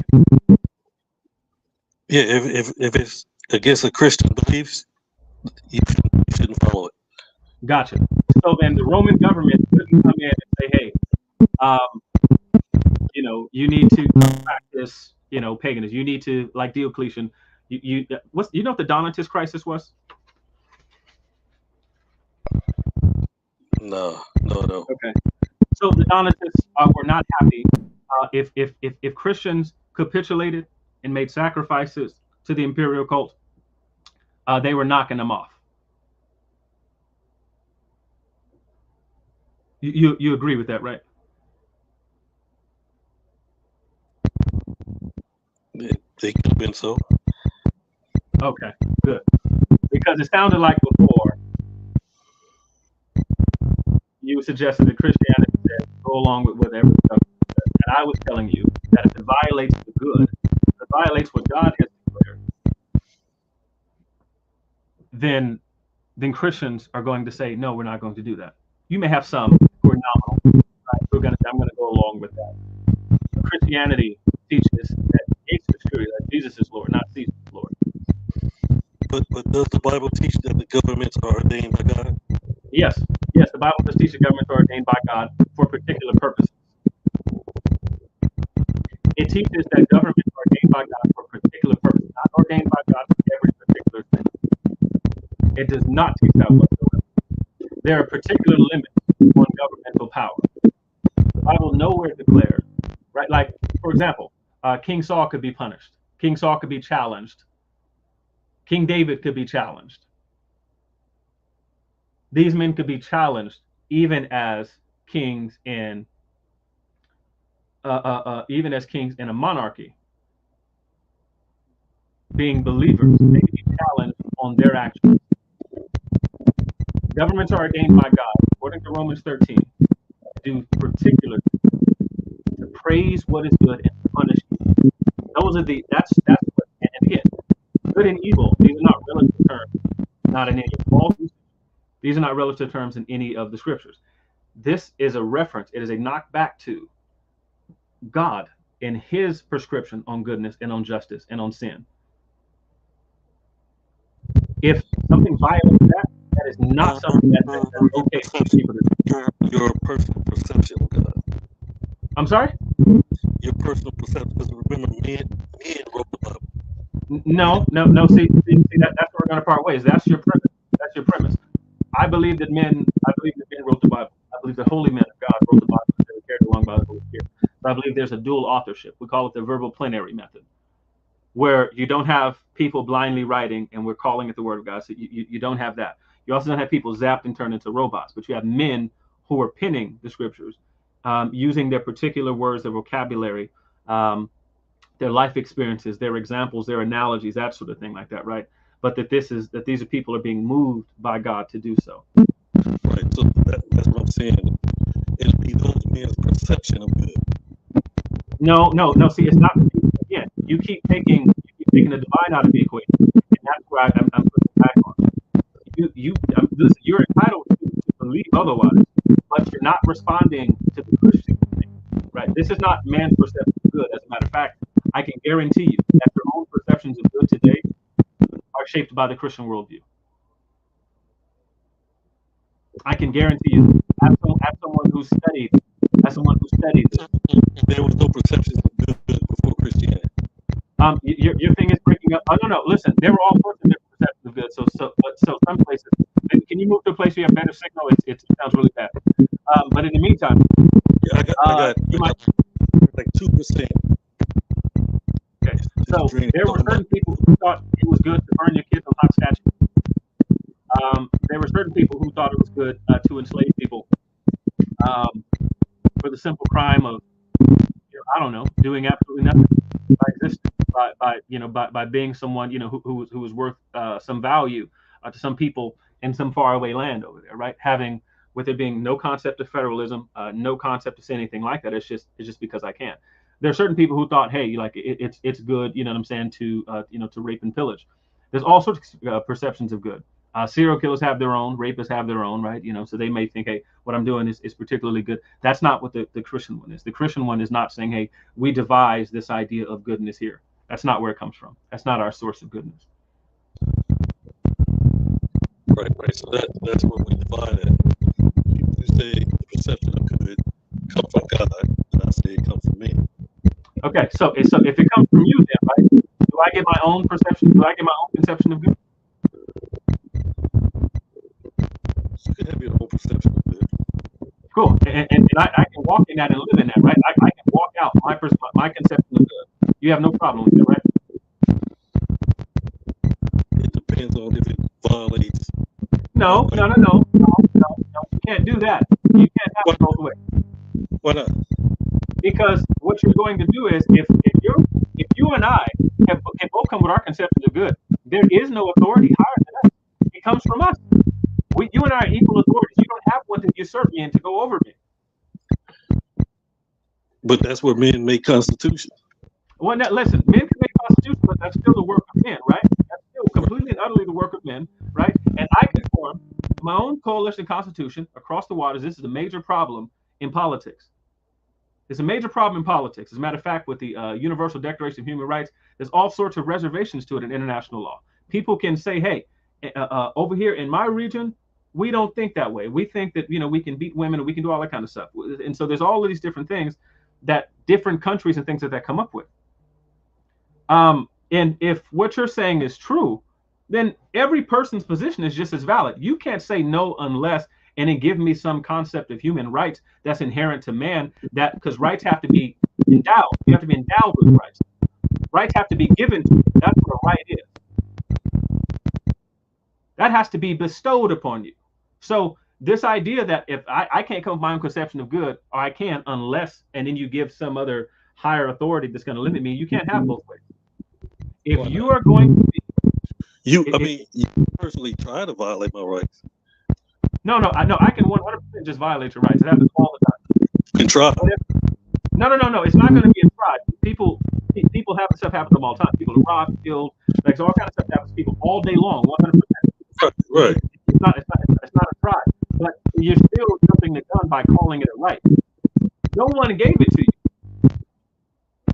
Yeah, if it's against a Christian beliefs, you shouldn't follow it. Gotcha. So then the Roman government couldn't come in and say, hey, you need to practice, paganism. You need to, like Diocletian, you know what the Donatist crisis was? No. Okay. So the Donatists were not happy if Christians capitulated and made sacrifices to the imperial cult. They were knocking them off. You agree with that, right? They could have been so. Okay, good. Because it sounded like before you suggested that Christianity said go along with whatever the government says. And I was telling you that if it violates the good, if it violates what God has declared, then Christians are going to say, no, we're not going to do that. You may have some who are nominal, right? Who are going to say, I'm going to go along with that. But Christianity teaches that it's true that Jesus is Lord, not Caesar is Lord. But does the Bible teach that the governments are ordained by God? Yes, the Bible does teach the governments are ordained by God for particular purposes. It teaches that governments are ordained by God for particular purposes, not ordained by God for every particular thing. It does not teach that whatsoever. There are particular limits on governmental power. The Bible nowhere declares, right? Like, for example, King Saul could be punished. King Saul could be challenged. King David could be challenged. These men could be challenged even as kings in a monarchy. Being believers, they can be challenged on their actions. Governments are ordained by God, according to Romans 13, to do particular things, to praise what is good and to punish evil. That's what, and again, good and evil, these are not relative terms, not in any of Paul's usage. These are not relative terms in any of the scriptures. This is a reference, it is a knockback to God in his prescription on goodness and on justice and on sin. If something violates that is not something that's okay for people to do. Your personal perception of God. I'm sorry? Your personal perception, because remember, men wrote the Bible. No. See, that's where we're going to part ways. That's your premise. That's your premise. I believe that men wrote the Bible. I believe the holy men of God wrote the Bible and they were carried along by the Holy Spirit. So I believe there's a dual authorship. We call it the verbal plenary method, where you don't have people blindly writing and we're calling it the Word of God. So you don't have that. You also don't have people zapped and turned into robots, but you have men who are penning the scriptures, using their particular words, their vocabulary, their life experiences, their examples, their analogies, that sort of thing like that, right? But that these are people are being moved by God to do so. Right. So that's what I'm saying. It'll be those men's perception of good. No. See, it's not. Again, you keep taking the divine out of the equation, and that's where I'm putting back on. Listen, you're entitled to believe otherwise, but you're not responding to the Christian thing, right? This is not man's perception of good. As a matter of fact, I can guarantee you that your own perceptions of good today are shaped by the Christian worldview. I can guarantee you, as someone who studied this. There was no perceptions of good before Christianity. Your thing is breaking up. Oh, no. Listen, there were all sorts of different perceptions of good. So some places, can you move to a place where you have better signal? It sounds really bad. But in the meantime, I got like 2%. Okay. So there were certain people who thought it was good to burn your kids on hot statues. There were certain people who thought it was good to enslave people for the simple crime of, I don't know, doing absolutely nothing by existing, by being someone, who was worth some value to some people in some faraway land over there, right? With there being no concept of federalism, no concept to say anything like that. It's just because I can. There are certain people who thought, hey, like it's good, you know what I'm saying, to rape and pillage. There's all sorts of perceptions of good. Serial killers have their own, rapists have their own, right? So they may think, hey, what I'm doing is particularly good. That's not what the Christian one is. The Christian one is not saying, hey, we devise this idea of goodness here. That's not where it comes from. That's not our source of goodness. Right. So that's where we define it. You say the perception of good comes from God, and I say it comes from me. Okay, so if it comes from you, then, right? Do I get my own perception? Do I get my own conception of good? You can have your own perception of good. Cool, and I can walk in that and live in that, right? I can walk out my conception of good. You have no problem with that, right? It depends on if it violates. No. You can't do that. You can't have it both ways. Why not? Because what you're going to do is, if you and I can both come with our conception of good, there is no authority higher than us. It comes from us. You and I are equal authorities. You don't have one to usurp me and to go over me. But that's where men make constitutions. Well, now, listen, men can make constitutions, but that's still the work of men, right? That's still completely and utterly the work of men, right? And I can form my own coalition constitution across the waters. This is a major problem in politics. It's a major problem in politics. As a matter of fact, with the Universal Declaration of Human Rights, there's all sorts of reservations to it in international law. People can say, hey, over here in my region, we don't think that way. We think that, we can beat women and we can do all that kind of stuff. And so there's all of these different things that different countries and things that come up with. And if what you're saying is true, then every person's position is just as valid. You can't say no unless, and then give me some concept of human rights that's inherent to man, because rights have to be endowed. You have to be endowed with rights. Rights have to be given to you. That's what a right is. That has to be bestowed upon you. So this idea that if I can't come up with my own conception of good, or I can unless, and then you give some other higher authority that's going to limit me, you can't have both ways. If you are going to be, you personally try to violate my rights. No, I can 100% just violate your rights. It happens all the time. You can try. No. It's not going to be a try. People have stuff happen to them all the time. People are robbed, killed, like so all kind of stuff happens to people all day long, 100%. Right. It's not a try, but you're still jumping the gun by calling it a right. No one gave it to you.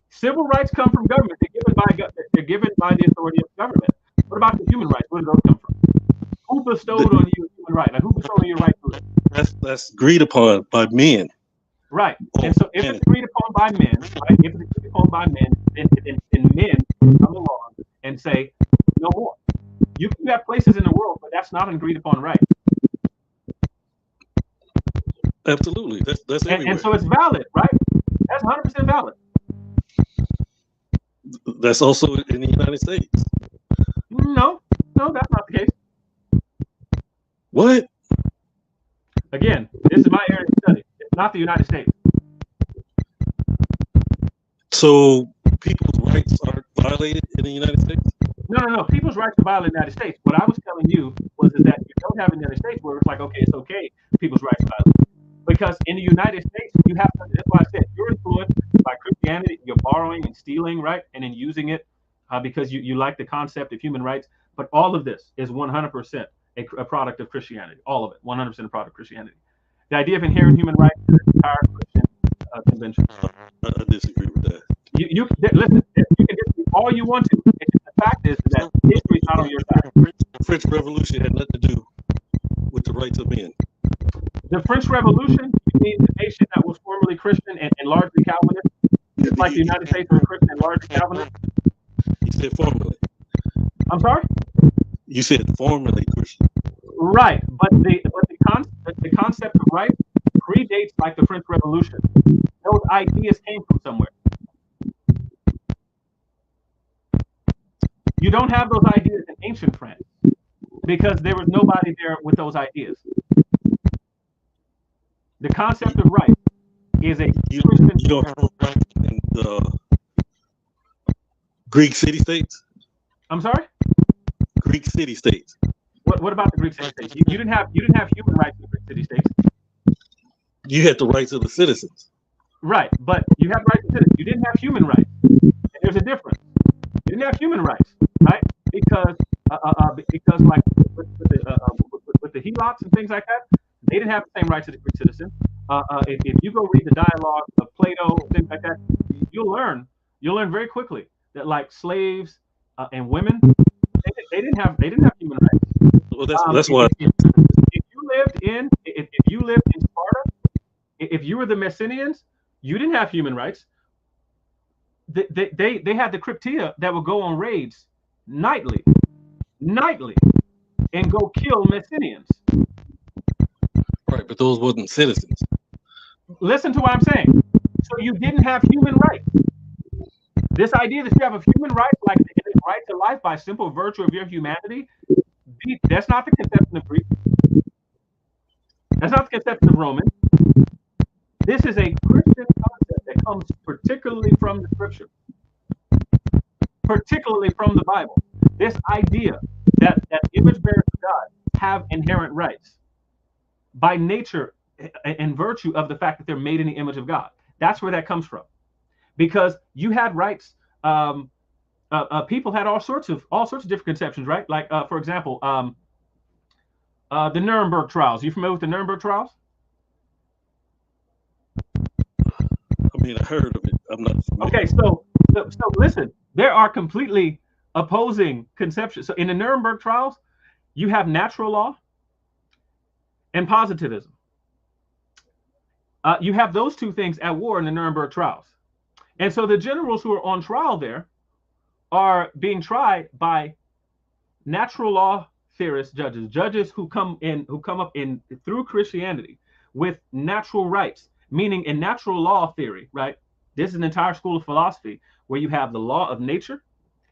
Civil rights come from government. They're given by the authority of government. What about the human rights? Where do those come from? Who bestowed on you a human right? Like who bestowed on you a right to it? That's agreed upon by men. Right. And so if it's agreed upon by men, right? If it's agreed upon by men, then men come along and say, no more. You can have places in the world, but that's not an agreed upon right. Absolutely. That's everywhere. And so it's valid, right? That's 100% valid. That's also in the United States. No, that's not the case. What? Again, this is my area of study. It's not the United States. So people's rights are violated in the United States? No. People's rights are violated in the United States. What I was telling you was that you don't have in the United States where it's like, okay, it's okay, people's rights are violated. Because in the United States, you have to, that's why I said, you're influenced by Christianity, you're borrowing and stealing, right? And then using it because you like the concept of human rights. But all of this is 100% a product of Christianity. All of it, 100% a product of Christianity. The idea of inherent human rights is an entire Christian convention. I disagree with that. You listen, you can disagree all you want to. The fact is that history is not on your side. The French Revolution had nothing to do with the rights of men. The French Revolution, you mean the nation that was formerly Christian and largely Calvinist, just like the United States was Christian and largely Calvinist? You said formerly. I'm sorry? You said formerly Christian. Right, but the concept of right predates like the French Revolution. Those ideas came from somewhere. You don't have those ideas in ancient France because there was nobody there with those ideas. The concept of right is a Christian. You don't have right in the Greek city-states? I'm sorry? Greek city-states. What about the Greek city-states? You didn't have human rights in the Greek city-states. You had the rights of the citizens. Right, but you have rights of citizens. You didn't have human rights. And there's a difference. You didn't have human rights, right? Because like with the Helots and things like that, they didn't have the same rights as the Greek citizen. If you go read the dialogue of Plato, things like that, you'll learn very quickly that like slaves and women, they didn't have human rights. Well, that's why. If you lived in Sparta, if you were the Messenians, you didn't have human rights. They had the Cryptia that would go on raids nightly, and go kill Messenians. Right, but those wasn't citizens. Listen to what I'm saying. So you didn't have human rights. This idea that you have a human right, like the right to life by simple virtue of your humanity, that's not the conception of Greek. That's not the conception of Roman. This is a Christian concept that comes particularly from the scripture, particularly from the Bible. This idea that image bearers of God have inherent rights by nature and virtue of the fact that they're made in the image of God. That's where that comes from. Because you had rights, people had all sorts of different conceptions, right? Like, for example, the Nuremberg trials. You familiar with the Nuremberg trials? I mean, I heard of it. I'm not familiar. Okay, so listen, there are completely opposing conceptions. So in the Nuremberg trials, you have natural law and positivism. You have those two things at war in the Nuremberg trials. And so the generals who are on trial there are being tried by natural law theorists, judges who come up through Christianity with natural rights, meaning in natural law theory, right? This is an entire school of philosophy where you have the law of nature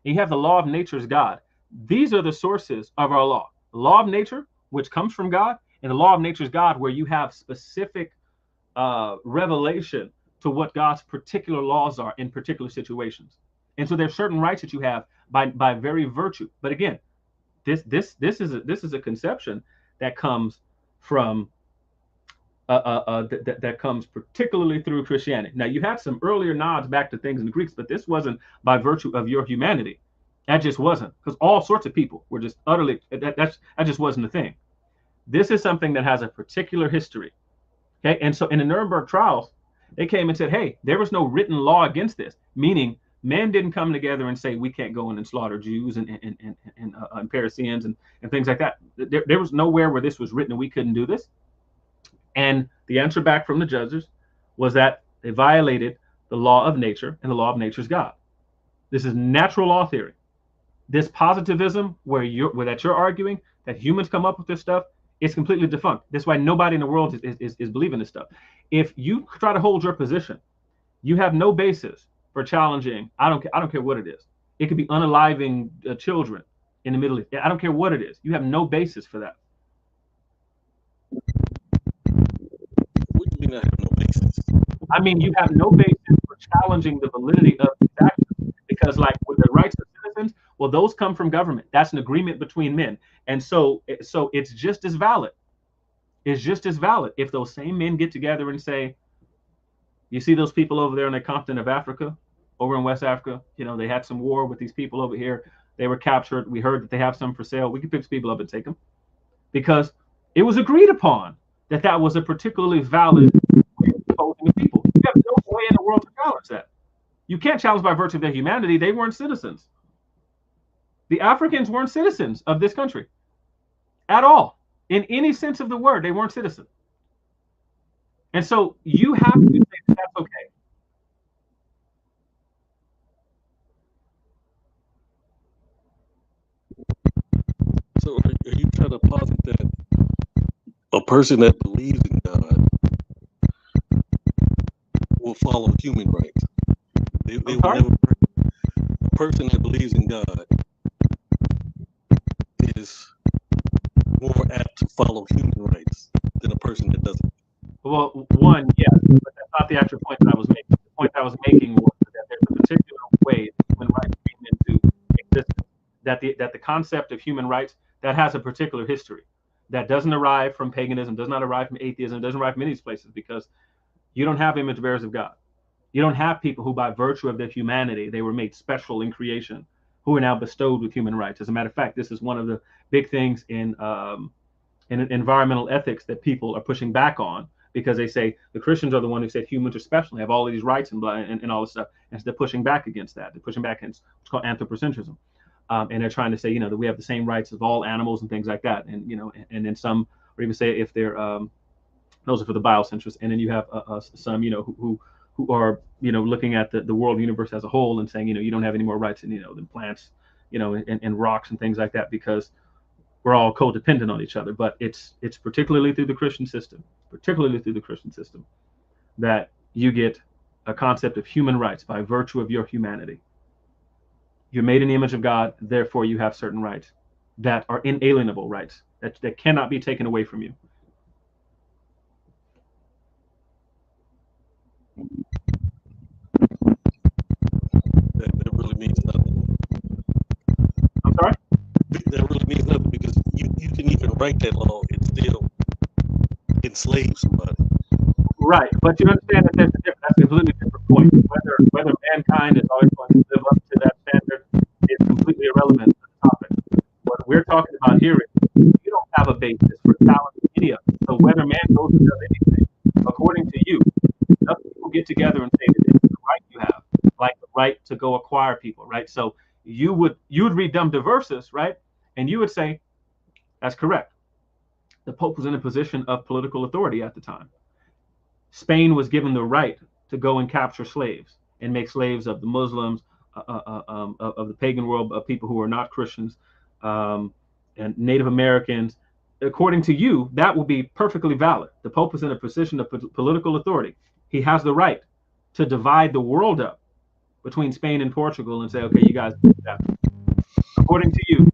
and you have the law of nature's God. These are the sources of our law. The law of nature, which comes from God, and the law of nature's God, where you have specific revelation to what God's particular laws are in particular situations. And so there's certain rights that you have by very virtue. But again, this is a conception that comes from that comes particularly through Christianity. Now, you had some earlier nods back to things in the Greeks, but this wasn't by virtue of your humanity. That just wasn't, because all sorts of people were just utterly, that just wasn't a thing. This is something that has a particular history. Okay, and so in the Nuremberg trials, they came and said, hey, there was no written law against this, meaning men didn't come together and say, we can't go in and slaughter Jews and Parisians and things like that. There was nowhere where this was written and we couldn't do this. And the answer back from the judges was that they violated the law of nature, and the law of nature is God. This is natural law theory. This positivism where you're arguing that humans come up with this stuff, it's completely defunct. That's why nobody in the world is believing this stuff. If you try to hold your position, you have no basis for challenging. I don't care what it is. It could be unaliving children in the Middle East. I don't care what it is. You have no basis for that. What do you mean I have no basis? I mean, you have no basis for challenging the validity of these actions, because, like, with the rights of citizens, well, those come from government. That's an agreement between men, and so it's just as valid. It's just as valid if those same men get together and say, you see those people over there on the continent of Africa, over in West Africa, you know, they had some war with these people over here. They were captured. We heard that they have some for sale. We can pick people up and take them, because it was agreed upon that that was a particularly valid way of disposing of people. You have no way in the world to challenge that. You can't challenge by virtue of their humanity. They weren't citizens. The Africans weren't citizens of this country at all. In any sense of the word, they weren't citizens. And so you have to say that that's okay. So are you trying to posit that a person that believes in God will follow human rights? They will never. A person that believes in God is more apt to follow human rights than a person that doesn't. Well, one, yes, but that's not the actual point that I was making. The point I was making was that there's a particular way that human rights came into existence. That the concept of human rights, that has a particular history that doesn't arrive from paganism, does not arrive from atheism, doesn't arrive from any of these places, because you don't have image bearers of God. You don't have people who, by virtue of their humanity, they were made special in creation, who are now bestowed with human rights. As a matter of fact, this is one of the big things in environmental ethics that people are pushing back on, because they say the Christians are the one who said humans are special, they have all of these rights and all this stuff, and so they're pushing back against that. They're pushing back against what's called anthropocentrism, and they're trying to say, you know, that we have the same rights of all animals and things like that, and you know, and then some, or even say if they're those are for the biocentrists, and then you have some, you know, who are, you know, looking at the world universe as a whole and saying, you know, you don't have any more rights than, you know, than plants, you know, and rocks and things like that, because we're all codependent on each other. But it's particularly through the Christian system, that you get a concept of human rights by virtue of your humanity. You're made in the image of God, therefore you have certain rights that are inalienable rights that cannot be taken away from you. That really means nothing. I'm sorry? That really means nothing, because you can even write that law and still enslave somebody. Right, but you understand that that's a completely different point. Whether mankind is always going to live up to that standard is completely irrelevant to the topic. What we're talking about here is you don't have a basis for challenging any of it. So whether man goes and does anything, according to you, enough people get together and say that this is the right you have, like the right to go acquire people, right? So you would read Dum Diversus, right? And you would say, that's correct. The Pope was in a position of political authority at the time. Spain was given the right to go and capture slaves and make slaves of the Muslims, of the pagan world, of people who are not Christians, and Native Americans. According to you, that will be perfectly valid. The Pope is in a position of political authority. He has the right to divide the world up between Spain and Portugal and say, okay, you guys do that. According to you,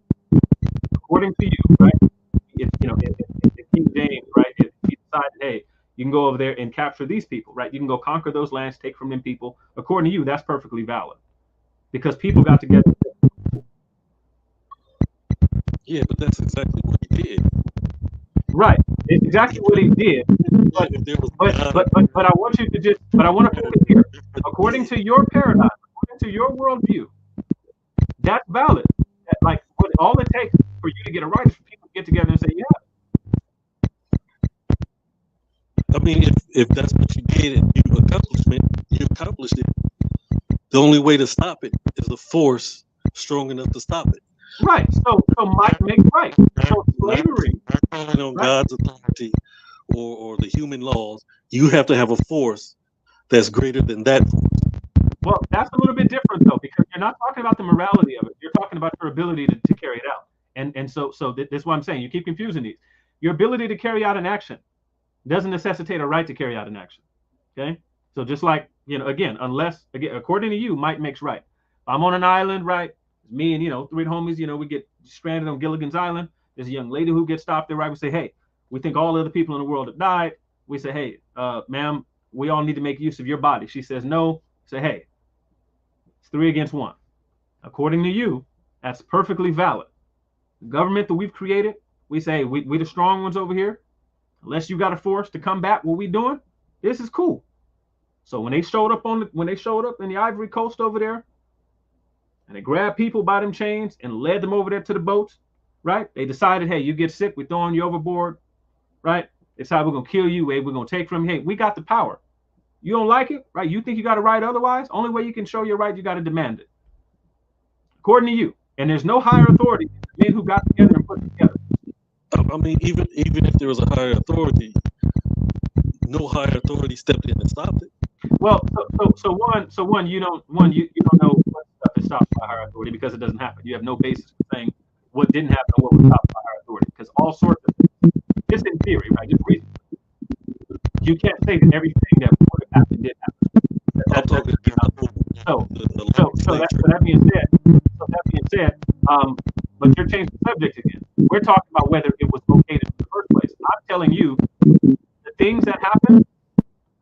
right? If King James, right, if he decided, hey, you can go over there and capture these people, right? You can go conquer those lands, take from them people. According to you, that's perfectly valid, because people got together. Yeah, but that's exactly what he did. Right, it's exactly what he did. But I want you to just, I want to focus here. According to your paradigm, according to your worldview, that's valid. Like, all it takes for you to get a right is for people to get together and say, yeah. I mean, if that's what you did and you accomplished it, the only way to stop it is a force strong enough to stop it. Right. So might make right. So slavery, on God's authority or the human laws, you have to have a force that's greater than that. Well, that's a little bit different though, because you're not talking about the morality of it. You're talking about your ability to carry it out. And so that's what I'm saying. You keep confusing these. Your ability to carry out an action doesn't necessitate a right to carry out an action. Okay. So just like, again, unless, again, according to you, might makes right. If I'm on an island, right? Me and, 3 homies, we get stranded on Gilligan's Island. There's a young lady who gets stopped there, right? We say, hey, we think all the other people in the world have died. We say, hey, ma'am, we all need to make use of your body. She says, no. Say, hey, it's 3 against 1. According to you, that's perfectly valid. The government that we've created, we say, we the strong ones over here. Unless you got a force to combat what we doing, this is cool. So when they showed up in the Ivory Coast over there, and they grabbed people by them chains and led them over there to the boats, right? They decided, hey, you get sick, we're throwing you overboard, right? It's how we're gonna kill you, hey, we're gonna take from you. Hey, we got the power. You don't like it, right? You think you got a right otherwise? Only way you can show your right, you got to demand it. According to you. And there's no higher authority than the men who got together and put it together. I mean, even if there was a higher authority, no higher authority stepped in and stopped it. Well, so one, you don't know what stuff is stopped by higher authority because it doesn't happen. You have no basis for saying what didn't happen and what was stopped by higher authority, because all sorts of things, just in theory, right? Just reason. You can't say that everything that would have happened did happen. I'm talking so that being said, but you're changing the subject again. We're talking about whether it was okay in the first place. I'm telling you, the things that happened,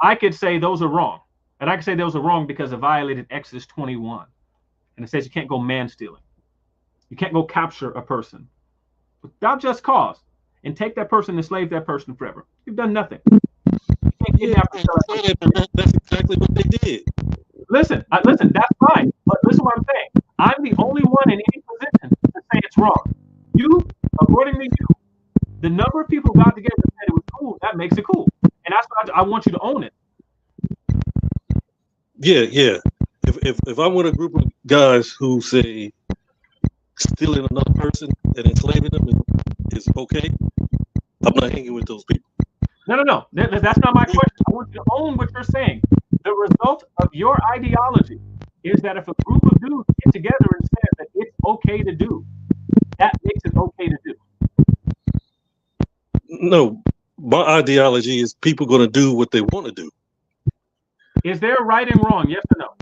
I could say those are wrong. And I could say those are wrong because it violated Exodus 21. And it says you can't go man stealing. You can't go capture a person without just cause and take that person and enslave that person forever. You've done nothing. That's exactly what they did. Listen, that's fine. But listen what I'm saying. I'm the only one in any position to say it's wrong. You, according to you, the number of people who got together and said it was cool, that makes it cool. And that's what I want you to own it. Yeah. If I'm with a group of guys who say stealing another person and enslaving them is okay, I'm not hanging with those people. No. That's not my question. I want you to own what you're saying. The result of your ideology is that if a group of dudes get together and say that it's okay to do, that makes it okay to do. No, my ideology is people going to do what they want to do. Is there right and wrong? Yes or no?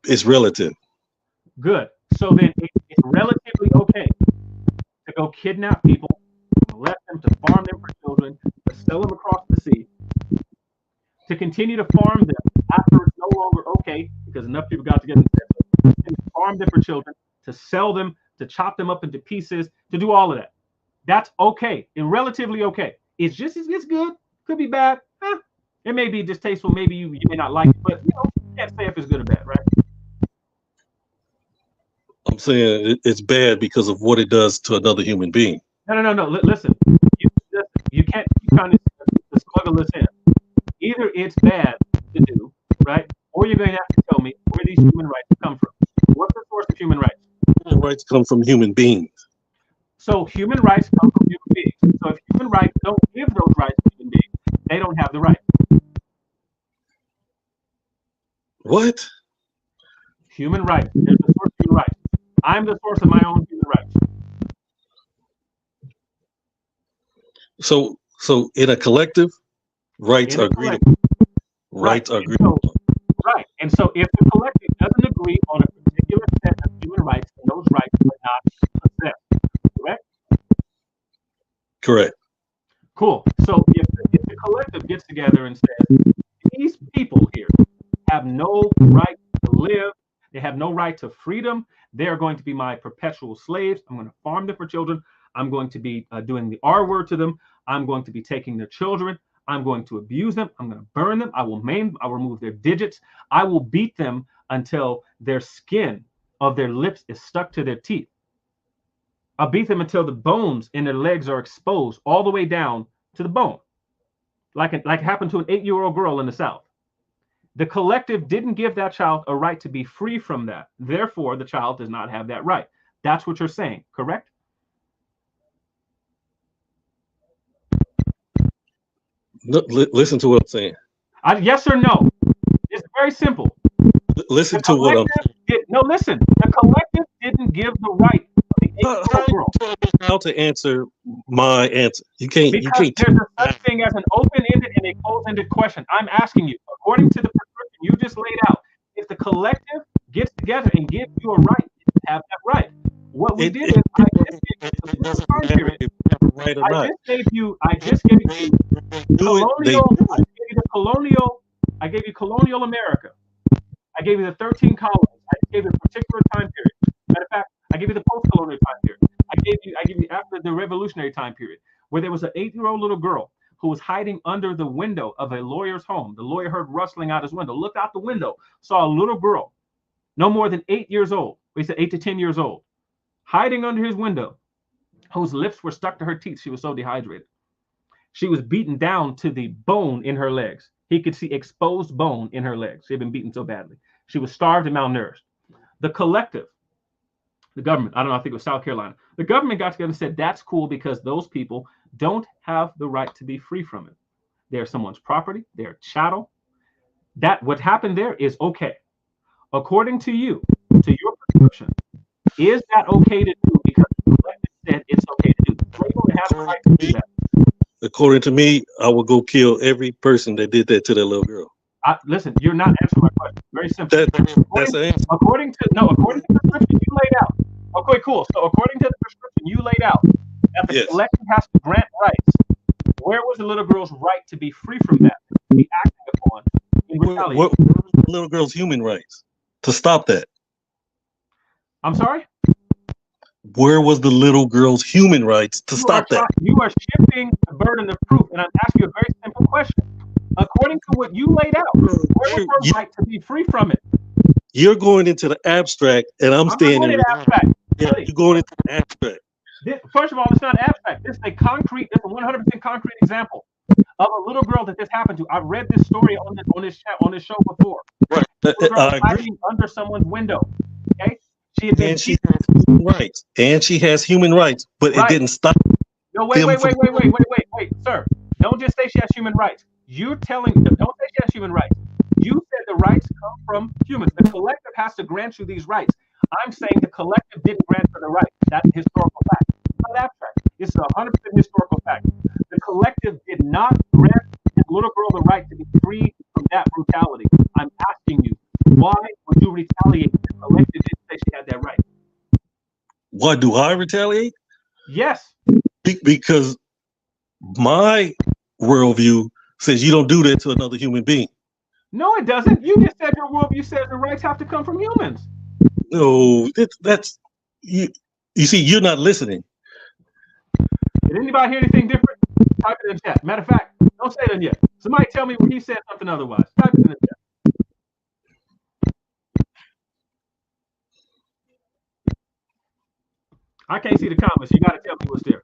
It's relative. Good. So then it's relatively okay to go kidnap people, let them to farm them for children, to sell them across the sea, to continue to farm them after it's no longer okay because enough people got together and said, to farm them for children, to sell them, to chop them up into pieces, to do all of that. That's okay and relatively okay. It's good, could be bad. It may be distasteful, maybe you may not like it, but you can't say if it's good or bad, right? I'm saying it's bad because of what it does to another human being. No. Listen, you can't keep trying to smuggle this in. Either it's bad to do, right? Or you're going to have to tell me where these human rights come from. What's the source of human rights? Human rights come from human beings. So human rights come from human beings. So if human rights don't give those rights to human beings, they don't have the right. What? Human rights. There's the source of human rights. I'm the source of my own human rights. So in a collective, rights are agreed upon. Rights are agreed upon. Right. And so if the collective doesn't agree on a particular set of human rights, then those rights are not possessed. Correct? Correct. Cool. So if the collective gets together and says, these people here have no right to live, they have no right to freedom, they're going to be my perpetual slaves, I'm going to farm them for children, I'm going to be doing the R word to them, I'm going to be taking their children, I'm going to abuse them, I'm going to burn them, I will maim, I'll remove their digits, I will beat them until their skin of their lips is stuck to their teeth. I'll beat them until the bones in their legs are exposed all the way down to the bone, like it happened to an 8-year-old girl in the South. The collective didn't give that child a right to be free from that. Therefore, the child does not have that right. That's what you're saying, correct? No, listen to what I'm saying. Yes or no? It's very simple. Listen to what I'm. Listen. The collective didn't give the right to the 8-year-old girl. How to answer my answer? You can't. Because there's a such thing as an open-ended and a closed-ended question. I'm asking you, according to the prescription you just laid out, if the collective gets together and gives you a right, you have that right. What we did is I just gave you colonial America. I gave you the 13 colonies. I gave you a particular time period. Matter of fact, I gave you the post-colonial time period. I gave you after the revolutionary time period, where there was an 8-year-old little girl who was hiding under the window of a lawyer's home. The lawyer heard rustling out his window, looked out the window, saw a little girl, no more than 8 years old. He said 8 to 10 years old, hiding under his window, whose lips were stuck to her teeth. She was so dehydrated. She was beaten down to the bone in her legs. He could see exposed bone in her legs. She had been beaten so badly. She was starved and malnourished. The collective, the government, I don't know, I think it was South Carolina, the government got together and said, that's cool because those people don't have the right to be free from it. They're someone's property, they're chattel. That what happened there is okay. According to you, to your prescription, is that okay to do because the collective said it's okay to do? They don't have the right to do that. According to me, I would go kill every person that did that to that little girl. Listen, you're not answering my question. Very simple. That's the answer. According to the prescription you laid out. Okay, cool. So according to the prescription you laid out, that the collective has to grant rights. Where was the little girl's right to be free from that, to be acted upon in retaliation? What the little girl's human rights to stop that? I'm sorry? Where was the little girl's human rights to stop that? You are shifting the burden of proof, and I'm asking you a very simple question. According to what you laid out, where was her right to be free from it? You're going into the abstract, and I'm standing. Not going abstract. Yeah, you're going into the abstract. First of all, it's not abstract. This is a 100% concrete example of a little girl that this happened to. I've read this story on this show before. Right. Hiding under someone's window. Okay. She has human rights, and she has human rights, but it didn't stop. No, wait, sir. Don't just say she has human rights. Don't say she has human rights. You said the rights come from humans. The collective has to grant you these rights. I'm saying the collective didn't grant her the right. That's a historical fact. It's not abstract. It's a 100% historical fact. The collective did not grant this little girl the right to be free from that brutality. I'm asking you, why would you retaliate if the collective didn't say she had that right? Why do I retaliate? Yes. Because my worldview says you don't do that to another human being. No, it doesn't. You just said your worldview says the rights have to come from humans. No, that's you. You see, you're not listening. Did anybody hear anything different? Type it in the chat. Matter of fact, don't say that yet. Somebody tell me when he said something otherwise. Type it in the chat. I can't see the comments. You got to tell me what's there.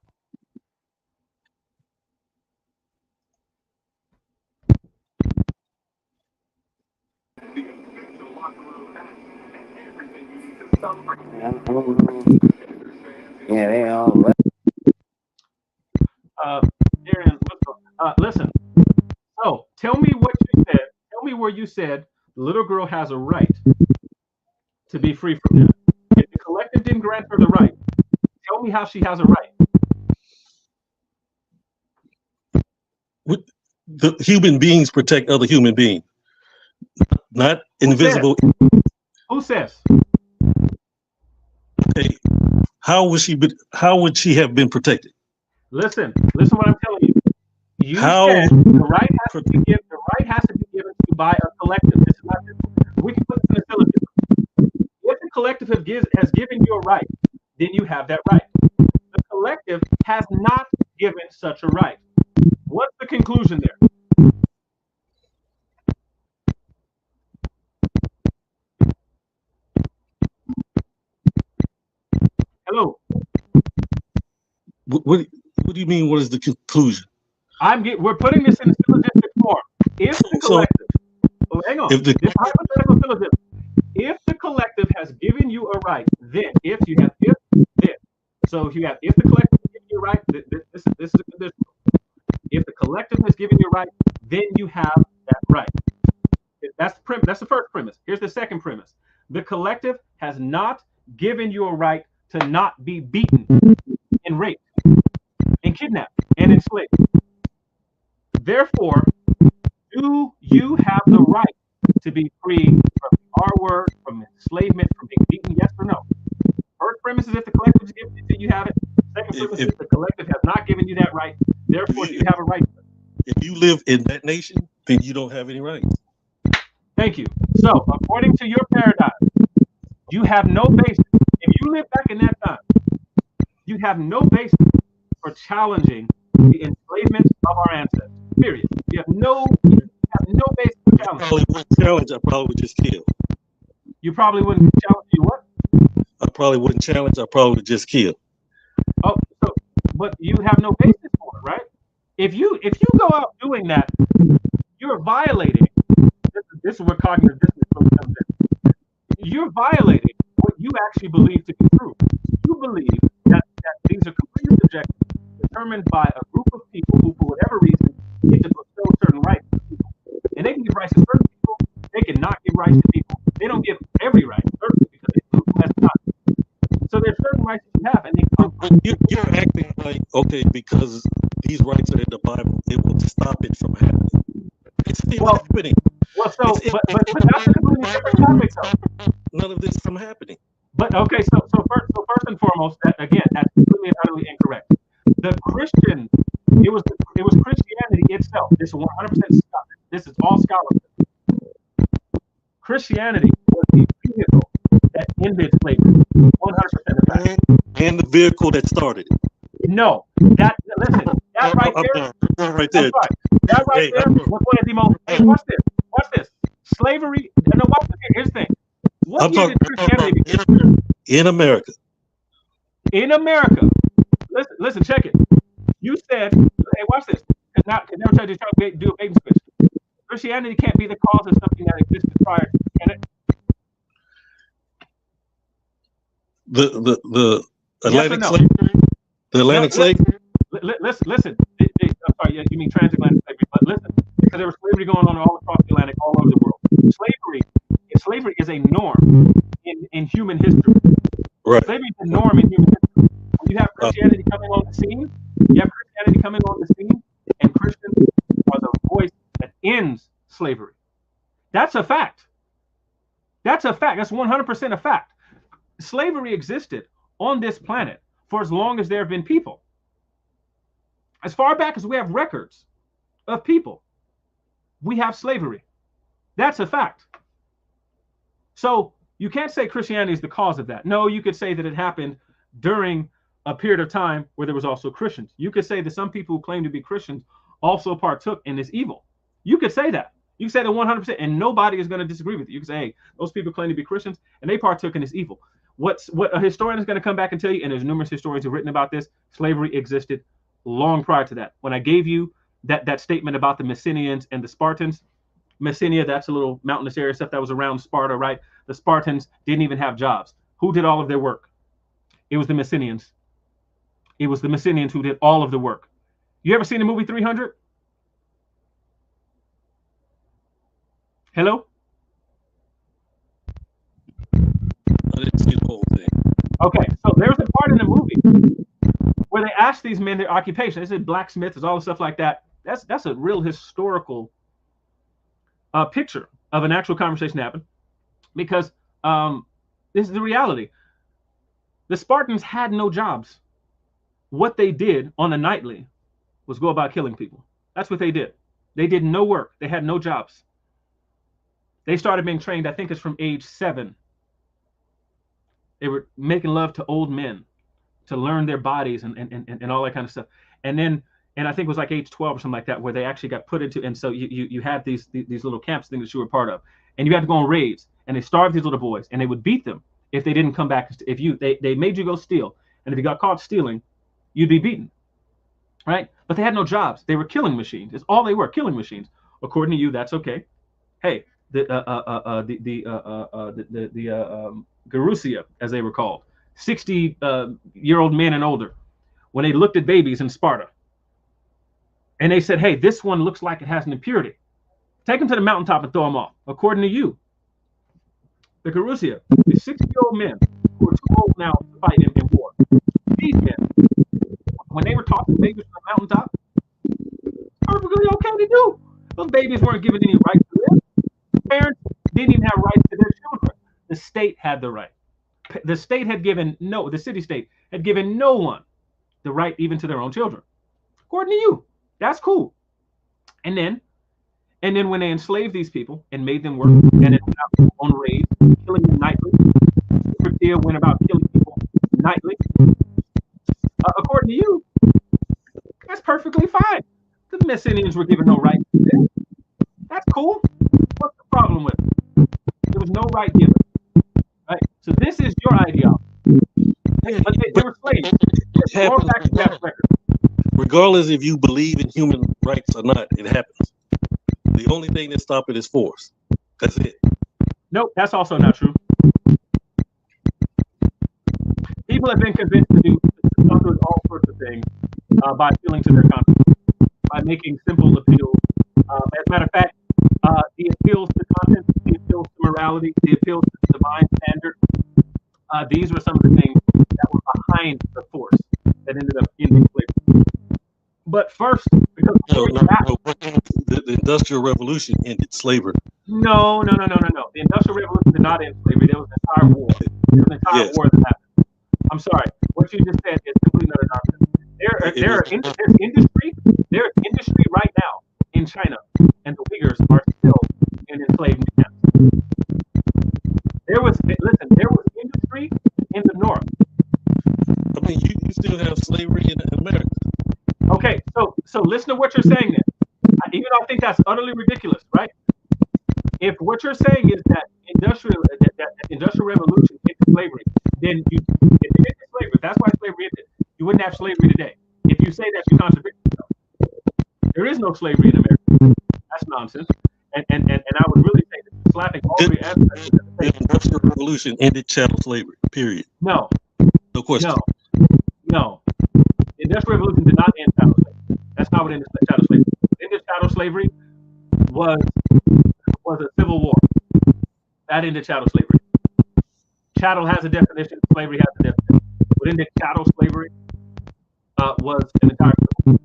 Yeah, they all. Listen. So tell me what you said. Tell me where you said the little girl has a right to be free from that. If the collective didn't grant her the right, tell me how she has a right. The human beings protect other human beings, not invisible. Who says? Okay. How would she have been protected? Listen what I'm telling you. You said the right has to be given to you by a collective. This is not different. We can put this in a syllogism. If the collective has given you a right, then you have that right. The collective has not given such a right. What's the conclusion there? Hello. What do you mean? What is the conclusion? We're putting this in a syllogistic form. If the collective, hang on. This is hypothetical syllogism. If the collective has given you a right, then if the collective has given you a right, this is the condition. If the collective has given you a right, then you have that right. That's the first premise. Here's the second premise. The collective has not given you a right to not be beaten and raped and kidnapped and enslaved. Therefore, do you have the right to be free from our word, from enslavement, from being beaten? Yes or no? First premise is if the collective has given it to you, you have it. Second premise is the collective has not given you that right. Therefore, you have a right. If you live in that nation, then you don't have any rights. Thank you. So, according to your paradigm, you have no basis. If you live back in that time, you have no basis for challenging the enslavement of our ancestors. Period. You have no basis for challenging. I probably wouldn't challenge. I probably would just kill. You probably wouldn't challenge. You what? I probably wouldn't challenge. I probably would just kill. Oh, so but you have no basis for it, right? If you go out doing that, you're violating. This is where cognitive dissonance comes in. You're violating what you actually believe to be true. You believe that these are completely subjective, determined by a group of people who, for whatever reason, get to fulfill certain rights to people. And they can give rights to certain people. They cannot give rights to people. They don't give every right, certainly, because who has not. So there's certain rights that you have, and you're acting like, okay, because these rights are in the Bible, it will stop it from happening. It's still happening. Well, so but that's a completely different topic, though. None of this from happening. But okay, so first and foremost, that's completely and utterly incorrect. The Christian, it was Christianity itself. This is 100%. This is all scholarship. Christianity was the vehicle that ended slavery. 100% of that. And the vehicle that started it. No, that right there. That right there. That right there was one of the most. Hey, watch this. Watch this. Slavery. No, watch this. Here's the thing. What year did Christianity begin? In America. In America. Listen, check it. You said, hey, watch this. Now, never tried to do a bait and switch. Christianity can't be the cause of something that existed prior, can it? The Atlantic slavery. The Atlantic slavery. Listen. I'm sorry, you mean transatlantic slavery? But listen, because there was slavery going on all across the Atlantic, all over the world. Slavery is a norm in human history. Right. Slavery is a norm in human history. When you have Christianity coming on the scene, and Christians are the voice that ends slavery. That's a fact. That's 100% a fact. Slavery existed on this planet for as long as there have been people. As far back as we have records of people, we have slavery. That's a fact. So you can't say Christianity is the cause of that. No, you could say that it happened during a period of time where there was also Christians. You could say that some people who claim to be Christians also partook in this evil. You could say that. You can say that 100%, and nobody is going to disagree with you. You can say, hey, those people claim to be Christians, and they partook in this evil. What a historian is going to come back and tell you, and there's numerous historians who've written about this, slavery existed long prior to that. When I gave you that statement about the Messenians and the Spartans, Messenia, that's a little mountainous area stuff that was around Sparta, right? The Spartans didn't even have jobs. Who did all of their work? It was the Messenians. It was the Messenians who did all of the work. You ever seen the movie 300? Hello? I didn't see the whole thing. Okay, so there's a part in the movie where they asked these men their occupation. They said blacksmiths, there's all the stuff like that. That's a real historical picture of an actual conversation happened, because this is the reality. The Spartans had no jobs. What they did on a nightly was go about killing people. That's what they did. They did no work. They had no jobs. They started being trained, I think it's from age 7. They were making love to old men to learn their bodies and all that kind of stuff. And I think it was like age 12 or something like that, where they actually got put into, and so you had these little camps, things that you were part of, and you had to go on raids, and they starved these little boys, and they would beat them if they didn't come back. They made you go steal, and if you got caught stealing, you'd be beaten, right? But they had no jobs. They were killing machines. It's all they were, killing machines. According to you, that's okay. Hey, the Gerousia, as they were called, 60-year-old men and older, when they looked at babies in Sparta, and they said, hey, this one looks like it has an impurity. Take them to the mountaintop and throw them off. According to you, the Carusia, the 60-year-old men who are too old now to fight in war. These men, when they were talking to babies from the mountaintop, perfectly okay to do. Those babies weren't given any right to live. Parents didn't even have rights to their children. The state had the right. The state had given the city state had given no one the right even to their own children. According to you, that's cool. And then when they enslaved these people and made them work and it went out on raids, killing them nightly, Supertia went about killing people nightly. According to you, that's perfectly fine. The Messenians were given no right to this. That's cool. What's the problem with it? There was no right given. Right? So this is your ideology. But they were slaves. Going back to that record. Regardless if you believe in human rights or not, it happens. The only thing that stops it is force. That's it. Nope, that's also not true. People have been convinced to suffer all sorts of things by appealing to their conscience, by making simple appeals. As a matter of fact, the appeals to conscience, the appeals to morality, the appeals to the divine standard, these were some of the things that were behind the force that ended up ending slavery. But first, because the Industrial Revolution ended slavery. No. The Industrial Revolution did not end slavery. There was an entire war. There was an entire war that happened. I'm sorry. What you just said is completely utter nonsense. There's industry right now in China, and the Uyghurs are still in enslaved camps. There was industry in the north. I mean, you still have slavery in America. Okay, so listen to what you're saying then. Even though I think that's utterly ridiculous, right? If what you're saying is that industrial revolution ended slavery, then if it ended slavery, that's why slavery ended. You wouldn't have slavery today. If you say that, you contradict yourself. There is no slavery in America. That's nonsense. And I would really say that slapping all the aspects of the Industrial Revolution ended chattel slavery. Period. No question. No. The Industrial Revolution did not end chattel slavery. That's not what ended chattel slavery. What ended chattel slavery was a civil war. That ended chattel slavery. Chattel has a definition. Slavery has a definition. What ended chattel slavery was an entire civil war.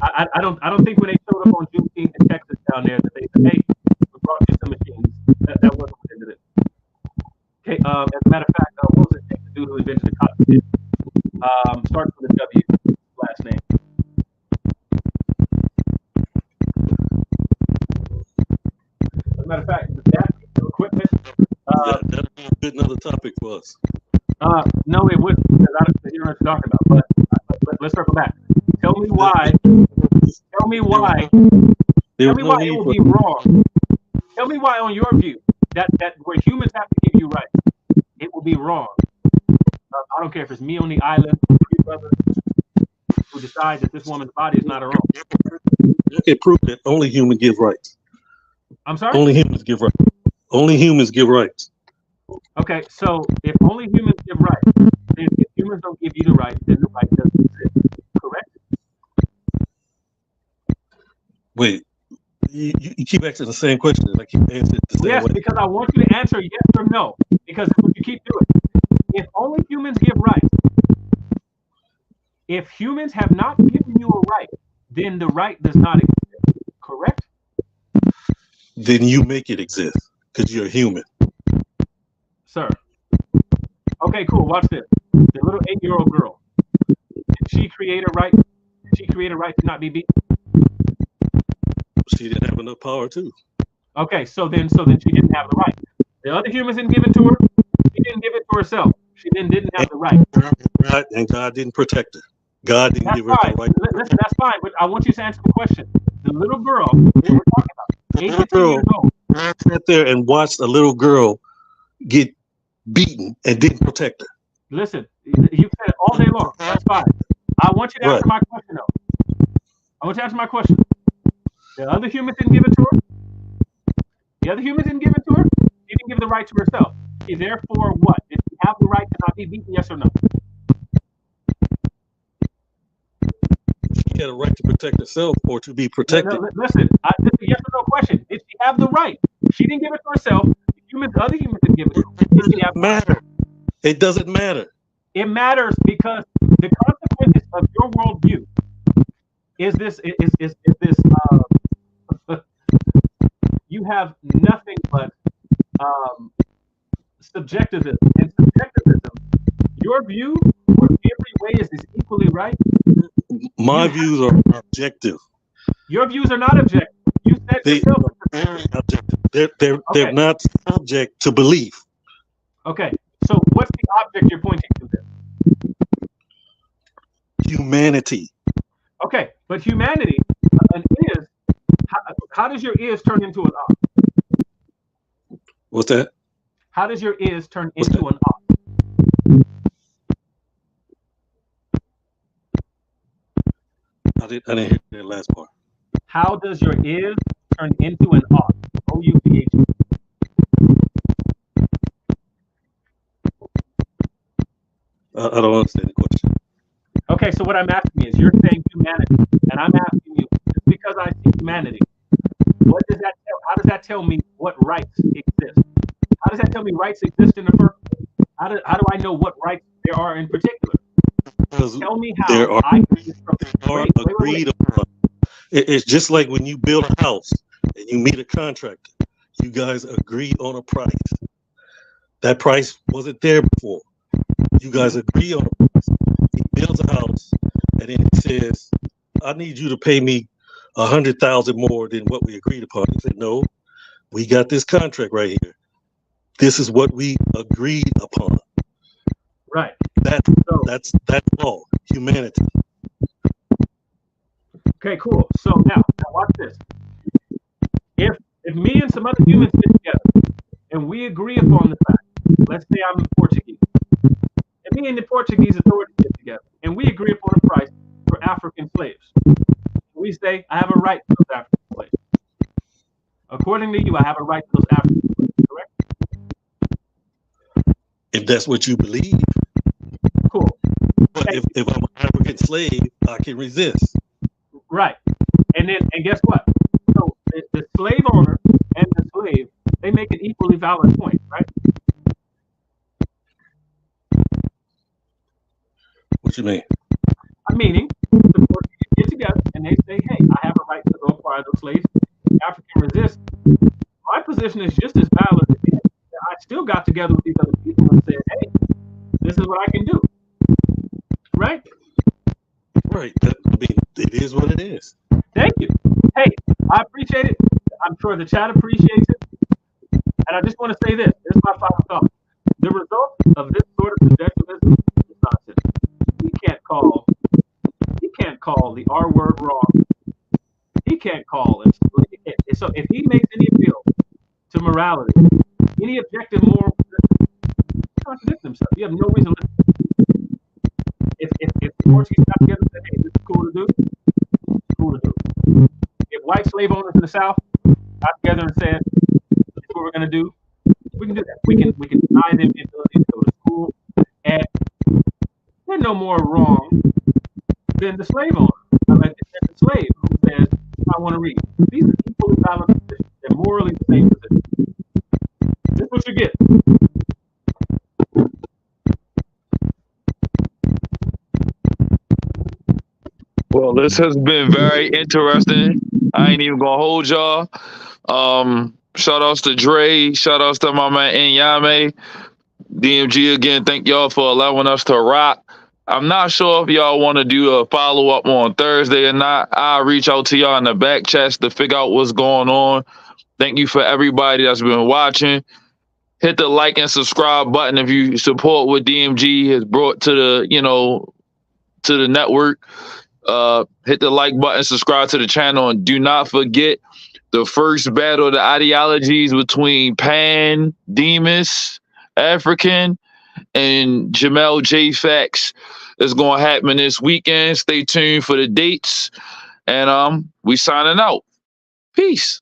I don't think when they showed up on Juneteenth in Texas down there that they said, hey, we brought you some machines. That wasn't what ended it. Okay, as a matter of fact, what was it? The dude who invented the cotton gin. Starts with a W, last name. As a matter of fact, that equipment. That'd be another topic for us. No, it wouldn't, because I don't know what you're talking about. But let's circle back. Tell me why it will be wrong. Tell me why, on your view, that where humans have to give you rights, it will be wrong. I don't care if it's me on the island, three brothers who decide that this woman's body is not her own. You can prove that only humans give rights. I'm sorry? Only humans give rights. Only humans give rights. Okay, so if only humans give rights, then if humans don't give you the right, then the right doesn't exist. Correct? Wait, you keep asking the same question. I keep answering the same Yes, way. because I want you to answer yes or no, because that's what you keep doing. If only humans give rights, if humans have not given you a right, then the right does not exist. Correct? Then you make it exist because you're a human. Sir. Okay, cool. Watch this. The little 8-year-old girl. Did she create a right? Did she create a right to not be beaten? She didn't have enough power too. Okay, so then she didn't have the right. The other humans didn't give it to her. She didn't give it to herself. She then didn't have the right. And God didn't protect her. God didn't give her the right. Listen, that's fine, but I want you to answer the question. The little girl that we're talking about, 8 to 10 years old, sat there and watched a little girl get beaten and didn't protect her. Listen, you said it all day long. That's fine. I want you to answer my question, though. I want you to answer my question. The other humans didn't give it to her. The other humans didn't give it to her. She didn't give the right to herself. She therefore what? Did she have the right to not be beaten? Yes or no? had a right to protect herself or to be protected. No, listen, this is a yes or no question. Did she have the right? She didn't give it to herself. Other humans didn't give it to her. Did she have matter. It doesn't matter. It matters because the consequences of your worldview is this. You have nothing but subjectivism, and subjectivism. Your view, or every way is equally right. My views are objective. Your views are not objective. You said yourself. They're not subject to belief. Okay, so what's the object you're pointing to then? Humanity. Okay, but humanity, an is. How does your is turn into an ought? What's that? How does your is turn into an ought? I didn't hear that last part. How does your is turn into an ought? O-U-P-H. I don't understand the question. Okay, so what I'm asking is, you're saying humanity, and I'm asking you, just because I see humanity, what does that tell? How does that tell me what rights exist? How does that tell me rights exist in the first place? How do I know what rights there are in particular? Tell me how there are, I can agreed upon. It's just like when you build a house and you meet a contractor. You guys agreed on a price. That price wasn't there before. You guys agree on a price. He builds a house and then he says, I need you to pay me $100,000 more than what we agreed upon. He said, no, we got this contract right here. This is what we agreed upon. Right. That's all. Humanity. Okay, cool. So now watch this. If me and some other humans get together and we agree upon the fact, let's say I'm Portuguese, and me and the Portuguese authorities get together and we agree upon a price for African slaves. We say, I have a right to those African slaves. According to you, I have a right to those African slaves, correct? If that's what you believe. Cool. But if I'm an African slave, I can resist. Right. And guess what? So the slave owner and the slave, they make an equally valid point, right? What you mean? I'm meaning the Portuguese get together and they say, hey, I have a right to go acquire those slaves. The African resist. My position is just as valid as his. I still got together with these other people and said, hey, this is what I can do. Right? Right. I mean, it is what it is. Thank you. Hey, I appreciate it. I'm sure the chat appreciates it. And I just want to say this. This is my final thought. The result of this sort of subjectivism is nonsense. He can't call the R word wrong. He can't call it. So if he makes any appeal to morality, any objective moral, contradict himself. You have no reason to listen. If the Portuguese got together and said, hey, this is cool to do, it's cool to do. If white slave owners in the South got together and said, this is what we're going to do, we can do that. We can deny them the ability to go to school, and they're no more wrong than the slave owner. I mean, the slave who says, I want to read. These are equally valid positions. They're morally the same position. This is what you get. Well, this has been very interesting. I ain't even gonna hold y'all. Shout outs to Dre. Shout outs to my man Nyame. DMG again. Thank y'all for allowing us to rock. I'm not sure if y'all want to do a follow up on Thursday or not. I'll reach out to y'all in the back chats to figure out what's going on. Thank you for everybody that's been watching. Hit the like and subscribe button if you support what DMG has brought to the network. Hit the like button, subscribe to the channel, and do not forget the first battle of the ideologies between Pan, Demas, African, and Jamel J. Fax is going to happen this weekend. Stay tuned for the dates, and we signing out. Peace.